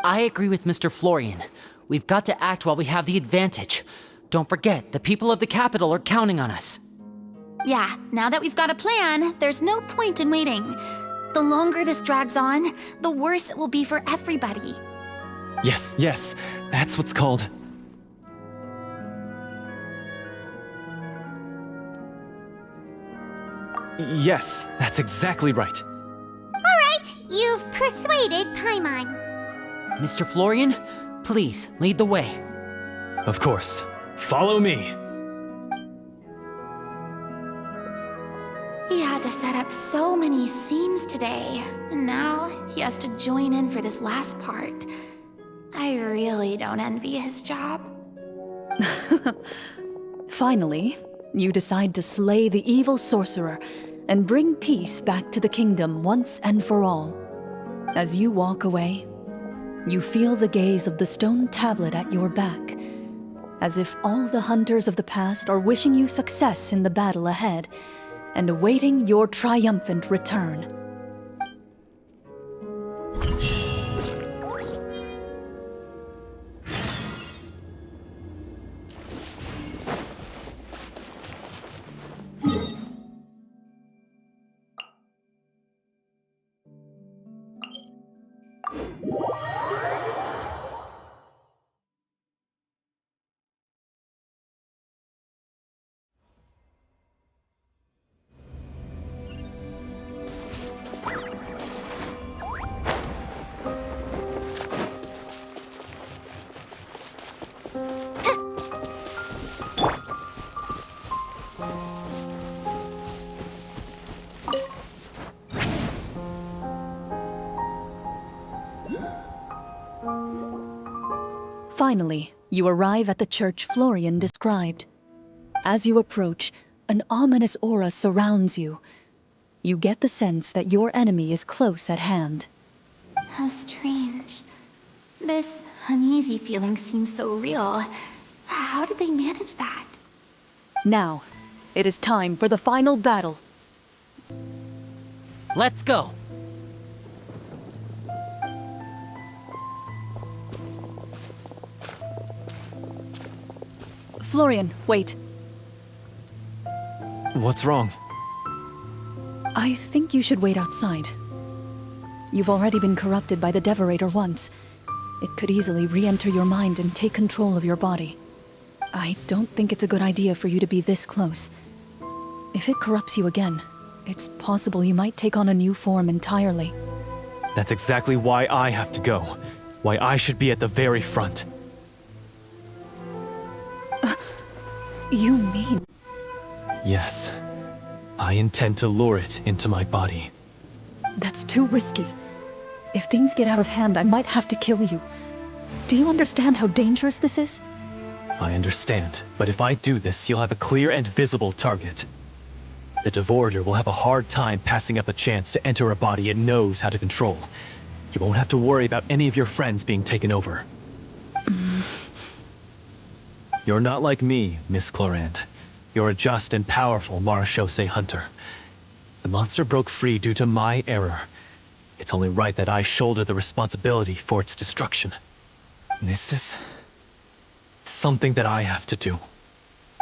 I agree with Mr. Florian. We've got to act while we have the advantage. Don't forget, the people of the capital are counting on us. Yeah, now that we've got a plan, there's no point in waiting. The longer this drags on, the worse it will be for everybody. Yes, that's what's called... Yes, that's exactly right. Alright, you've persuaded Paimon. Mr. Florian, please, lead the way. Of course. Follow me. He had to set up so many scenes today, and now he has to join in for this last part. I really don't envy his job. Finally, you decide to slay the evil sorcerer and bring peace back to the kingdom once and for all. As you walk away, you feel the gaze of the stone tablet at your back, as if all the hunters of the past are wishing you success in the battle ahead and awaiting your triumphant return. Finally, you arrive at the church Florian described. As you approach, an ominous aura surrounds you. You get the sense that your enemy is close at hand. How strange. This uneasy feeling seems so real. How did they manage that? Now, it is time for the final battle. Let's go! Florian, wait. What's wrong? I think you should wait outside. You've already been corrupted by the Devorator once. It could easily re-enter your mind and take control of your body. I don't think it's a good idea for you to be this close. If it corrupts you again, it's possible you might take on a new form entirely. That's exactly why I have to go. Why I should be at the very front. You mean... Yes. I intend to lure it into my body. That's too risky. If things get out of hand, I might have to kill you. Do you understand how dangerous this is? I understand, but if I do this, you'll have a clear and visible target. The Devorator will have a hard time passing up a chance to enter a body it knows how to control. You won't have to worry about any of your friends being taken over. You're not like me, Miss Clorinde. You're a just and powerful marechaussee hunter. The monster broke free due to my error. It's only right that I shoulder the responsibility for its destruction. This is something that I have to do.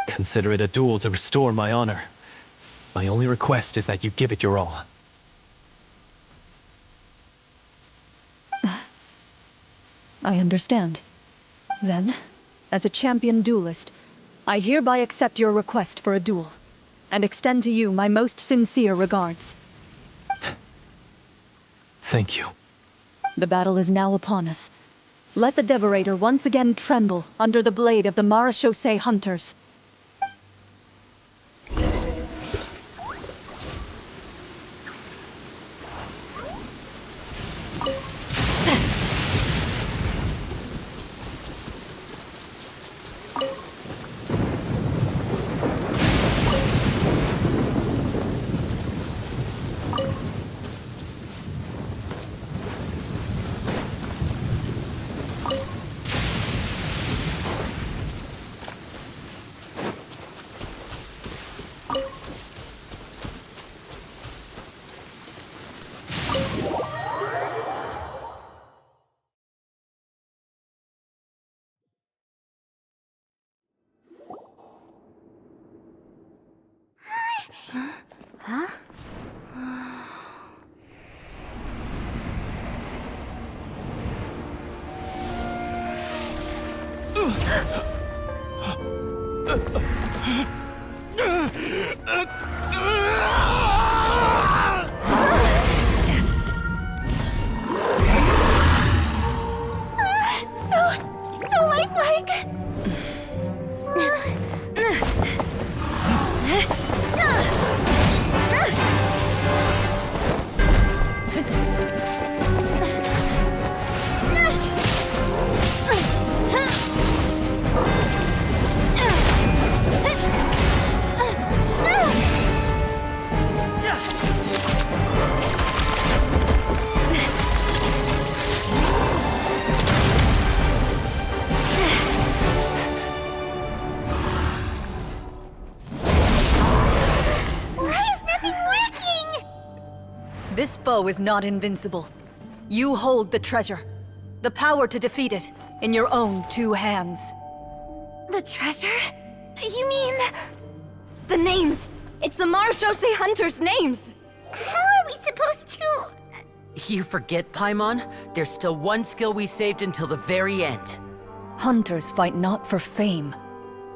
Consider it a duel to restore my honor. My only request is that you give it your all. I understand. Then, as a champion duelist, I hereby accept your request for a duel, and extend to you my most sincere regards. Thank you. The battle is now upon us. Let the Devorator once again tremble under the blade of the marechaussee hunters. So lifelike! This foe is not invincible. You hold the treasure, the power to defeat it, in your own 2 hands. The treasure? You mean... The names! It's the marechaussee hunters' names! How are we supposed to... You forget, Paimon? There's still one skill we saved until the very end. Hunters fight not for fame,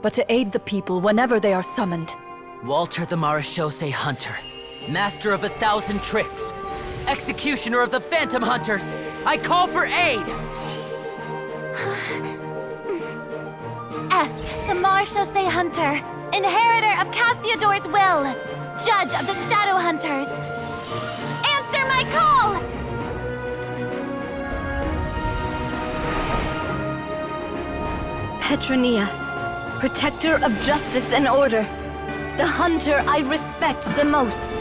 but to aid the people whenever they are summoned. Walter the Marechaussee Hunter, master of 1,000 tricks, executioner of the Phantom Hunters, I call for aid! Est, the marechaussee hunter, inheritor of Cassiodor's will, judge of the Shadow Hunters. Answer my call! Petronia, protector of justice and order. The hunter I respect the most.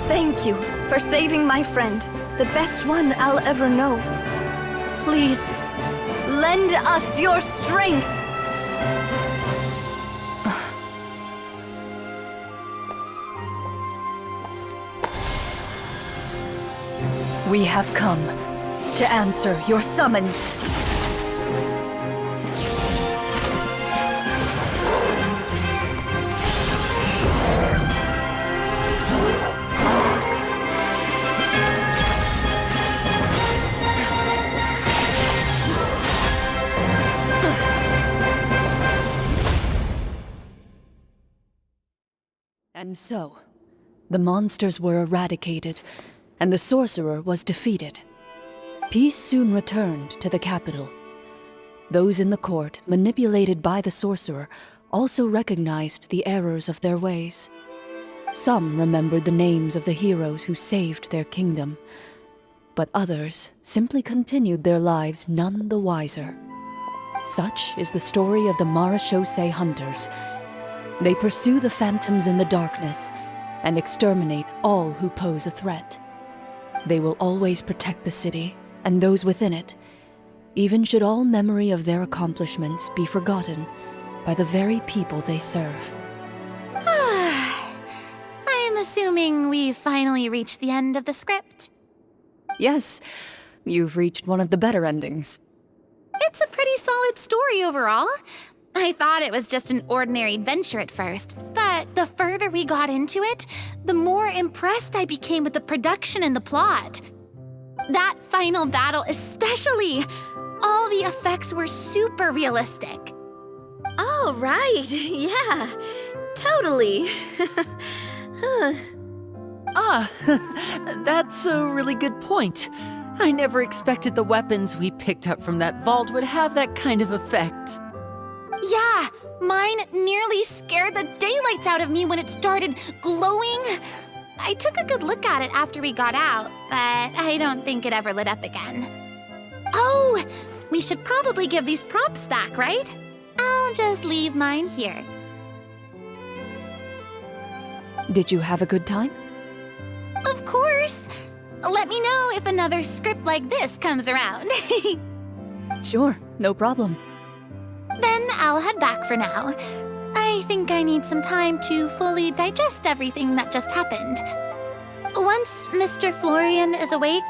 Thank you for saving my friend, the best one I'll ever know. Please, lend us your strength! We have come to answer your summons. And so, the monsters were eradicated, and the sorcerer was defeated. Peace soon returned to the capital. Those in the court, manipulated by the sorcerer, also recognized the errors of their ways. Some remembered the names of the heroes who saved their kingdom, but others simply continued their lives none the wiser. Such is the story of the Marechaussee Hunters. They pursue the phantoms in the darkness and exterminate all who pose a threat. They will always protect the city and those within it, even should all memory of their accomplishments be forgotten by the very people they serve. I'm assuming we've finally reached the end of the script. Yes, you've reached one of the better endings. It's a pretty solid story overall. I thought it was just an ordinary adventure at first, but the further we got into it, the more impressed I became with the production and the plot. That final battle especially! All the effects were super realistic. Oh, right. Yeah, totally. That's a really good point. I never expected the weapons we picked up from that vault would have that kind of effect. Yeah, mine nearly scared the daylights out of me when it started glowing. I took a good look at it after we got out, but I don't think it ever lit up again. Oh, we should probably give these props back, right? I'll just leave mine here. Did you have a good time? Of course! Let me know if another script like this comes around. Sure, no problem. Then I'll head back for now. I think I need some time to fully digest everything that just happened. Once Mr. Florian is awake,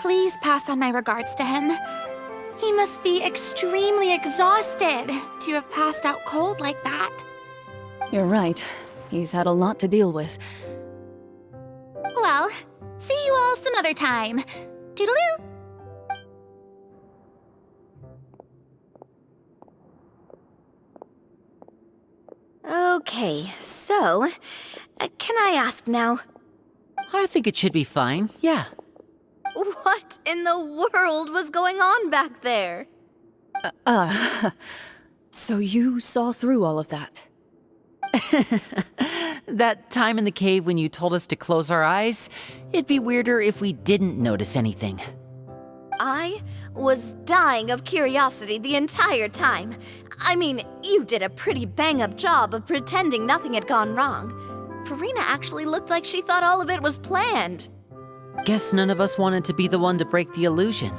please pass on my regards to him. He must be extremely exhausted to have passed out cold like that. You're right. He's had a lot to deal with. Well, see you all some other time. Toodaloo! Okay, so, can I ask now? I think it should be fine, yeah. What in the world was going on back there? So you saw through all of that? That time in the cave when you told us to close our eyes, it'd be weirder if we didn't notice anything. I was dying of curiosity the entire time. I mean, you did a pretty bang-up job of pretending nothing had gone wrong. Farina actually looked like she thought all of it was planned. Guess none of us wanted to be the one to break the illusion.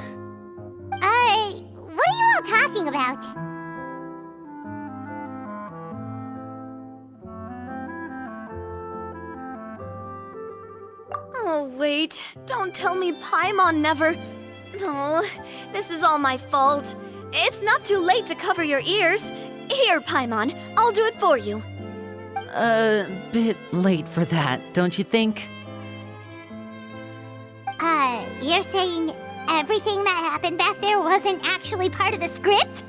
What are you all talking about? Oh, wait. Don't tell me Paimon never... Oh, this is all my fault. It's not too late to cover your ears. Here, Paimon, I'll do it for you. Bit late for that, don't you think? You're saying everything that happened back there wasn't actually part of the script?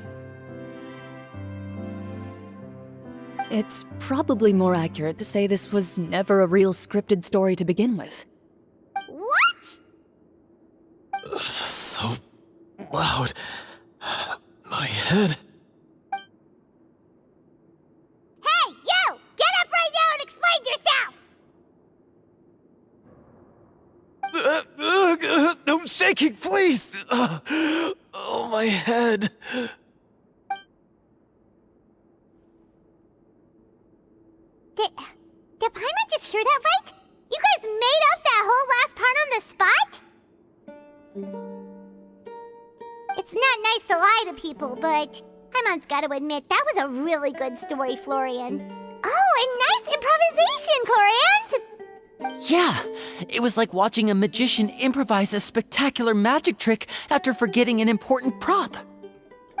It's probably more accurate to say this was never a real scripted story to begin with. What? So loud. My head. Hey, you! Get up right now and explain yourself! No shaking, please! Oh, my head. Did Paimon just hear that right? You guys made up that whole last part on the spot? It's not nice to lie to people, but Paimon's got to admit, that was a really good story, Florian. Oh, and nice improvisation, Clorinde! Yeah, it was like watching a magician improvise a spectacular magic trick after forgetting an important prop.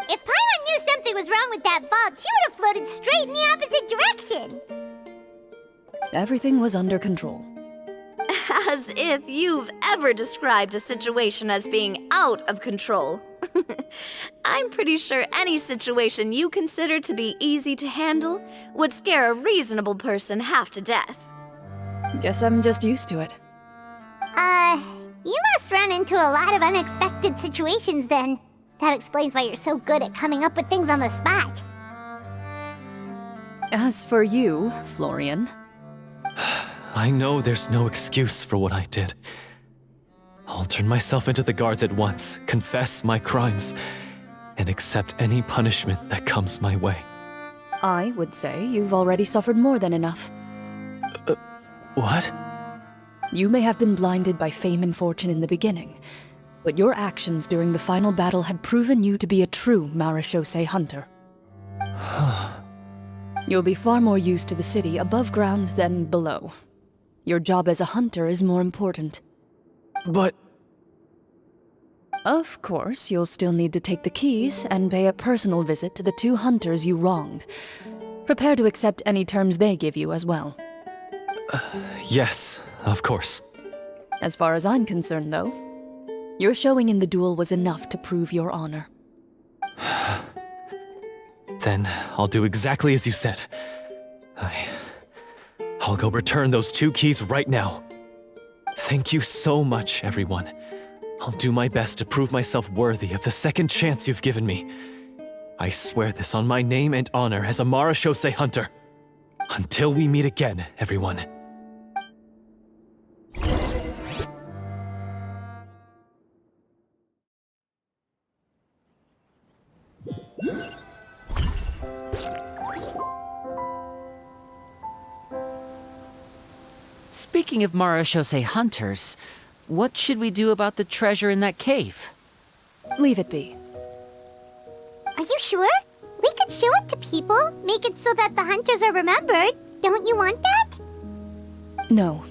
If Paimon knew something was wrong with that vault, she would have floated straight in the opposite direction. Everything was under control. As if you've ever described a situation as being out of control. I'm pretty sure any situation you consider to be easy to handle would scare a reasonable person half to death. Guess I'm just used to it. You must run into a lot of unexpected situations then. That explains why you're so good at coming up with things on the spot. As for you, Florian... I know there's no excuse for what I did. I'll turn myself into the guards at once, confess my crimes, and accept any punishment that comes my way. I would say you've already suffered more than enough. What? You may have been blinded by fame and fortune in the beginning, But your actions during the final battle had proven you to be a true marechaussee hunter. You'll be far more used to the city above ground than below. Your job as a hunter is more important. But... Of course, you'll still need to take the keys and pay a personal visit to the 2 hunters you wronged. Prepare to accept any terms they give you as well. Yes, of course. As far as I'm concerned, though, your showing in the duel was enough to prove your honor. Then I'll do exactly as you said. I'll go return those 2 keys right now. Thank you so much, everyone. I'll do my best to prove myself worthy of the second chance you've given me. I swear this on my name and honor as a marechaussee hunter. Until we meet again, everyone. Speaking of marechaussee hunters, what should we do about the treasure in that cave? Leave it be. Are you sure? We could show it to people, make it so that the hunters are remembered. Don't you want that? No.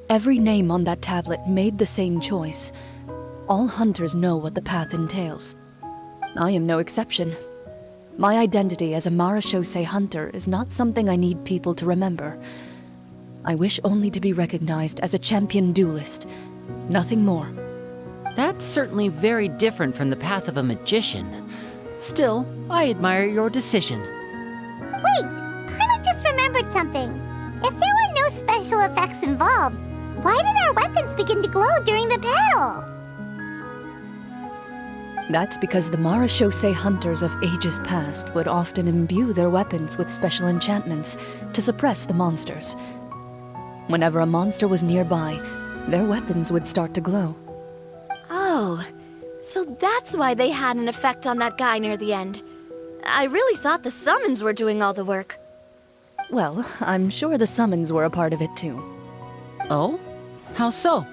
Every name on that tablet made the same choice. All hunters know what the path entails. I am no exception. My identity as a marechaussee hunter is not something I need people to remember. I wish only to be recognized as a champion duelist. Nothing more. That's certainly very different from the path of a magician. Still, I admire your decision. Wait! I just remembered something. If there were no special effects involved, why did our weapons begin to glow during the battle? That's because the marechaussee hunters of ages past would often imbue their weapons with special enchantments to suppress the monsters. Whenever a monster was nearby, their weapons would start to glow. Oh, so that's why they had an effect on that guy near the end. I really thought the summons were doing all the work. Well, I'm sure the summons were a part of it too. Oh? How so?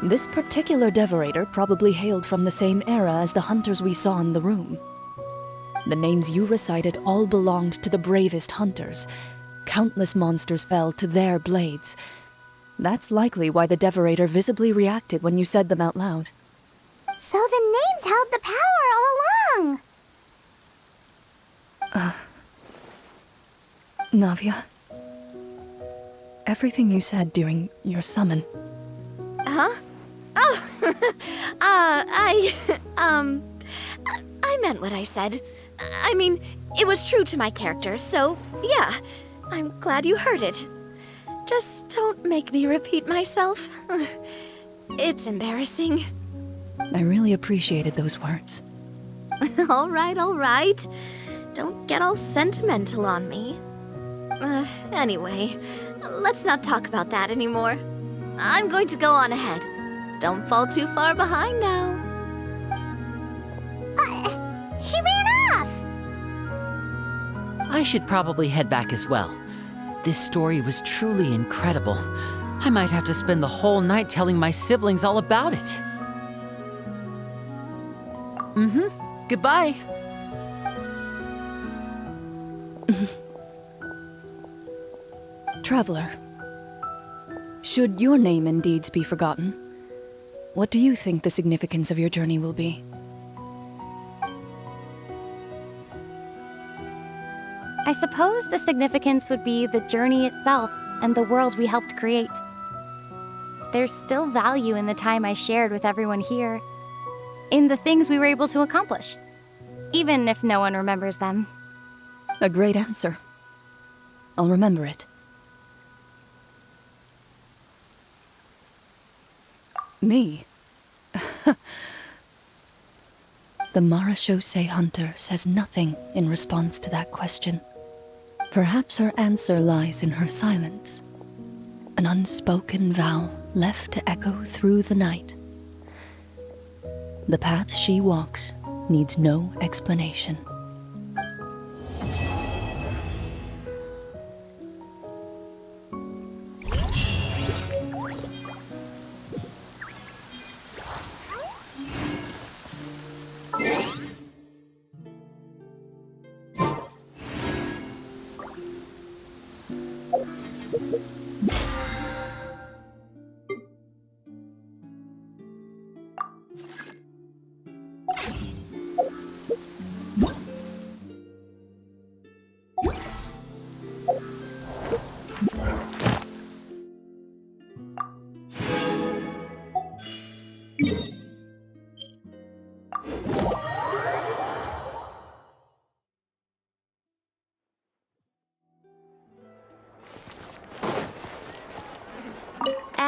This particular devorator probably hailed from the same era as the hunters we saw in the room. The names you recited all belonged to the bravest hunters. Countless monsters fell to their blades. That's likely why the devorator visibly reacted when you said them out loud. So the names held the power all along! Navia, everything you said during your summon. Huh? Oh, I meant what I said. I mean, it was true to my character, so yeah, I'm glad you heard it. Just don't make me repeat myself. It's embarrassing. I really appreciated those words. All right. Don't get all sentimental on me. Anyway, let's not talk about that anymore. I'm going to go on ahead. Don't fall too far behind now. She ran off! I should probably head back as well. This story was truly incredible. I might have to spend the whole night telling my siblings all about it. Goodbye. Traveler, should your name and deeds be forgotten, what do you think the significance of your journey will be? I suppose the significance would be the journey itself and the world we helped create. There's still value in the time I shared with everyone here, in the things we were able to accomplish, even if no one remembers them. A great answer. I'll remember it. Me? The marechaussee hunter says nothing in response to that question. Perhaps her answer lies in her silence. An unspoken vow left to echo through the night. The path she walks needs no explanation.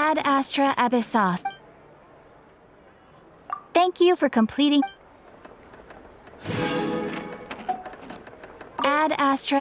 Ad astra abyssos. Thank you for completing. Ad astra.